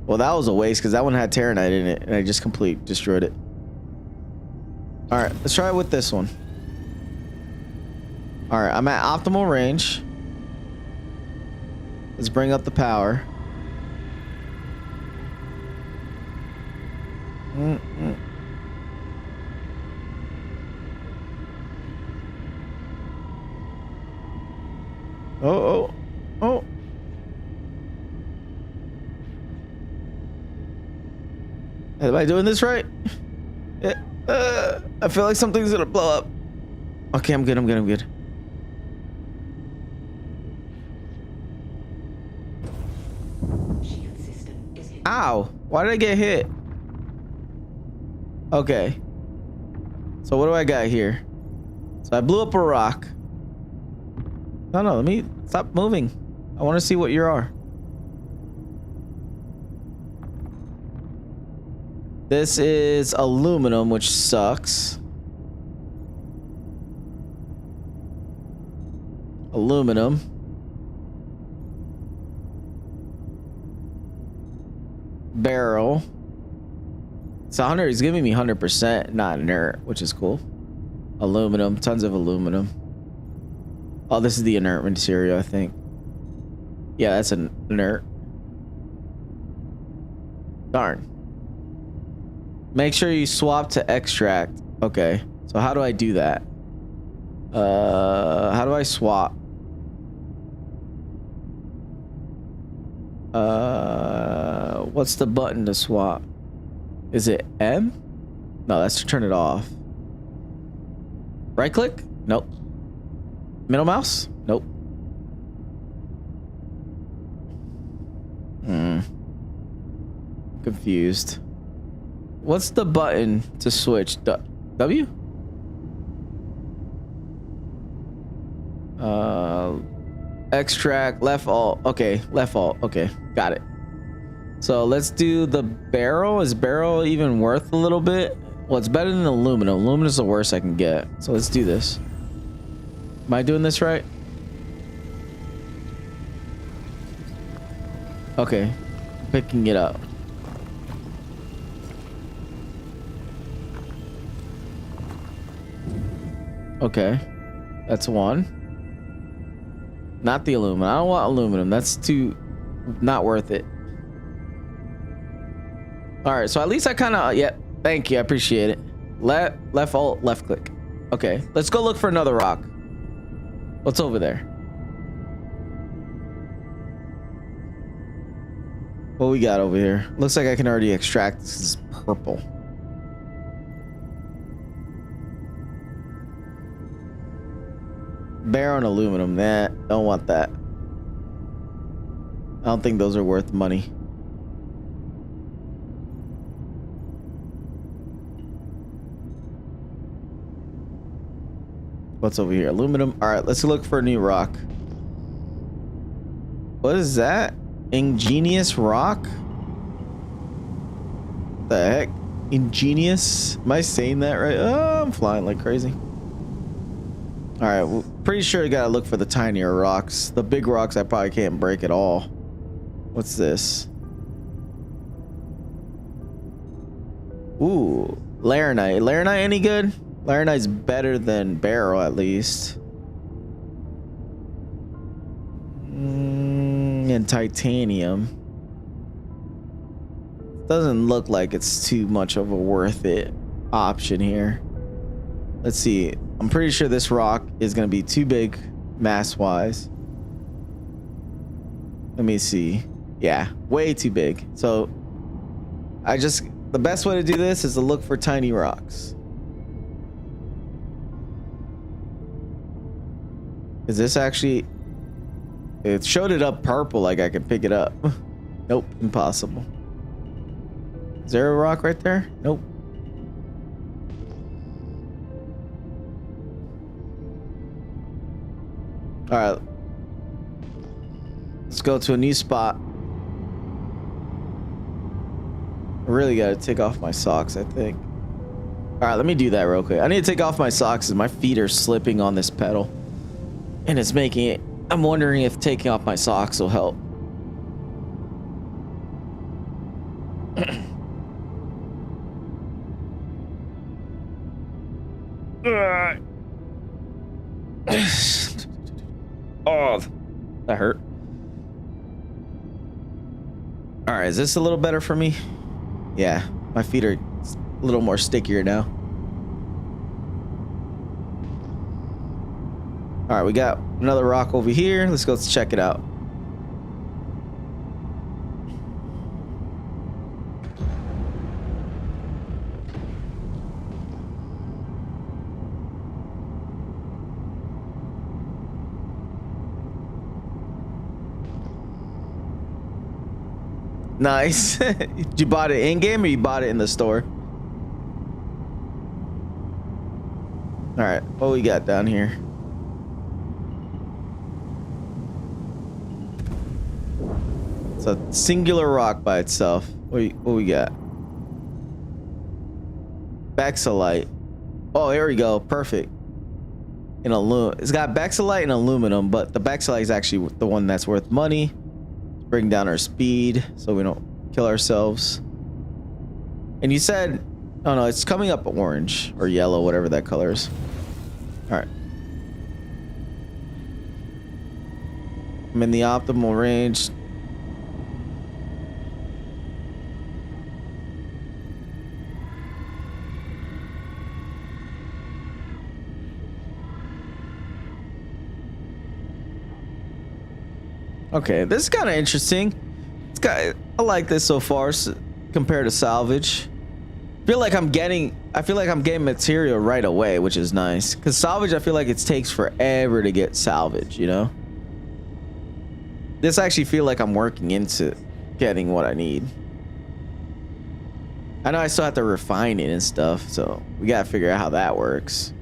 Well, that was a waste because that one had Terranite in it and I just completely destroyed it. All right, let's try it with this one. All right, I'm at optimal range. Let's bring up the power. Oh. Am I doing this right? I feel like something's gonna blow up. Okay, I'm good. Ow! Why did I get hit? Okay. So what do I got here? So I blew up a rock. No, let me stop moving. I want to see what you are. This is aluminum, which sucks. Aluminum. Barrel. It's 100. He's giving me 100%, not inert, which is cool. Aluminum, tons of aluminum. Oh, this is the inert material, I think. Yeah, that's an inert. Darn. Make sure you swap to extract. Okay, so how do I do that? How do I swap? What's the button to swap? Is it M? No, that's to turn it off. Right click? Nope. Middle mouse? Nope. Confused. What's the button to switch? W? Extract, left alt. Okay, left alt. Okay, got it. So let's do the barrel. Is barrel even worth a little bit? Well, it's better than aluminum. Aluminum is the worst I can get. So let's do this. Am I doing this right? Okay, picking it up. Okay, that's one. Not the aluminum. I don't want aluminum. That's too not worth it. All right, so at least I kind of, yeah, thank you. I appreciate it. Left alt, left click. Okay, let's go look for another rock. What's over there? What we got over here? Looks like I can already extract. This is purple. Barrel and aluminum. Nah, don't want that. I don't think those are worth money. What's over here? Aluminum. All right, let's look for a new rock. What is that? Ingenious rock? The heck? Ingenious? Am I saying that right? Oh, I'm flying like crazy. All right, well, pretty sure you gotta look for the tinier rocks. The big rocks I probably can't break at all. What's this? Ooh, Laranite. Laranite any good? Laranite's better than barrel at least. And titanium. Doesn't look like it's too much of a worth it option here. Let's see. I'm pretty sure this rock is going to be too big mass wise. Let me see. Yeah, way too big. So the best way to do this is to look for tiny rocks. Is this actually, it showed it up purple like I could pick it up. Nope, impossible. Is there a rock right there? Nope. All right, let's go to a new spot. I really gotta take off my socks, I think. All right, let me do that real quick. I need to take off my socks because my feet are slipping on this pedal. And it's making it, I'm wondering if taking off my socks will help. Oh, that hurt. All right, is this a little better for me? Yeah, my feet are a little more stickier now. All right, we got another rock over here. Let's go check it out. Nice. You bought it in game or you bought it in the store? All right, what we got down here? It's a singular rock by itself. What we got? Bexalite. Oh, here we go. Perfect. It's got Bexalite and aluminum, but the Bexalite is actually the one that's worth money. Bring down our speed so we don't kill ourselves. And you said, oh no, it's coming up orange or yellow, whatever that color is. All right. I'm in the optimal range. Okay, this is kind of interesting. It's I like this so far compared to salvage. I feel like I'm getting material right away, which is nice. Cause salvage, I feel like it takes forever to get salvage, you know? This I actually feel like I'm working into getting what I need. I know I still have to refine it and stuff, so we gotta figure out how that works.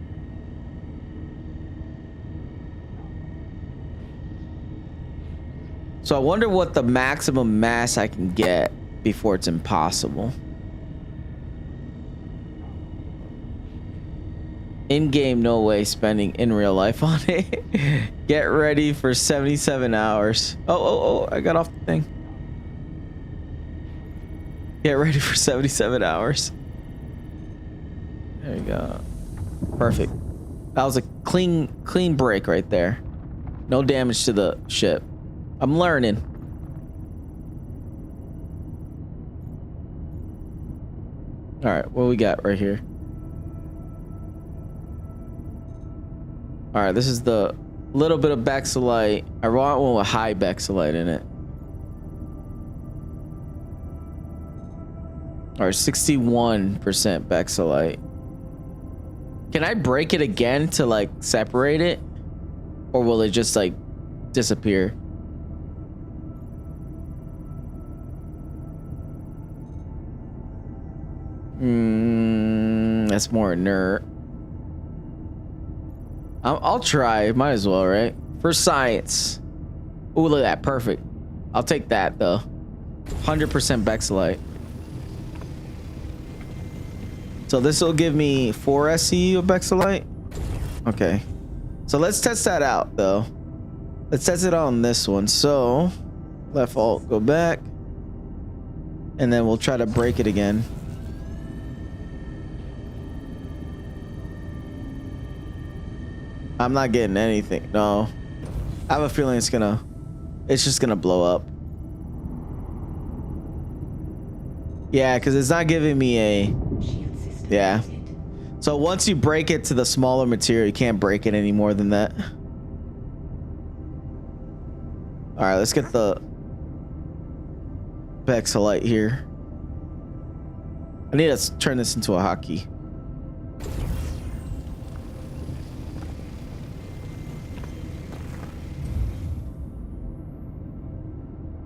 So I wonder what the maximum mass I can get before it's impossible. In-game, no way spending in real life on it. Get ready for 77 hours. Oh, I got off the thing. Get ready for 77 hours. There you go. Perfect. That was a clean break right there. No damage to the ship. I'm learning. All right, what we got right here? All right, this is the little bit of Bexalite. I want one with high Bexalite in it. All right, 61% Bexalite. Can I break it again to like separate it? Or will it just like disappear? That's more inert. I'll try. Might as well, right? For science. Ooh, look at that. Perfect. I'll take that, though. 100% Bexalite. So this will give me 4 SCU of Bexalite. Okay. So let's test that out, though. Let's test it on this one. So, left alt, go back. And then we'll try to break it again. I'm not getting anything. No. I have a feeling it's just gonna blow up. Yeah, because it's not giving me a... Yeah. So once you break it to the smaller material, you can't break it any more than that. All right, let's get the Bexalite here. I need to turn this into a hotkey.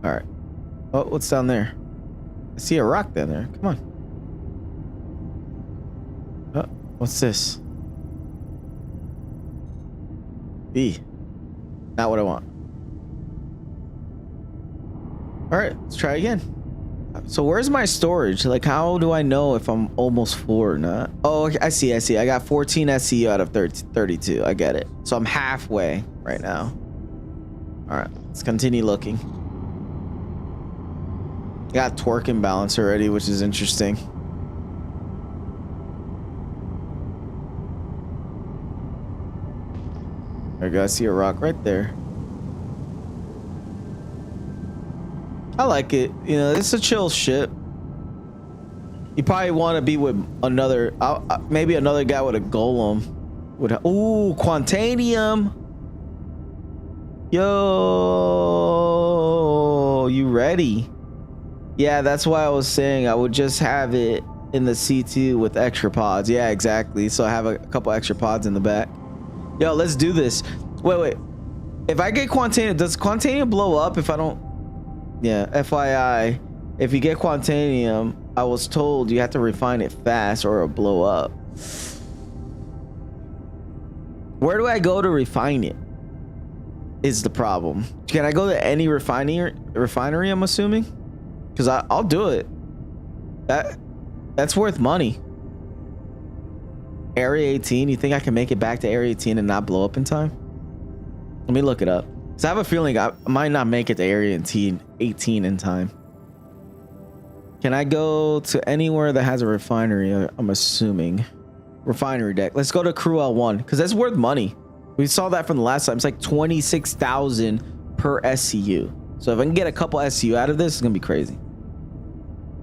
All right. Oh, what's down there? I see a rock down there. Come on. Oh, what's this? B. Not what I want. All right, let's try again. So where's my storage? Like, how do I know if I'm almost full or not? Oh, I see. I got 14 SCU out of 32. I get it. So I'm halfway right now. All right, let's continue looking. Got torque imbalance already, which is interesting. There we go. I see a rock right there. I like it. You know, it's a chill ship. You probably want to be with another, maybe another guy with a golem. Ooh, Quantanium. Yo, you ready? Yeah, that's why I was saying I would just have it in the C2 with extra pods. Yeah, exactly. So I have a couple extra pods in the back. Yo, let's do this. Wait. If I get Quantanium, does Quantanium blow up if I don't? Yeah, FYI, if you get Quantanium, I was told you have to refine it fast or it'll blow up. Where do I go to refine it? Is the problem. Can I go to any refinery, I'm assuming? Because I'll do it. That's worth money. Area 18, you think I can make it back to Area 18 and not blow up in time? Let me look it up. Because I have a feeling I might not make it to Area 18 in time. Can I go to anywhere that has a refinery? I'm assuming. Refinery deck. Let's go to Crew L1 because that's worth money. We saw that from the last time. It's like 26,000 per SCU. So if I can get a couple SCU out of this, it's going to be crazy.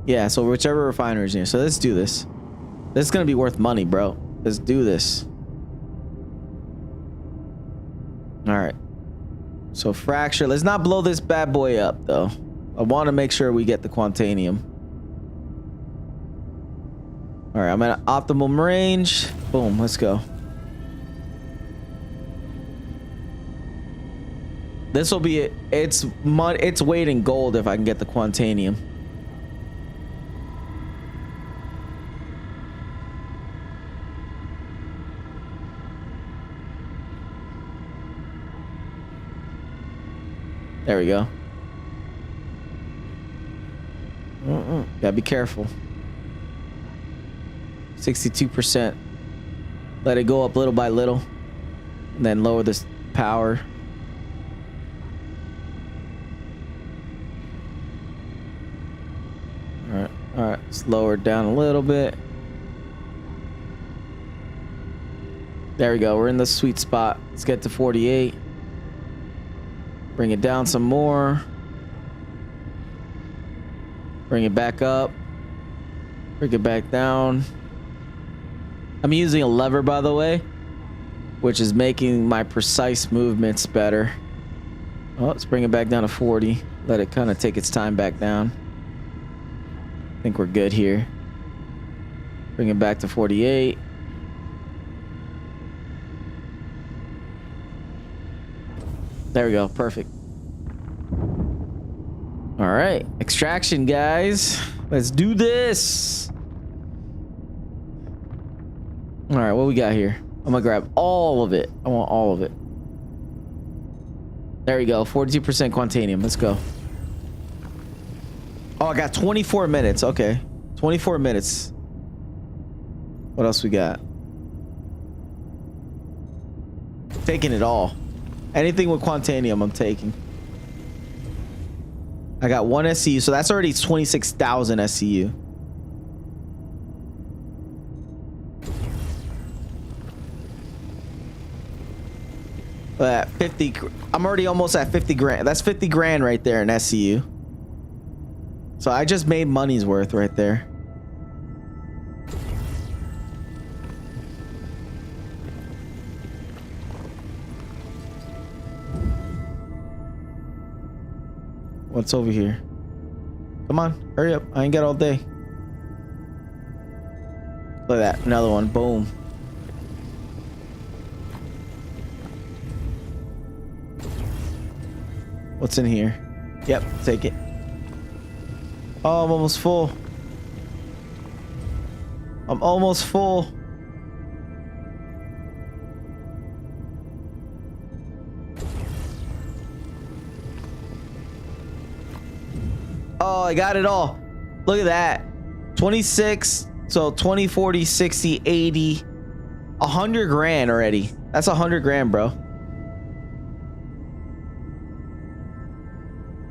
Yeah, so whichever refinery is here. So let's do this. This is going to be worth money, bro. Let's do this. All right. So fracture. Let's not blow this bad boy up, though. I want to make sure we get the Quantanium. All right, I'm at optimum range. Boom, let's go. This will be it. It's weight in gold if I can get the Quantanium. There we go. Gotta be careful. 62%. Let it go up little by little, and then lower this power. All right, let's lower it down a little bit. There we go. We're in the sweet spot. Let's get to 48. Bring it down some more. Bring it back up. Bring it back down. I'm using a lever, by the way, which is making my precise movements better. Oh, let's bring it back down to 40. Let it kind of take its time back down. I think we're good here. Bring it back to 48. There we go. Perfect. All right. Extraction, guys. Let's do this. All right. What we got here? I'm going to grab all of it. I want all of it. There we go. 42% Quantanium. Let's go. Oh, I got 24 minutes. Okay. 24 minutes. What else we got? Taking it all. Anything with Quantanium, I'm taking. I got 1 SCU, so that's already 26,000 SCU. At 50, I'm already almost at 50 grand. That's 50 grand right there in SCU. So I just made money's worth right there. What's over here? Come on, hurry up. I ain't got all day. Look at that. Another one. Boom. What's in here? Yep, take it. Oh, I'm almost full. I'm almost full. Oh, I got it all. Look at that. 26. So 20, 40, 60, 80. 100 grand already. That's 100 grand, bro.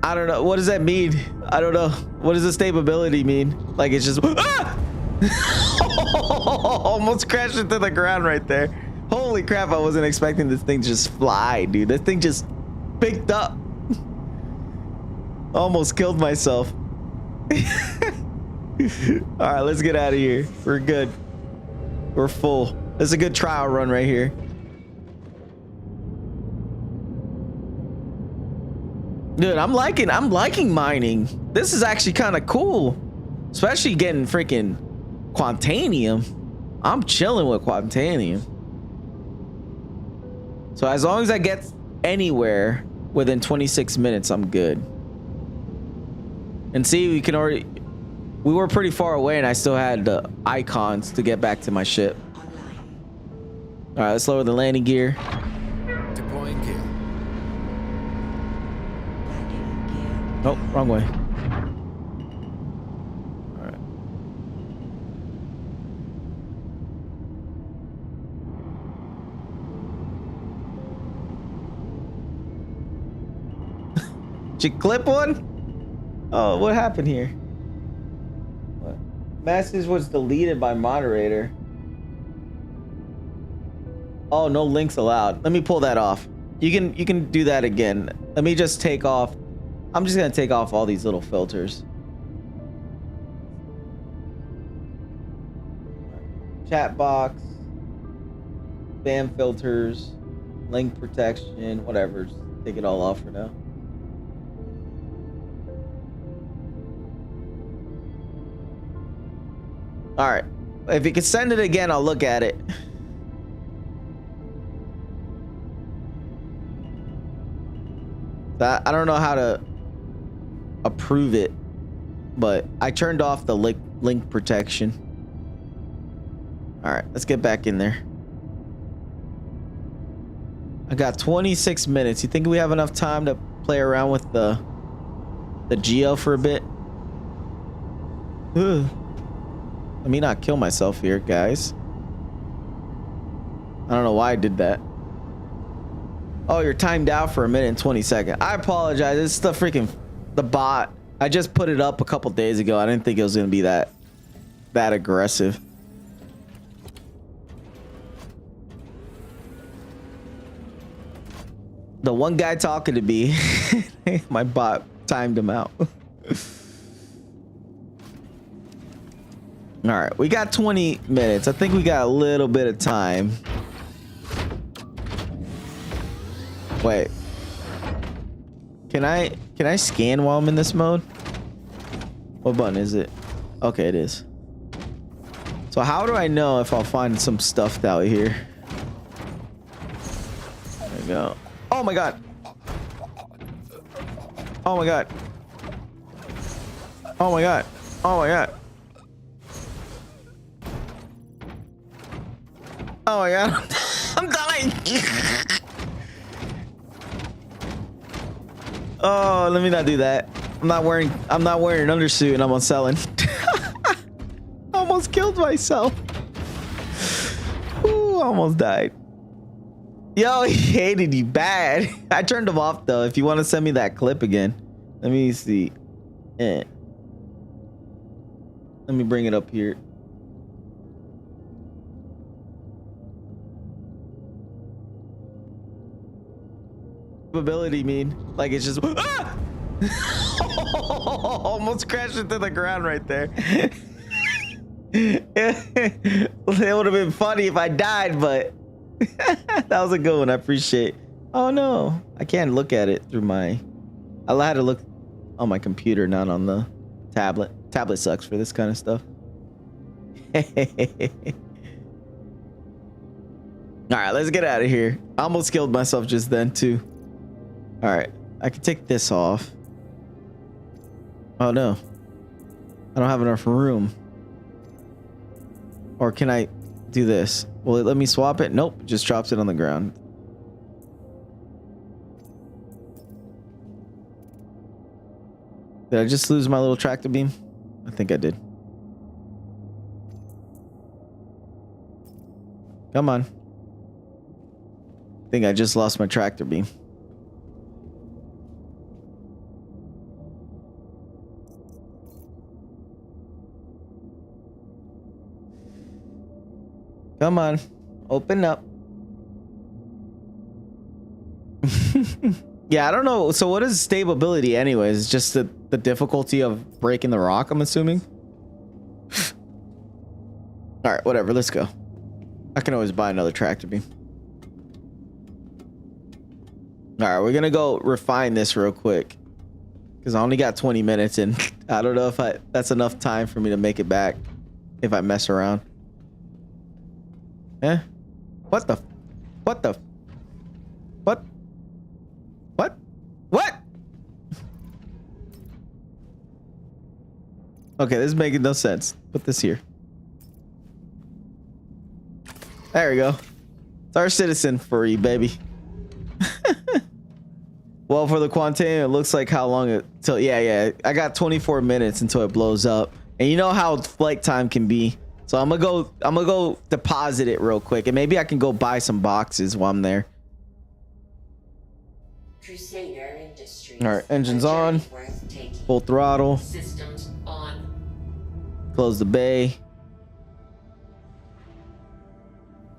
I don't know. What does that mean? I don't know. What does the stability mean? Like it's just... Ah! Almost crashed into the ground right there. Holy crap. I wasn't expecting this thing to just fly, dude. This thing just picked up. Almost killed myself. All right, let's get out of here. We're good. We're full. This is a good trial run right here. Dude, I'm liking mining. This is actually kind of cool, especially getting freaking Quantanium. I'm chilling with Quantanium. So as long as I get anywhere within 26 minutes, I'm good. And see, we were pretty far away and I still had the icons to get back to my ship. All right, let's lower the landing gear. Deploying gear. Nope, wrong way. All right. Did you clip one? Oh, what happened here? What? Message was deleted by moderator. Oh, no links allowed. Let me pull that off. You can do that again. Let me just take off. I'm just gonna take off all these little filters. Chat box, spam filters, link protection, whatever. Just take it all off for now. All right. If you can send it again, I'll look at it. I don't know how to approve it, but I turned off the link protection. All right, let's get back in there. I got 26 minutes. You think we have enough time to play around with the Geo for a bit? Ugh. Let me not kill myself here, guys. I don't know why I did that. Oh, you're timed out for 1 minute and 20 seconds. I apologize. It's the bot. I just put it up a couple days ago. I didn't think it was gonna be that aggressive. The one guy talking to me, my bot timed him out. All right, we got 20 minutes. I think we got a little bit of time. Wait. Can I scan while I'm in this mode? What button is it? Okay, it is. So how do I know if I'll find some stuff out here? There we go. Oh my god. Oh my god. Oh my god. Oh my god. Oh my god. I'm dying. Oh, let me not do that. I'm not wearing an undersuit and I'm on selling. Almost killed myself. Ooh, almost died. Yo, he hated you bad. I turned him off though. If you want to send me that clip again. Let me see. Let me bring it up here. Ability mean like it's just ah! Almost crashed into the ground right there. It would have been funny if I died, but that was a good one. I appreciate. Oh no, I can't look at it through my. I had to look on my computer, not on the tablet. Tablet sucks for this kind of stuff. All right, let's get out of here. I almost killed myself just then too. All right, I can take this off. Oh no, I don't have enough room. Or can I do this? Will it let me swap it? Nope, just drops it on the ground. Did I just lose my little tractor beam? I think I did. Come on. I think I just lost my tractor beam. Come on, open up. Yeah, I don't know. So what is stability anyways? It's just the difficulty of breaking the rock, I'm assuming. All right, whatever, let's go. I can always buy another tractor beam. All right, we're gonna go refine this real quick because I only got 20 minutes and I don't know if that's enough time for me to make it back if I mess around. Eh? What? Okay, this is making no sense. Put this here. There we go. It's our citizen for you, baby. Well, for the Quantum, it looks like how long it till. Yeah. I got 24 minutes until it blows up, and you know how flight time can be. So I'm gonna go deposit it real quick, and maybe I can go buy some boxes while I'm there. Crusader Industries. All right, engines on, full throttle. Systems on. Close the bay.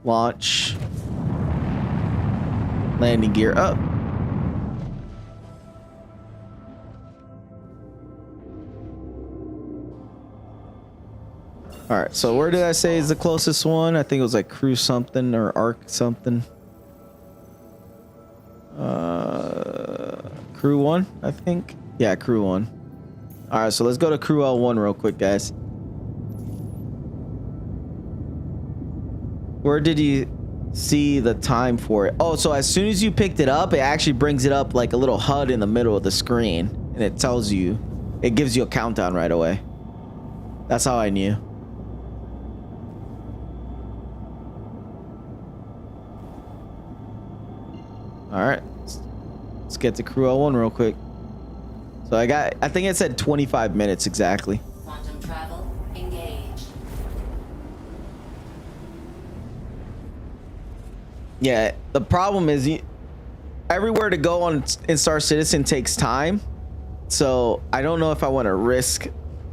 Launch. Landing gear up. All right, so where did I say is the closest one? I think it was like Crew something or Arc something. Crew 1, I think. Yeah, Crew 1. All right, so let's go to Crew L1 real quick, guys. Where did you see the time for it? Oh, so as soon as you picked it up, it actually brings it up like a little HUD in the middle of the screen, and it tells you, it gives you a countdown right away. That's how I knew. All right, let's get to crew L1 real quick. So I think it said 25 minutes exactly. Quantum travel engaged. Yeah, the problem is everywhere to go in Star Citizen takes time. So I don't know if I want to risk,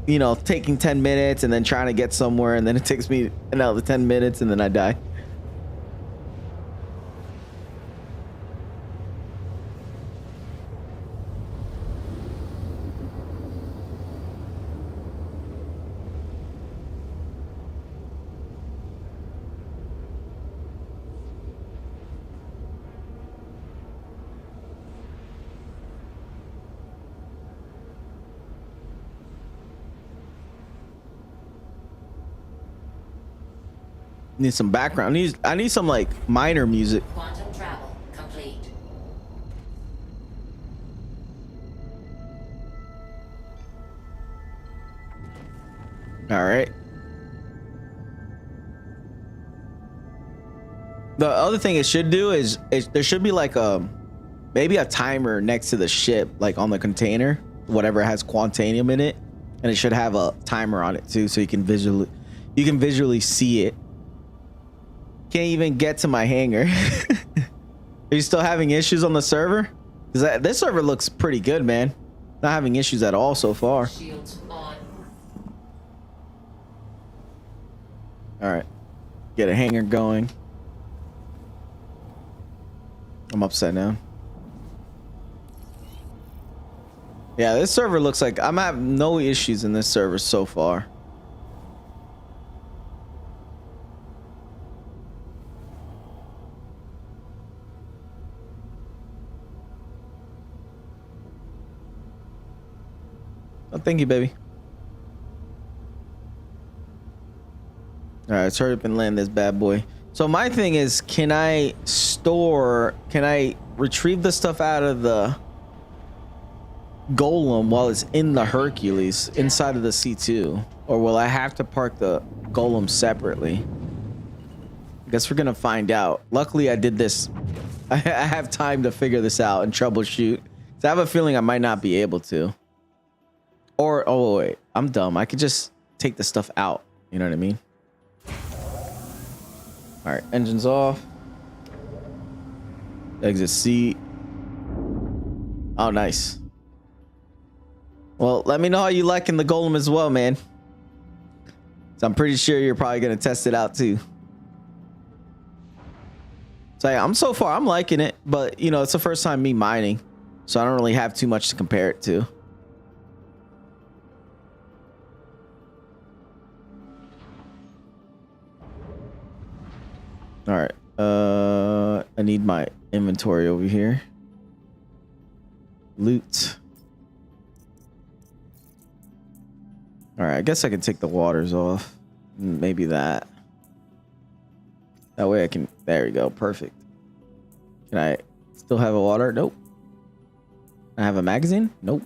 you know, taking 10 minutes and then trying to get somewhere, and then it takes me another 10 minutes and then I die. Need some background. I need some like minor music. Quantum travel complete. All right. The other thing it should do is there should be like maybe a timer next to the ship, like on the container, whatever has Quantanium in it, and it should have a timer on it too, so you can visually see it. Can't even get to my hangar. Are you still having issues on the server? Because this server looks pretty good, man. Not having issues at all so far. Shields on. All right, get a hangar going. I'm upside down. Yeah, this server looks like I'm having no issues in this server so far. Oh, thank you, baby. All right, let's hurry up and land this bad boy. So my thing is, can I retrieve the stuff out of the Golem while it's in the Hercules inside of the C2? Or will I have to park the Golem separately? I guess we're gonna find out. Luckily, I did this. I have time to figure this out and troubleshoot. So I have a feeling I might not be able to. Or, oh wait, I'm dumb. I could just take the stuff out. You know what I mean? All right, engines off. Exit seat. Oh, nice. Well, let me know how you liking the Golem as well, man. So I'm pretty sure you're probably gonna test it out too. So yeah, I'm liking it, but you know, it's the first time me mining, so I don't really have too much to compare it to. All right, I need my inventory over here. Loot. All right, I guess I can take the waters off. Maybe that. That way I can, there we go, perfect. Can I still have a water? Nope. I have a magazine? Nope.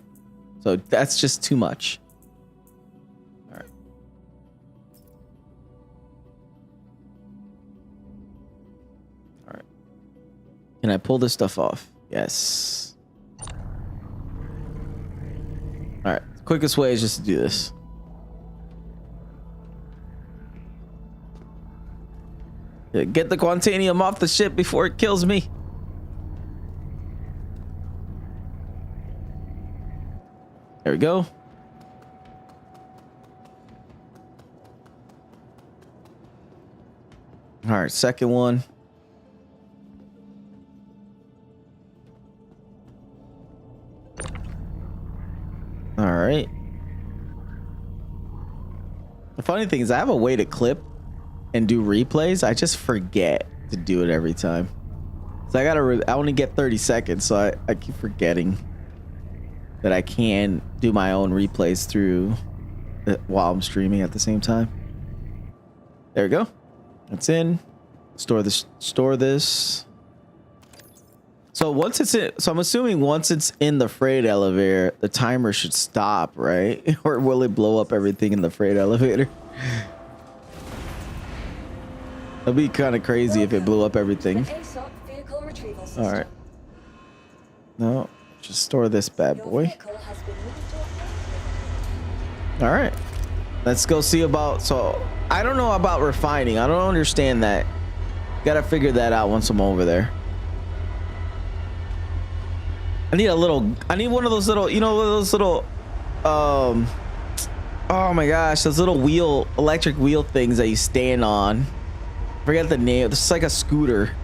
So that's just too much. All right. All right. Can I pull this stuff off? Yes. All right. The quickest way is just to do this. Get the Quantanium off the ship before it kills me. There we go. All right, second one. All right. The funny thing is I have a way to clip and do replays. I just forget to do it every time. So I only get 30 seconds, so I keep forgetting that I can do my own replays through while I'm streaming at the same time. There we go. It's in. Store this. Store this. So once it's in, so I'm assuming once it's in the freight elevator, the timer should stop, right? Or will it blow up everything in the freight elevator? That'd be kind of crazy if it blew up everything. ASOP vehicle retrieval system. All right. No, just store this bad Your boy. vehicle has been moved to a All right. Let's go see about. So I don't know about refining. I don't understand that. Gotta figure that out once I'm over there. I need one of those little, you know, those little, oh my gosh, those little electric wheel things that you stand on. Forget the name. This is like a scooter.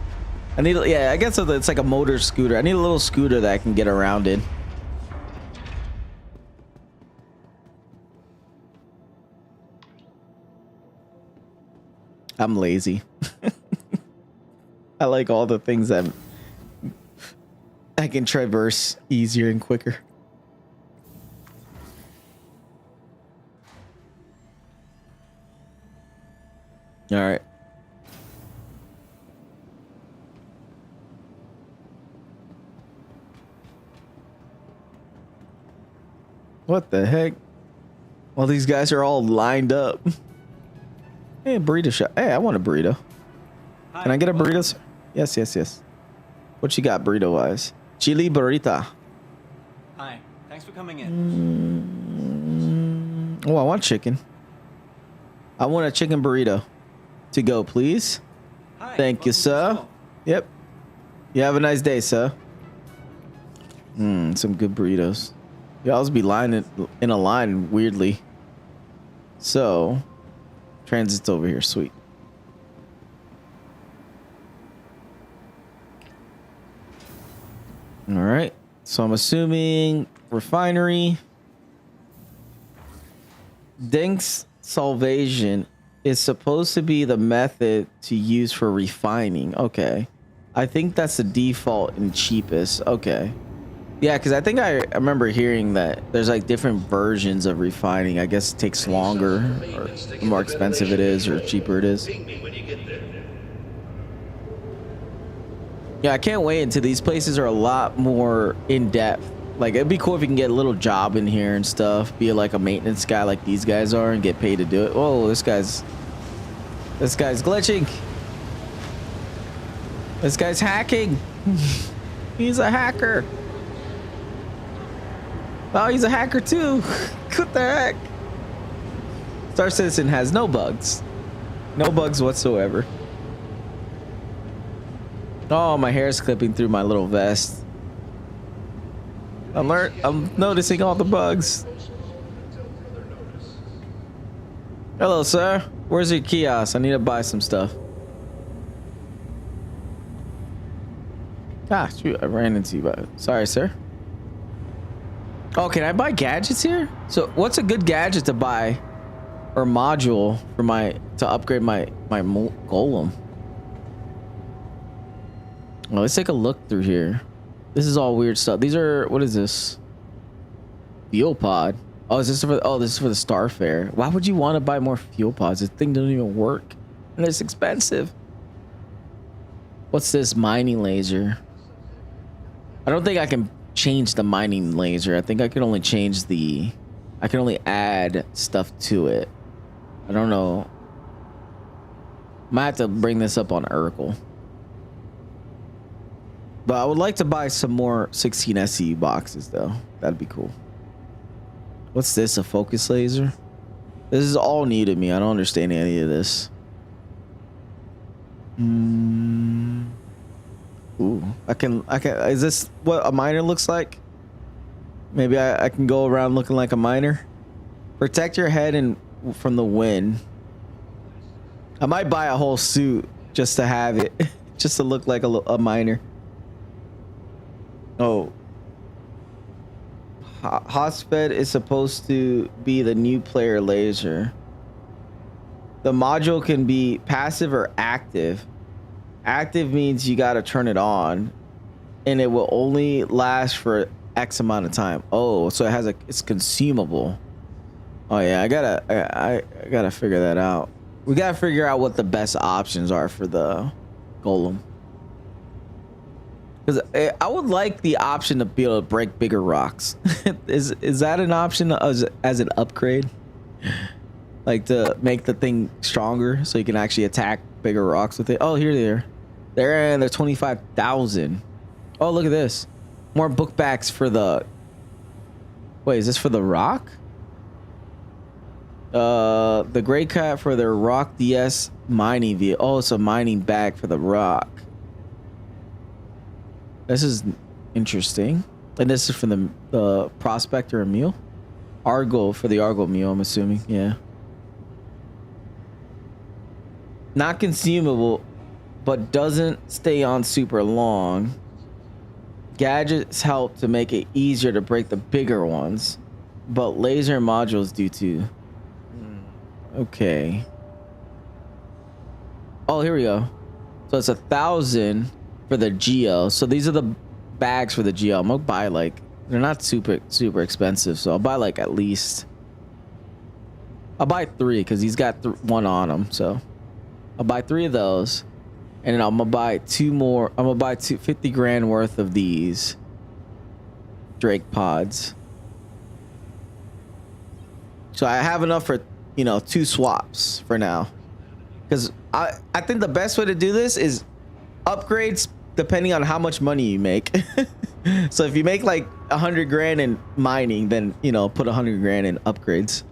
I need, yeah, I guess it's like a motor scooter. I need a little scooter that I can get around in. I'm lazy. I like all the things that I can traverse easier and quicker. All right. What the heck? Well, these guys are all lined up. Hey, burrito shop. Hey, I want a burrito. Can I get a burrito, sir? Yes, yes, yes. What you got burrito wise? Chili burrita. Hi, thanks for coming in. Oh, I want chicken. I want a chicken burrito to go, please. Hi, Thank you, sir. Yep. You have a nice day, sir. Some good burritos. You always be lining in a line weirdly. So, transit's over here. Sweet. All right. So I'm assuming refinery. Dink's salvation is supposed to be the method to use for refining. Okay. I think that's the default and cheapest. Okay. Yeah, because I think I remember hearing that there's like different versions of refining. I guess it takes longer, or the more expensive it is, or cheaper it is. Yeah, I can't wait until these places are a lot more in depth. Like, it'd be cool if you can get a little job in here and stuff. Be like a maintenance guy like these guys are and get paid to do it. Whoa, this guy's glitching. This guy's hacking. He's a hacker. Oh, he's a hacker too. What the heck? Star Citizen has no bugs. No bugs whatsoever. Oh, my hair is clipping through my little vest. I'm noticing all the bugs. Hello, sir. Where's your kiosk? I need to buy some stuff. Ah, shoot, I ran into you. Sorry, sir. Oh, can I buy gadgets here? So what's a good gadget to buy or module for to upgrade my golem? Well, let's take a look through here. This is all weird stuff. These are, what is this? Fuel pod. Oh, is this for, oh, this is for the Starfare. Why would you want to buy more fuel pods? This thing doesn't even work and it's expensive. What's this mining laser? I don't think I can change the mining laser. I think I can only change I can only add stuff to it. I don't know. Might have to bring this up on Urkel. But I would like to buy some more 16 SE boxes though. That'd be cool. What's this? A focus laser? This is all new to me. I don't understand any of this. Ooh, I can, is this what a miner looks like? Maybe I can go around looking like a miner. Protect your head from the wind. I might buy a whole suit just to have it, just to look like a miner. Oh. Hotsped is supposed to be the new player laser. The module can be passive or active. Active means you got to turn it on and it will only last for X amount of time. Oh, so it has it's consumable. Oh yeah, I gotta figure that out. We gotta figure out what the best options are for the golem. Because I would like the option to be able to break bigger rocks. is that an option as an upgrade? Like to make the thing stronger so you can actually attack bigger rocks with it. Oh, here they are. They're 25,000. Oh, look at this. More book backs for the... Wait, is this for the rock? The gray cat for their rock DS mining vehicle. Oh, it's a mining bag for the rock. This is interesting. And this is for the prospector and mule. Argo for the Argo mule, I'm assuming. Yeah. Not consumable, but doesn't stay on super long. Gadgets help to make it easier to break the bigger ones, but laser modules do too. Okay. Oh, here we go. So it's 1,000 for the Geo. So these are the bags for the Geo. I'm gonna buy like, they're not super expensive, so I'll buy like at least, I'll buy 3 because he's got 1 on him. So I'll buy 3 of those, and then I'm gonna buy 2 more. I'm gonna buy 50 grand worth of these Drake pods. So I have enough for, you know, 2 swaps for now, because I think the best way to do this is upgrades depending on how much money you make. So if you make like 100 grand in mining, then, you know, put 100 grand in upgrades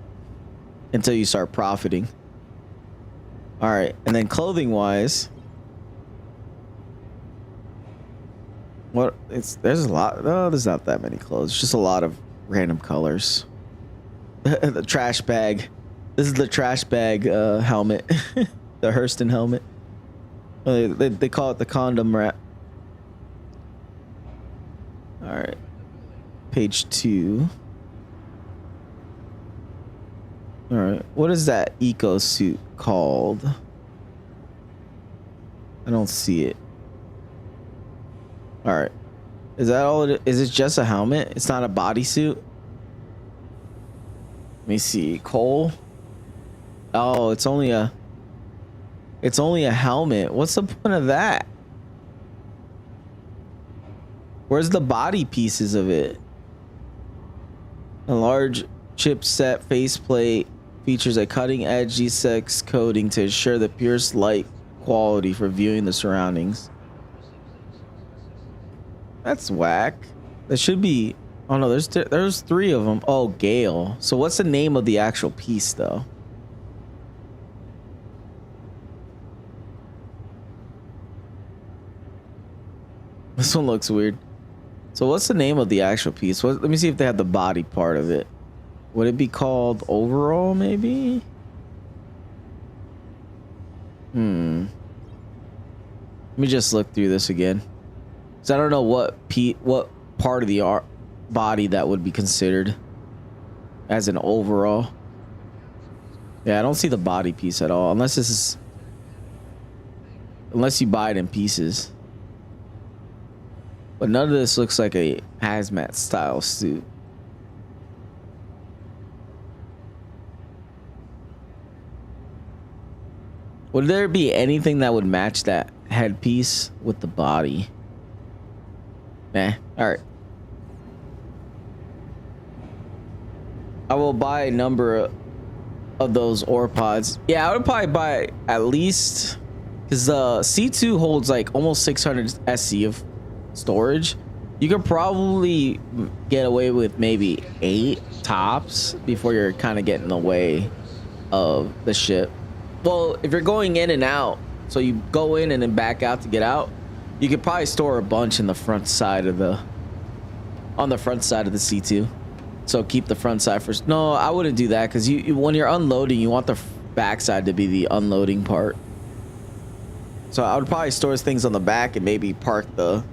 until you start profiting. All right, and then clothing wise, what there's a lot. Oh, there's not that many clothes. It's just a lot of random colors. The trash bag. This is the trash bag helmet. The Hurston helmet. They call it the condom wrap. All right, page 2. All right, what is that eco suit called? I don't see it. All right, is that all it is? It just a helmet? It's not a bodysuit? Let me see. Cole. Oh, it's only a helmet. What's the point of that? Where's the body pieces of it? A large chipset faceplate features a cutting-edge G6 coating to ensure the purest light quality for viewing the surroundings. That's whack. There should be... Oh no, there's 3 of them. Oh, Gale. So what's the name of the actual piece though? This one looks weird. So what's the name of the actual piece? Let me see if they have the body part of it. Would it be called overall maybe? Let me just look through this again. So I don't know what part of the body that would be considered as an overall. Yeah, I don't see the body piece at all, unless you buy it in pieces. But none of this looks like a hazmat style suit. Would there be anything that would match that headpiece with the body? All right. I will buy a number of those ore pods. Yeah, I would probably buy at least, because the C2 holds like almost 600 SC of storage. You could probably get away with maybe 8 tops before you're kind of getting in the way of the ship. Well, if you're going in and out, so you go in and then back out to get out, you could probably store a bunch in the front side of the C2. So keep the front side first. No, I wouldn't do that, because you when you're unloading, you want the back side to be the unloading part. So I would probably store things on the back and maybe park the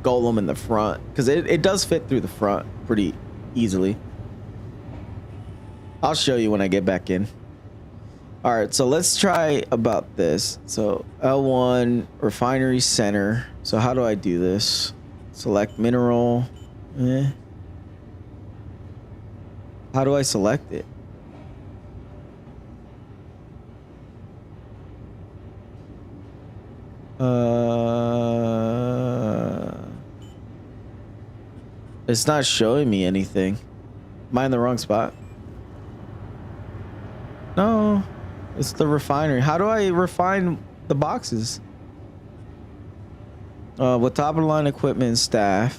golem in the front, because it does fit through the front pretty easily. I'll show you when I get back in. All right, so let's try about this. So L1 refinery center. So how do I do this? Select mineral. How do I select it? It's not showing me anything. Am I in the wrong spot? No, it's the refinery. How do I refine the boxes? With top of the line equipment and staff.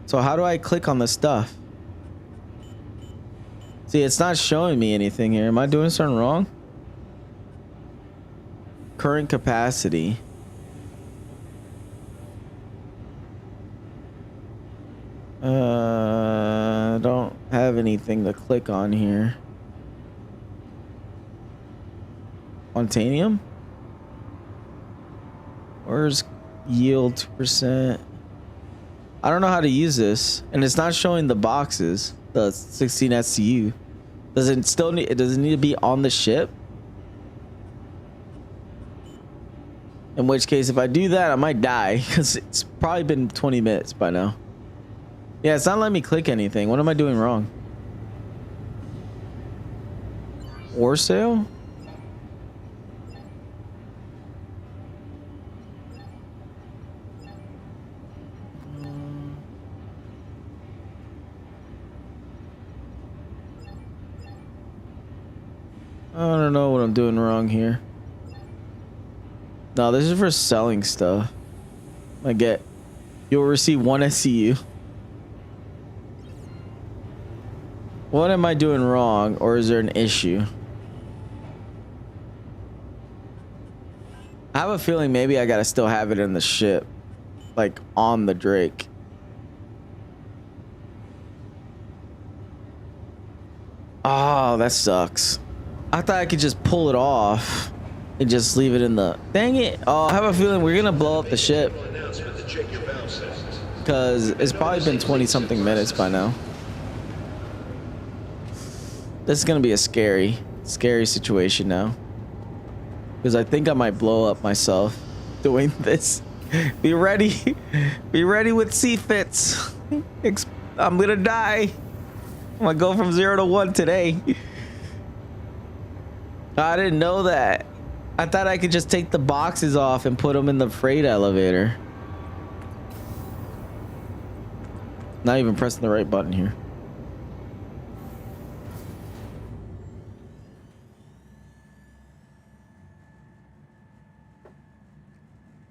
So how do I click on the stuff? See, it's not showing me anything here. Am I doing something wrong? Current capacity. I don't have anything to click on here. Quantanium? Where's yield 2%? I don't know how to use this, and it's not showing the boxes. The 16 SCU. Does it still need? Does it need to be on the ship? In which case, if I do that, I might die because it's probably been 20 minutes by now. Yeah, it's not letting me click anything. What am I doing wrong? Ore sale? I don't know what I'm doing wrong here. No, this is for selling stuff. You'll receive 1 SCU. What am I doing wrong, or is there an issue? I have a feeling maybe I gotta still have it in the ship, like on the Drake. Oh, that sucks. I thought I could just pull it off and just leave it in the... Dang it. Oh, I have a feeling we're gonna blow up the ship. Because it's probably been 20 something minutes by now. This is gonna be a scary situation now. Because I think I might blow up myself doing this. Be ready. Be ready with CFITs. I'm gonna die. I'm gonna go from 0 to 1 today. I didn't know that. I thought I could just take the boxes off and put them in the freight elevator. Not even pressing the right button here.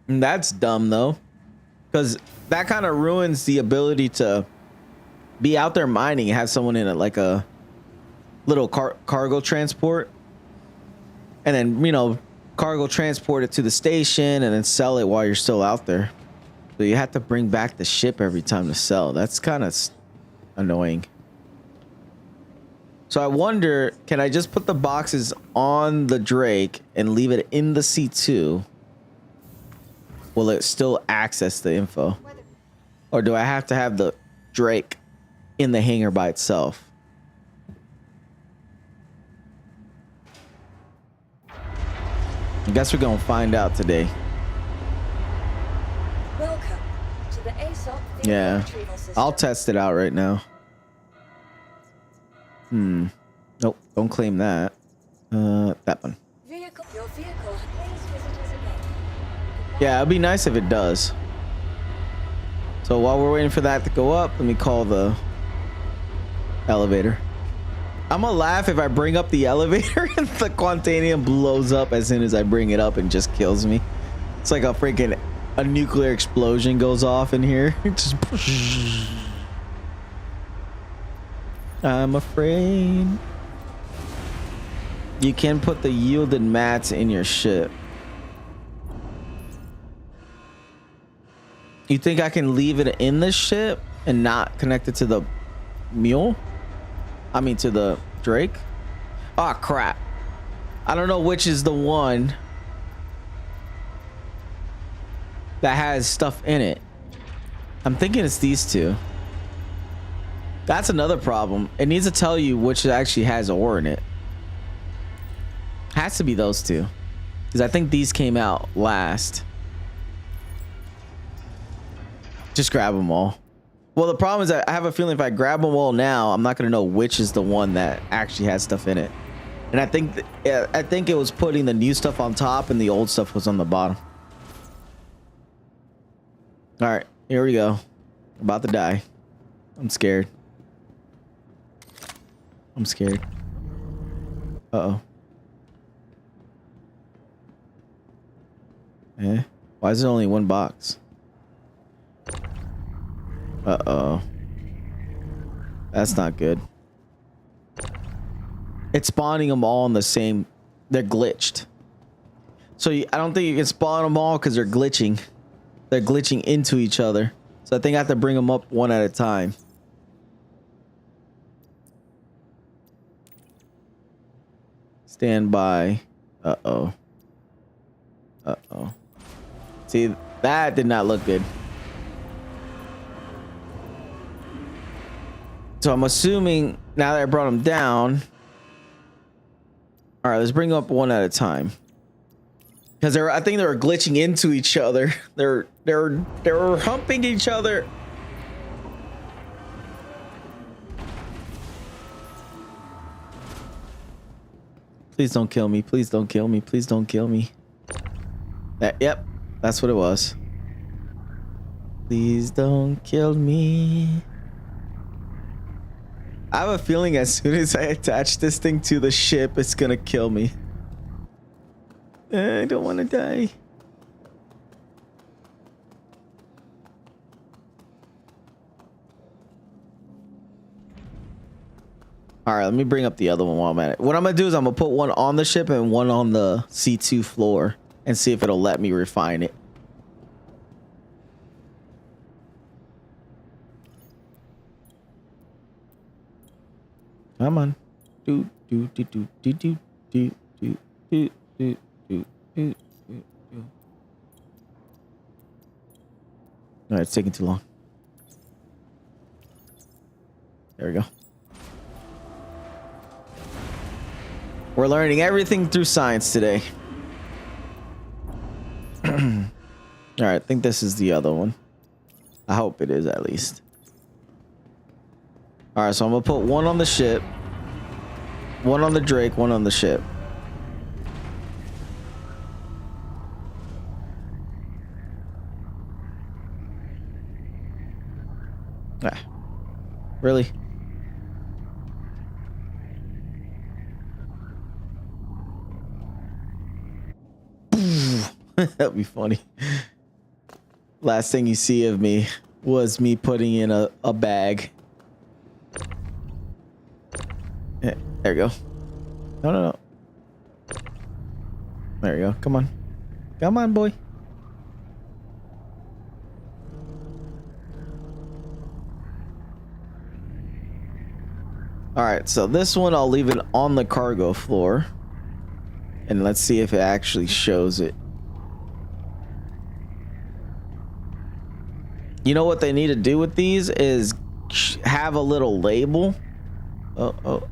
And that's dumb though, because that kind of ruins the ability to be out there mining and have someone in it, like a little cargo transport, and then, you know, cargo transport it to the station and then sell it while you're still out there. So you have to bring back the ship every time to sell. That's kind of annoying. So I wonder, can I just put the boxes on the Drake and leave it in the C2? Will it still access the info? Or do I have to have the Drake in the hangar by itself? I guess we're gonna find out today. Welcome to the ASOP Yeah, retrieval system. I'll test it out right now. Nope, don't claim that. That one. Your vehicle, please visit us again. Yeah, it'd be nice if it does. So while we're waiting for that to go up, let me call the elevator. I'm gonna laugh if I bring up the elevator and the Quantanium blows up as soon as I bring it up and just kills me. It's like a nuclear explosion goes off in here. Just I'm afraid. You can put the yielded mats in your ship. You think I can leave it in the ship and not connect it to the mule? I mean, to the Drake? Oh, crap. I don't know which is the one that has stuff in it. I'm thinking it's these two. That's another problem. It needs to tell you which actually has ore in it. Has to be those two, because I think these came out last. Just grab them all. Well, the problem is I have a feeling if I grab them all now, I'm not going to know which is the one that actually has stuff in it. And I think it was putting the new stuff on top and the old stuff was on the bottom. All right, here we go. About to die. I'm scared. I'm scared. Uh-oh. Eh? Why is there only one box? Uh-oh. That's not good. It's spawning them all in the same... They're glitched. So I don't think you can spawn them all because they're glitching. They're glitching into each other. So I think I have to bring them up one at a time. Stand by. Uh-oh. Uh-oh. See, that did not look good. So I'm assuming now that I brought them down. All right, let's bring them up one at a time. Because I think they were glitching into each other. They were humping each other. Please don't kill me. Please don't kill me. Please don't kill me. Yep, that's what it was. Please don't kill me. I have a feeling as soon as I attach this thing to the ship, it's gonna kill me. I don't want to die. All right, let me bring up the other one while I'm at it. What I'm gonna do is I'm gonna put one on the ship and one on the C2 floor and see if it'll let me refine it. Come on. Do do do do do do do do do do do do. No, it's taking too long. There we go. We're learning everything through science today. All right, I think this is the other one. I hope it is at least. All right, so I'm gonna put one on the ship, one on the Drake, one on the ship. Ah, really? That'd be funny. Last thing you see of me was me putting in a bag. Yeah, there you go. No, no, no. There you go. Come on. Come on, boy. All right, so this one I'll leave it on the cargo floor. And let's see if it actually shows it. You know what they need to do with these is have a little label. Oh.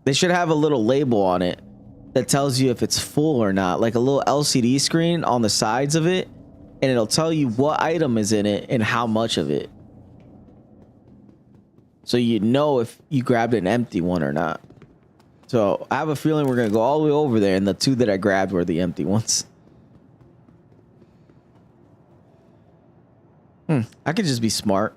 They should have a little label on it that tells you if it's full or not, like a little LCD screen on the sides of it, and it'll tell you what item is in it and how much of it. So you know if you grabbed an empty one or not. So I have a feeling we're going to go all the way over there, and the two that I grabbed were the empty ones. I could just be smart.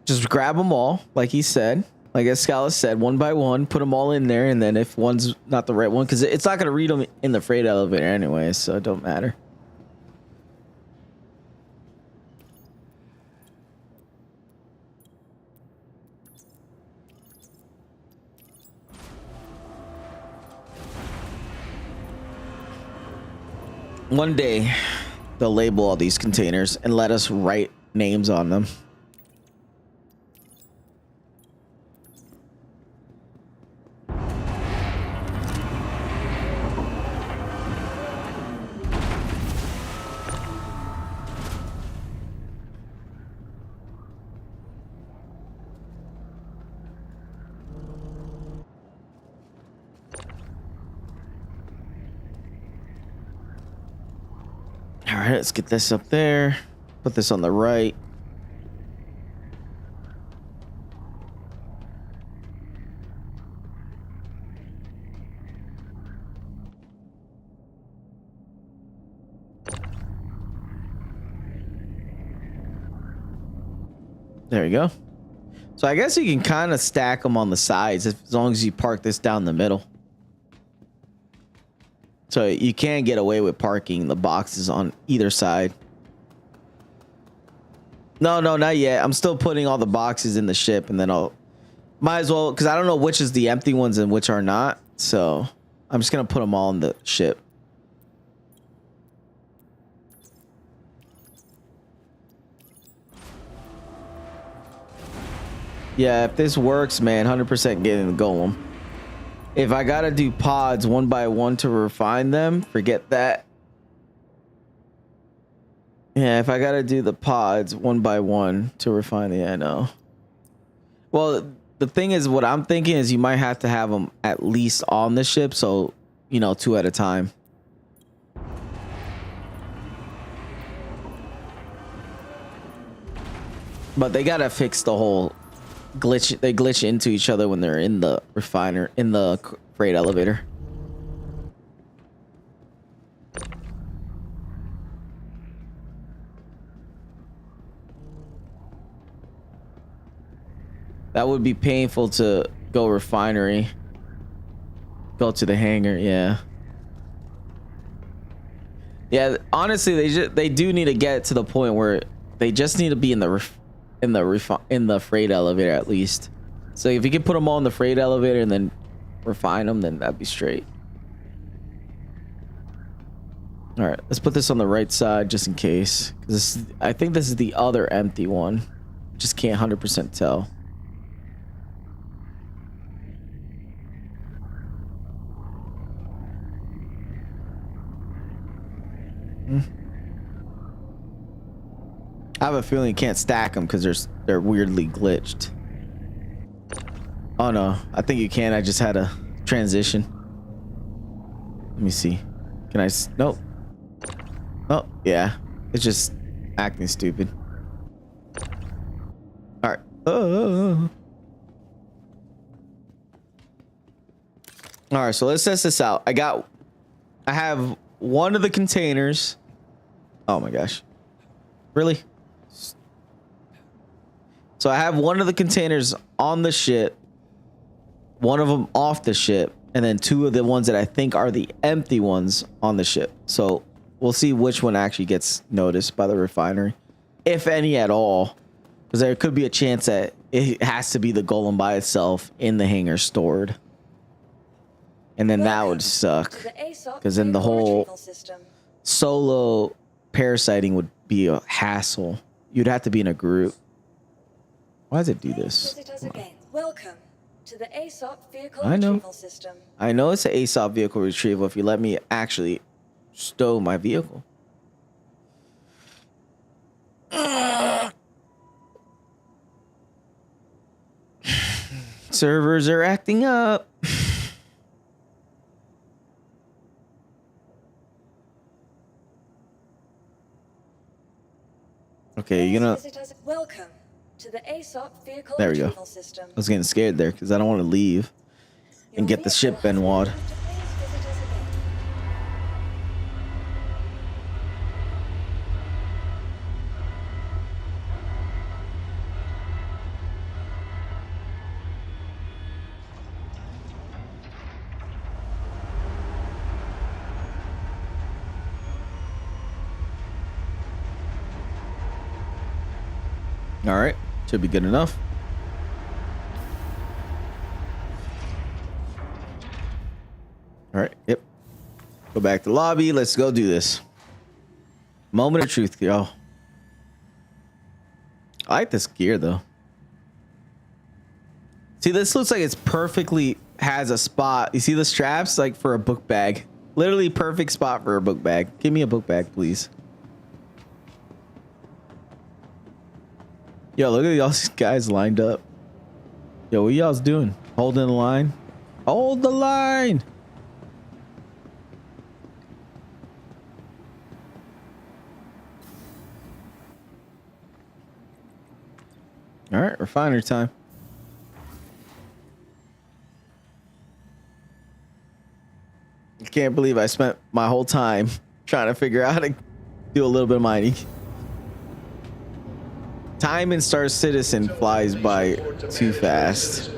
Just grab them all, like he said. Like as Scala said, one by one, put them all in there, and then if one's not the right one, because it's not going to read them in the freight elevator anyway, so it don't matter. One day, they'll label all these containers and let us write names on them. All right, let's get this up there. Put this on the right. There you go. So I guess you can kind of stack them on the sides as long as you park this down the middle. So you can get away with parking the boxes on either side. No, not yet. I'm still putting all the boxes in the ship, and then I'll might as well, because I don't know which is the empty ones and which are not. So I'm just gonna put them all in the ship. Yeah, if this works, man, 100% getting the golem. If I gotta do pods one by one to refine them, forget that. Yeah, if I gotta do the pods one by one to refine the, I know. Well, the thing is, what I'm thinking is you might have to have them at least on the ship, so, you know, 2 at a time. But they gotta fix the whole glitch. They glitch into each other when they're in the refiner, in the freight elevator. That would be painful to go refinery. Go to the hangar, yeah. Yeah, honestly, they do need to get to the point where they just need to be in the freight elevator at least. So if you can put them all in the freight elevator and then refine them, then that'd be straight. All right, let's put this on the right side just in case, because I think this is the other empty one. Just can't 100% tell. I have a feeling you can't stack them because they're weirdly glitched. Oh no, I think you can. I just had a transition. Let me see. Can I? Nope. Oh yeah, it's just acting stupid. All right. All right. So let's test this out. I have one of the containers. Oh my gosh. Really? So I have one of the containers on the ship, one of them off the ship, and then 2 of the ones that I think are the empty ones on the ship. So we'll see which one actually gets noticed by the refinery, if any at all, because there could be a chance that it has to be the golem by itself in the hangar stored. And then that would suck, because then the whole solo parasiting would be a hassle. You'd have to be in a group. Why does it do this? Welcome to the ASOP vehicle retrieval system. I know it's an ASOP vehicle retrieval if you let me actually stow my vehicle. Servers are acting up. Okay, you're gonna. Welcome to the ASOP vehicle There we go. system. I was getting scared there because I don't want to leave and get the ship Benwad. All right, should be good enough. All right, yep. Go back to lobby. Let's go do this. Moment of truth, yo. I like this gear though. See, this looks like it's perfectly has a spot. You see the straps like for a book bag. Literally perfect spot for a book bag. Give me a book bag, please. Yo, look at y'all guys lined up. Yo, what y'all's doing? Holding the line? Hold the line! All right, refinery time. I can't believe I spent my whole time trying to figure out how to do a little bit of mining. Time in Star Citizen flies by too fast.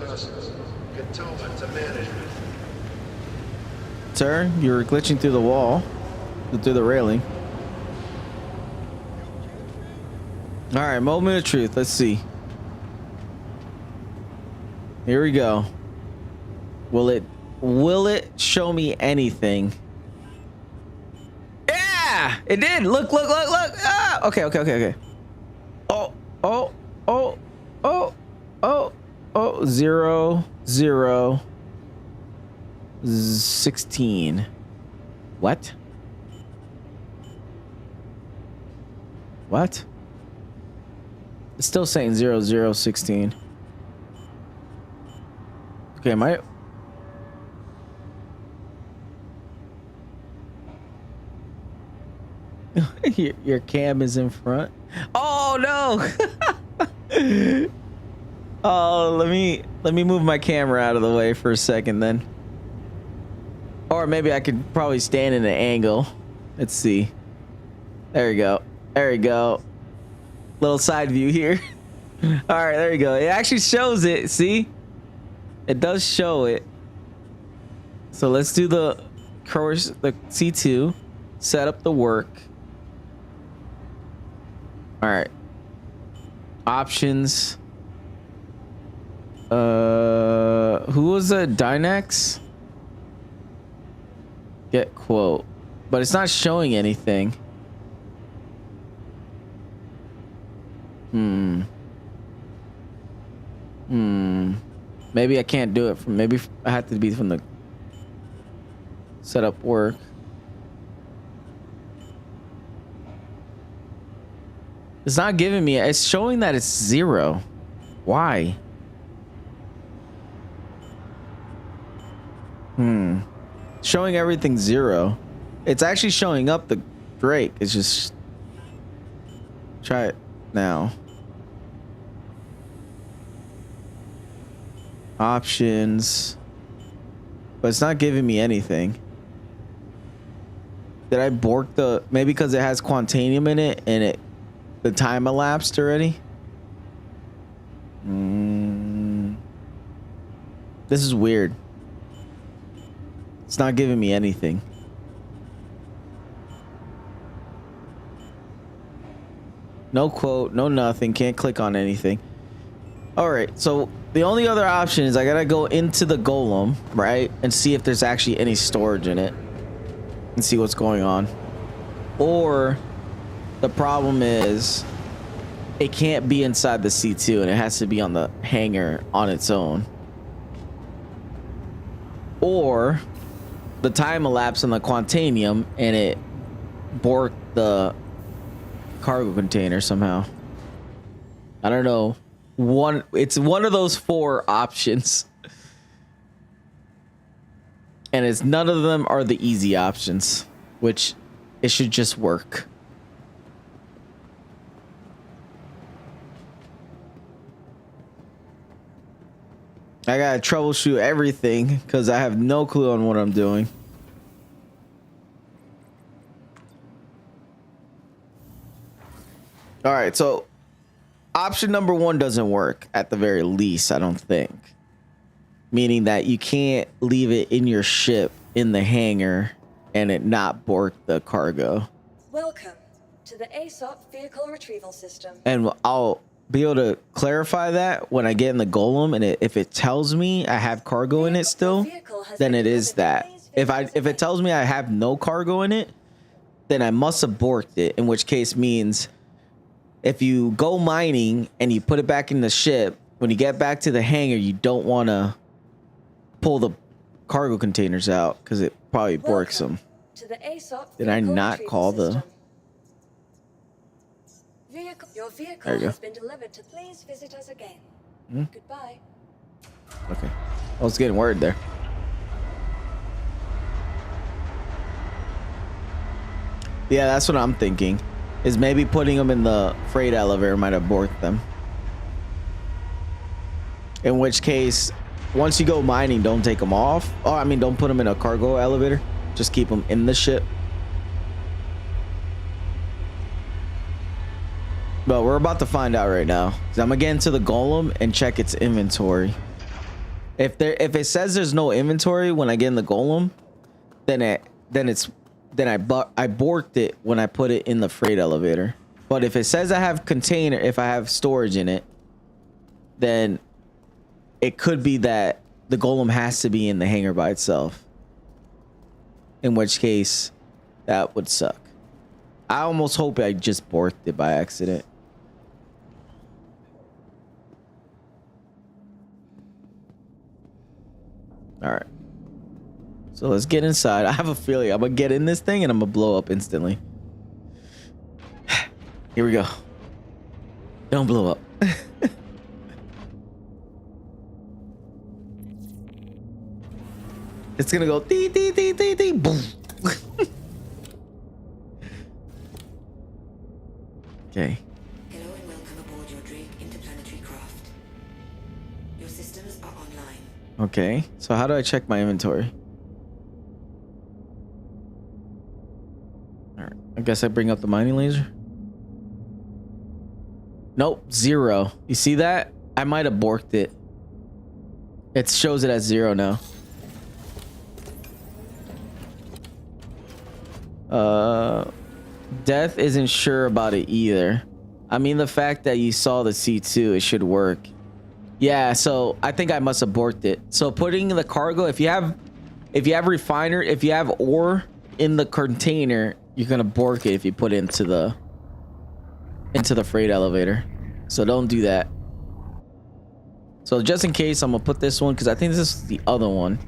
Sir, you're glitching through the wall, through the railing. All right, moment of truth. Let's see. Here we go. Will it show me anything? Yeah, it did. Look. Ah, okay. Oh, 0, 0, 16. What? It's still saying 0, 0, 16. Okay, am I? Your cam is in front. Oh no! Oh, let me move my camera out of the way for a second then. Or maybe I could probably stand in an angle. Let's see. There we go. Little side view here. All right, there you go. It actually shows it. See? It does show it. So let's do the course, the C2. Set up the work. All right. Options. Who was it? Dynex? Get quote. But it's not showing anything. Maybe I can't do it from, maybe I have to be from the setup work. It's not giving me, it's showing that it's 0. Why? Showing everything 0. It's actually showing up the Drake. It's just, try it now. Options, but it's not giving me anything. Did I bork the, maybe because it has Quantanium in it and the time elapsed already? This is weird. It's not giving me anything. No quote, no nothing, can't click on anything. All right, so the only other option is I gotta go into the Golem, right, and see if there's actually any storage in it and see what's going on. Or the problem is it can't be inside the C2 and it has to be on the hangar on its own. Or the time elapsed on the Quantanium and it borked the cargo container somehow. I don't know. It's one of those 4 options, and it's none of them are the easy options, which it should just work. I gotta troubleshoot everything because I have no clue on what I'm doing. All right, so option number 1 doesn't work at the very least, I don't think. Meaning that you can't leave it in your ship in the hangar and it not bork the cargo. Welcome to the ASOP vehicle retrieval system. And I'll be able to clarify that when I get in the Golem, and if it tells me I have cargo in it still, then it is that. If it tells me I have no cargo in it, then I must have borked it, in which case means if you go mining and you put it back in the ship, when you get back to the hangar, you don't want to pull the cargo containers out because it probably borks them. Did I not call the... Your vehicle has been delivered to please visit us again. Goodbye. Okay. I was getting worried there. Yeah, that's what I'm thinking. Is maybe putting them in the freight elevator might have borked them. In which case, once you go mining, don't take them off. Oh, I mean, don't put them in a cargo elevator. Just keep them in the ship. But we're about to find out right now. So I'm gonna get into the golem and check its inventory. If it says there's no inventory when I get in the golem, then I borked it when I put it in the freight elevator. But if it says I have container, if I have storage in it, then it could be that the golem has to be in the hangar by itself. In which case, that would suck. I almost hope I just borked it by accident. All right. So let's get inside. I have a feeling I'm gonna get in this thing and I'm gonna blow up instantly. Here we go. Don't blow up. It's gonna go dee dee dee dee dee boom. Okay. Hello and welcome aboard your Drake interplanetary craft. Your systems are online. Okay. So how do I check my inventory? All right. I guess I bring up the mining laser. Nope, 0. You see that? I might have borked it. It shows it as 0 now. Death isn't sure about it either. I mean, the fact that you saw the C2, it should work. Yeah, so I think I must have borked it. So putting the cargo, if you have refiner, if you have ore in the container, you're gonna bork it if you put it into the freight elevator. So don't do that. So just in case, I'm gonna put this one because I think this is the other one.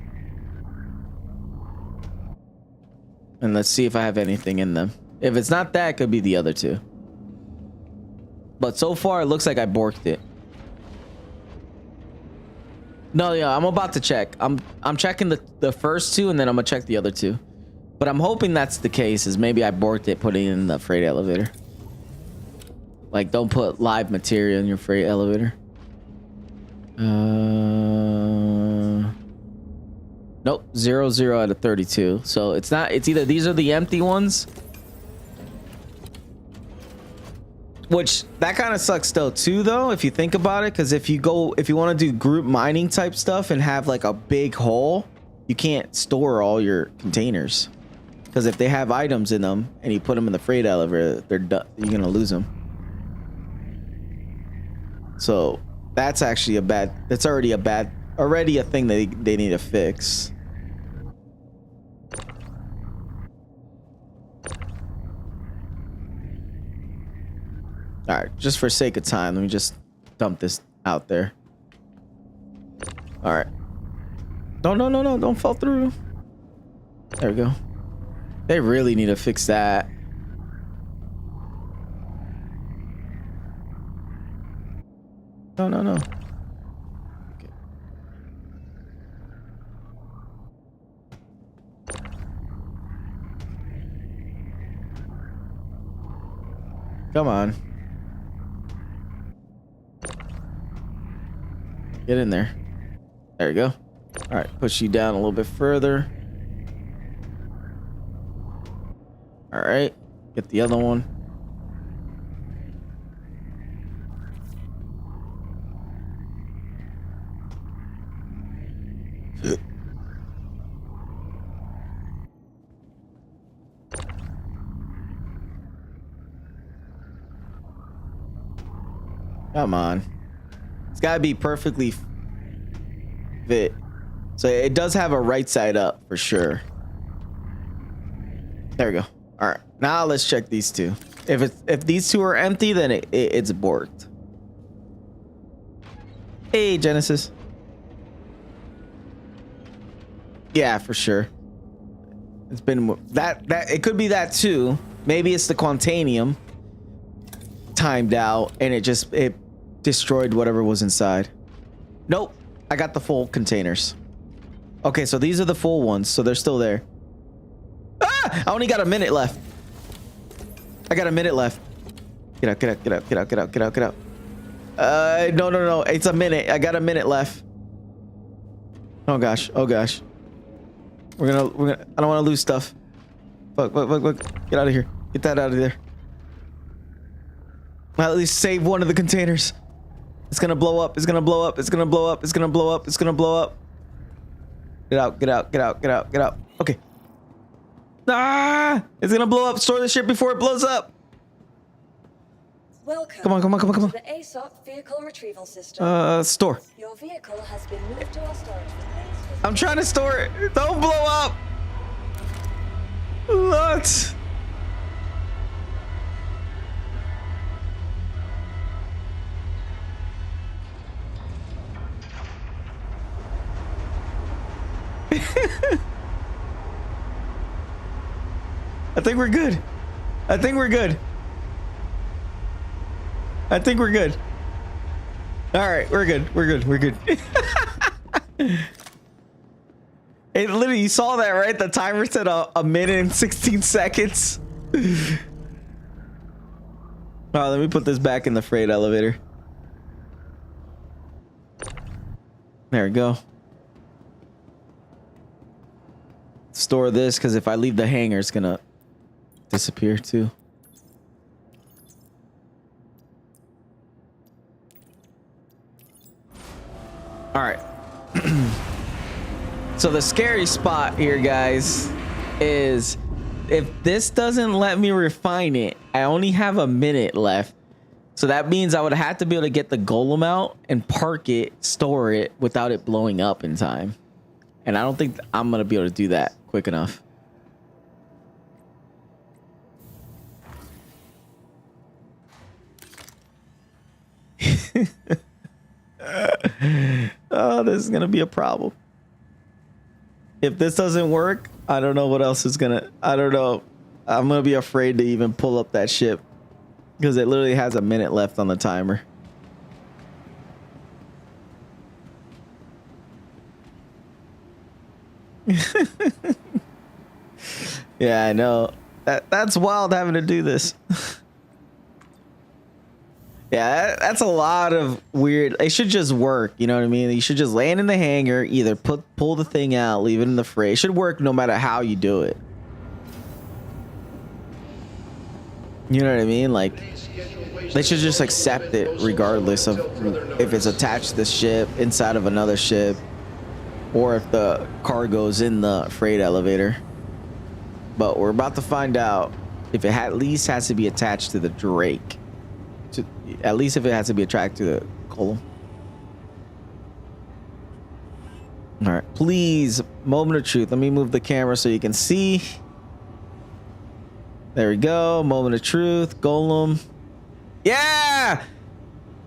And let's see if I have anything in them. If it's not that, it could be the other two. But so far, it looks like I borked it. No, yeah, I'm about to check. I'm checking the first two, and then I'm gonna check the other two. But I'm hoping that's the case, is maybe I borked it putting it in the freight elevator. Like, don't put live material in your freight elevator. Nope, 0, 0 out of 32. So it's not, it's either these are the empty ones. Which, that kind of sucks still too, though, if you think about it. Because if you want to do group mining type stuff and have like a big haul, you can't store all your containers. Because if they have items in them and you put them in the freight elevator, they're done. You're going to lose them. So that's actually already a thing that they need to fix. All right, just for sake of time, let me just dump this out there. All right. No, don't fall through. There we go. They really need to fix that. No. Okay. Come on. Get in there. There you go. All right, push you down a little bit further. All right, get the other one. Come on. It's got to be perfectly fit. So it does have a right side up for sure. There we go. All right. Now let's check these two. If these two are empty, then it's borked. Hey, Genesis. Yeah, for sure. It's been that it could be that too. Maybe it's the Quantanium timed out and it destroyed whatever was inside. Nope, I got the full containers. Okay, so these are the full ones, so they're still there. Ah! I only got a minute left. I got a minute left. Get out. No. It's a minute. I got a minute left. Oh gosh. We're gonna I don't want to lose stuff. Fuck. Get out of here. Get that out of there. Well, at least save one of the containers. It's gonna blow up. It's gonna blow up. It's gonna blow up. It's gonna blow up. It's gonna blow up. Get out. Get out. Get out. Get out. Get out. Okay. Ah! It's gonna blow up. Store the ship before it blows up. Welcome. Come on. Come on. Come on. Come on. to the ASOP vehicle retrieval system. Store. Your vehicle has been moved to our storage. Please I'm trying to store it. Don't blow up. What? I think we're good. I think we're good. I think we're good. All right, we're good. We're good. We're good. Hey, literally, you saw that, right? The timer said a minute and 16 seconds. All right, let me put this back in the freight elevator. There we go. Store this, because if I leave the hangar, it's gonna disappear too. All right. So the scary spot here, guys, is if this doesn't let me refine it, I only have a minute left. So that means I would have to be able to get the golem out and park it, store it without it blowing up in time. And I don't think I'm going to be able to do that quick enough. Oh, this is going to be a problem. If this doesn't work, I don't know what else is going to... I don't know. I'm going to be afraid to even pull up that ship. Because it literally has a minute left on the timer. Yeah, I know. That's wild having to do this. Yeah, that's a lot of weird. It should just work. You know what I mean? You should just land in the hangar, either pull the thing out, leave it in the freight. It should work no matter how you do it. You know what I mean? Like, they should just accept it regardless of if it's attached to the ship, inside of another ship, or if the cargo's in the freight elevator. But we're about to find out if it at least has to be attached to the Drake. At least if it has to be attached to the golem. All right, please, moment of truth. Let me move the camera so you can see. There we go. Moment of truth. Golem. Yeah!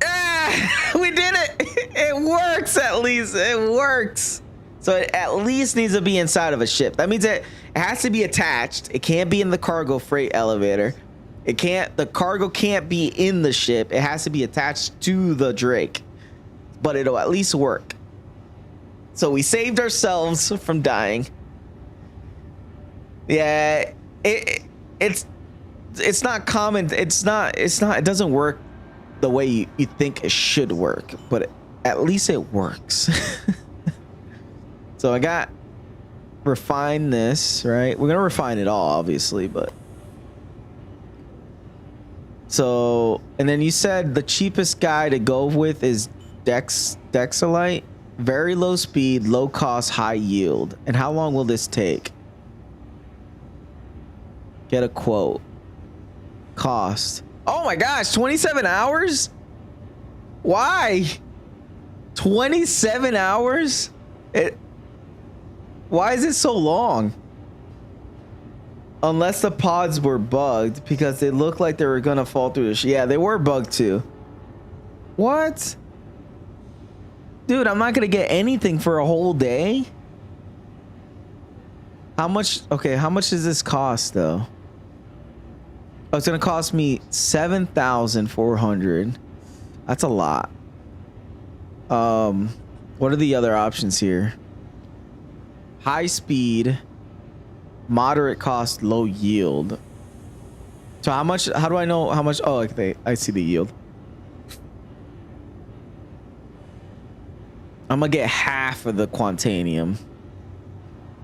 Yeah! We did it! It works at least. It works. So it at least needs to be inside of a ship. That means it has to be attached. It can't be in the cargo freight elevator. It can't, the cargo can't be in the ship. It has to be attached to the Drake. But it'll at least work. So we saved ourselves from dying. Yeah, it's not common. It doesn't work the way you think it should work, but at least it works. So I got refine this, right? We're gonna refine it all, obviously, but so, and then you said the cheapest guy to go with is Dexolite. Very low speed, low cost, high yield. And how long will this take? Get a quote. Cost. Oh my gosh, 27 hours? Why? 27 hours? Why is it so long? Unless the pods were bugged, because they looked like they were gonna fall through the yeah, they were bugged too. What? Dude, I'm not gonna get anything for a whole day. How much? Okay, how much does this cost though? Oh, it's gonna cost me 7,400. That's a lot. What are the other options here? High speed, moderate cost, low yield. So how much? How do I know how much? Oh, okay, I see the yield. I'm gonna get half of the Quantanium,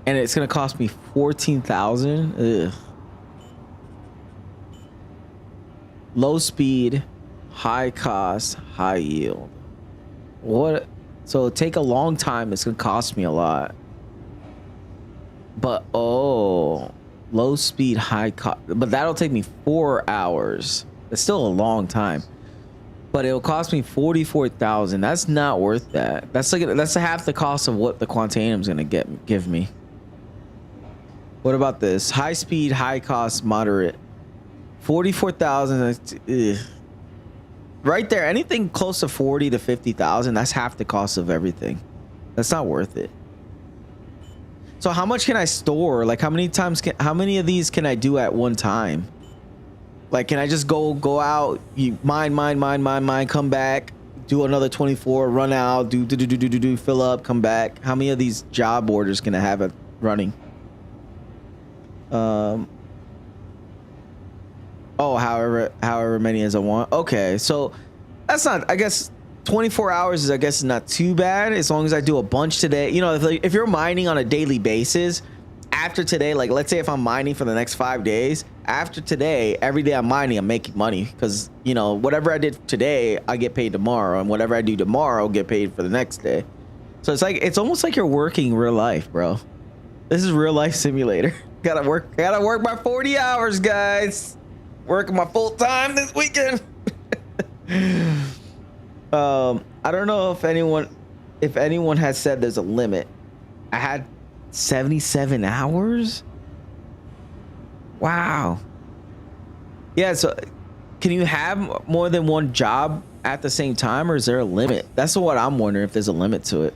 and it's gonna cost me 14,000. Ugh. Low speed, high cost, high yield. What? So it'll take a long time. It's gonna cost me a lot. But oh, low speed, high cost. But that'll take me 4 hours. It's still a long time. But it'll cost me 44,000. That's not worth that. That's half the cost of what the Quantanium's gonna give me. What about this? High speed, high cost, moderate. 44,000. Right there. Anything close to 40 to 50,000. That's half the cost of everything. That's not worth it. So how much can I store? Like how many of these can I do at one time? Like, can I just go out, you mine, come back, do another 24, run out, do, fill up, come back? How many of these job orders can I have it running? Oh, however many as I want. Okay, so that's not, I guess 24 hours is, I guess, not too bad as long as I do a bunch today. You know, if you're mining on a daily basis, after today, like let's say if I'm mining for the next 5 days, after today, every day I'm mining, I'm making money because, you know, whatever I did today, I get paid tomorrow, and whatever I do tomorrow, I'll get paid for the next day. So it's like, it's almost like you're working real life, bro. This is real life simulator. Gotta work my 40 hours, guys. Working my full time this weekend. I don't know if anyone has said there's a limit. I had 77 hours. Wow. Yeah, so can you have more than one job at the same time, or is there a limit? That's what I'm wondering, if there's a limit to it.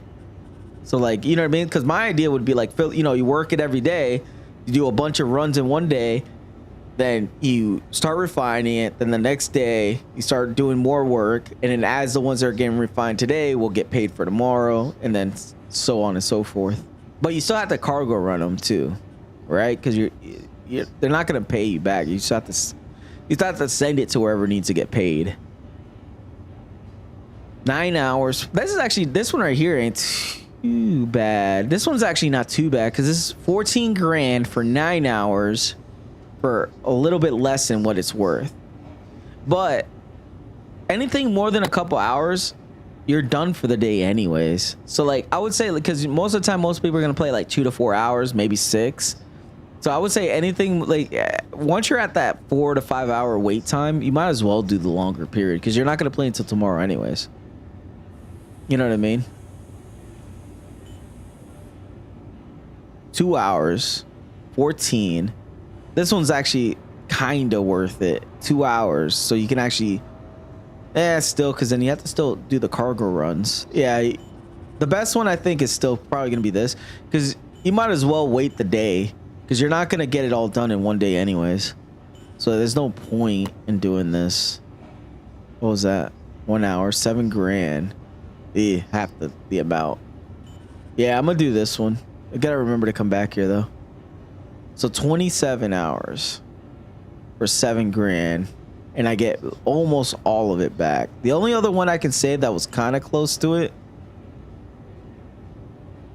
So like, you know what I mean? Because my idea would be like, you know, you work it every day, you do a bunch of runs in one day, then you start refining it, then the next day you start doing more work, and then as the ones that are getting refined today will get paid for tomorrow, and then so on and so forth. But you still have to cargo run them too, right? Because they're not gonna pay you back. You just have to send it to wherever it needs to get paid. 9 hours. This one right here ain't too bad. This one's actually not too bad because this is 14 grand for 9 hours for a little bit less than what it's worth. But anything more than a couple hours, you're done for the day anyways. So like, I would say, because most of the time most people are gonna play like 2 to 4 hours, maybe 6. So I would say anything like, once you're at that 4 to 5 hour wait time, you might as well do the longer period because you're not gonna play until tomorrow anyways. You know what I mean? 2 hours, 14. This one's actually kind of worth it. 2 hours, so you can actually, still, because then you have to still do the cargo runs. Yeah, the best one I think is still probably gonna be this, because you might as well wait the day, because you're not gonna get it all done in one day anyways. So there's no point in doing this. What was that? 1 hour, 7 grand. Half the amount. Yeah, I'm gonna do this one. I gotta remember to come back here though. So 27 hours for 7 grand, and I get almost all of it back. The only other one I can say that was kind of close to it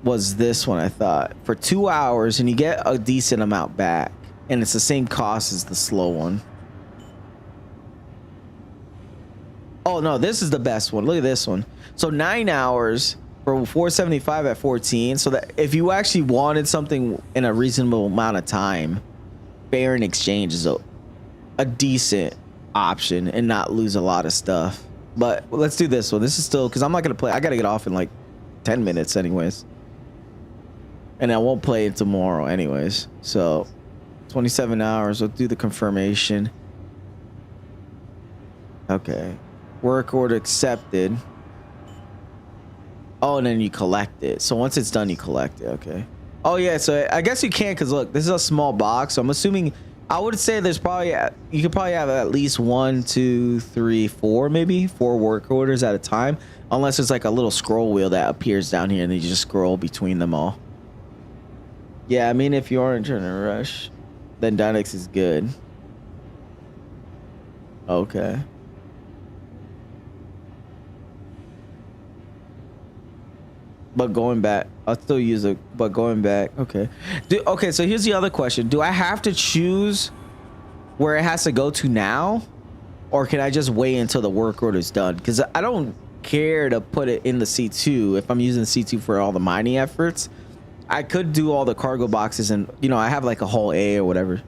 was this one, I thought, for 2 hours, and you get a decent amount back, and it's the same cost as the slow one. Oh no, this is the best one. Look at this one. So 9 hours for 475 at 14. So that if you actually wanted something in a reasonable amount of time, Fair and Exchange is a decent option and not lose a lot of stuff. But let's do this one. This is still, because I'm not gonna play. I gotta get off in like 10 minutes anyways, and I won't play it tomorrow anyways. So 27 hours. We'll do the confirmation. Okay, work order accepted. Oh, and then you collect it. So once it's done, you collect it. Okay. Oh yeah, so I guess you can, because look, this is a small box, so I'm assuming, I would say there's probably, you could probably have at least 1, 2, 3, 4, maybe 4 work orders at a time, unless it's like a little scroll wheel that appears down here and then you just scroll between them all. Yeah, I mean, if you aren't trying to rush, then Dynex is good. Okay. But going back, I'll still use it, but going back, okay. Okay, so here's the other question. Do I have to choose where it has to go to now? or can I just wait until the work order is done? Because I don't care to put it in the C2 if I'm using the C2 for all the mining efforts. I could do all the cargo boxes, and you know, I have like a whole A or whatever.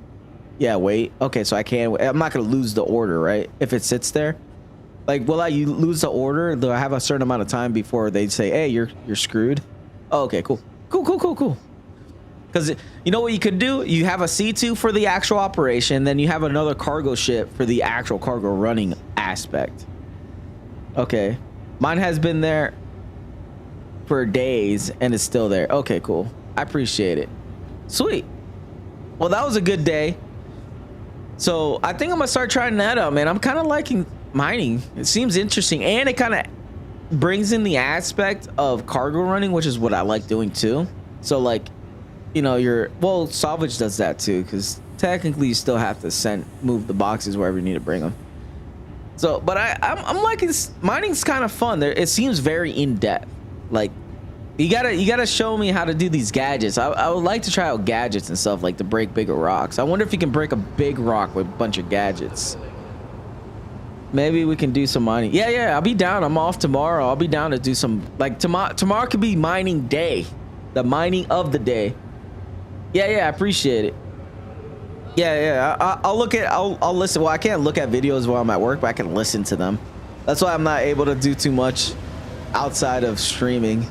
Yeah, wait. Okay, so I'm not gonna lose the order, right? If it sits there. Like, will I lose the order? Do I have a certain amount of time before they say, hey, you're screwed? Oh, okay, cool. Cool. Because you know what you could do? You have a C2 for the actual operation, then you have another cargo ship for the actual cargo running aspect. Okay. Mine has been there for days and it's still there. Okay, cool. I appreciate it. Sweet. Well, that was a good day. So I think I'm gonna start trying that out, man. I'm kind of liking mining. It seems interesting, and it kind of brings in the aspect of cargo running, which is what I like doing too. So like, you know, well, salvage does that too, because technically you still have to move the boxes wherever you need to bring them. So, but I'm liking mining's kind of fun. It seems very in depth. Like, you gotta show me how to do these gadgets. I would like to try out gadgets and stuff, like to break bigger rocks. I wonder if you can break a big rock with a bunch of gadgets. Maybe we can do some mining. Yeah, I'll be down. I'm off tomorrow. I'll be down to do some, like, tomorrow could be mining day, the mining of the day. Yeah, I appreciate it. Yeah, I'll listen. Well, I can't look at videos while I'm at work, but I can listen to them. That's why I'm not able to do too much outside of streaming.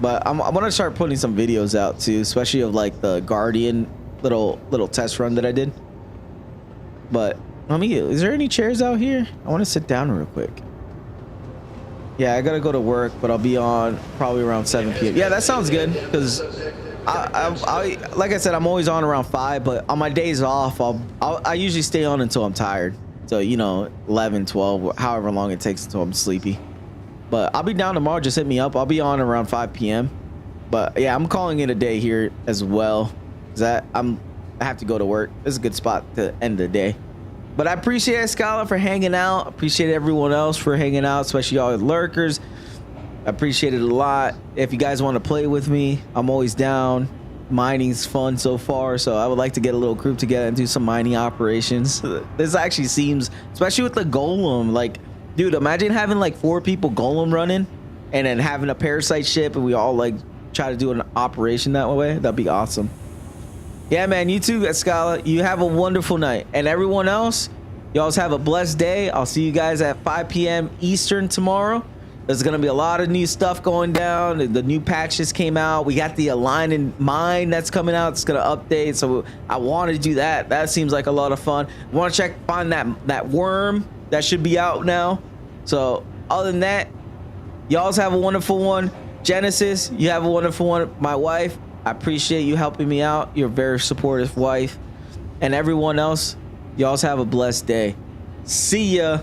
But I'm gonna start putting some videos out too, especially of like the Guardian little test run that I did. But is there any chairs out here? I want to sit down real quick. Yeah, I gotta go to work, but I'll be on probably around 7 p.m. Yeah, that sounds good, because I like I said, I'm always on around 5, but on my days off, I usually stay on until I'm tired. So, you know, 11, 12, however long it takes until I'm sleepy. But I'll be down tomorrow. Just hit me up. I'll be on around 5 p.m. But yeah, I'm calling it a day here as well, because I have to go to work. It's a good spot to end the day. But I appreciate Scala for hanging out. Appreciate everyone else for hanging out, especially all the lurkers. I appreciate it a lot. If you guys want to play with me, I'm always down. Mining's fun so far, so I would like to get a little group together and do some mining operations. This actually seems, especially with the golem, like, dude, imagine having like 4 people golem running and then having a parasite ship and we all like try to do an operation that way. That'd be awesome. Yeah, man, you too, Scala. You have a wonderful night. And everyone else, y'all have a blessed day. I'll see you guys at 5 p.m. Eastern tomorrow. There's going to be a lot of new stuff going down. The new patches came out. We got the Align and Mine that's coming out. It's going to update. So I want to do that. That seems like a lot of fun. Want to find that worm that should be out now. So other than that, y'all have a wonderful one. Genesis, you have a wonderful one. My wife, I appreciate you helping me out. You're a very supportive wife. And everyone else, y'all have a blessed day. See ya.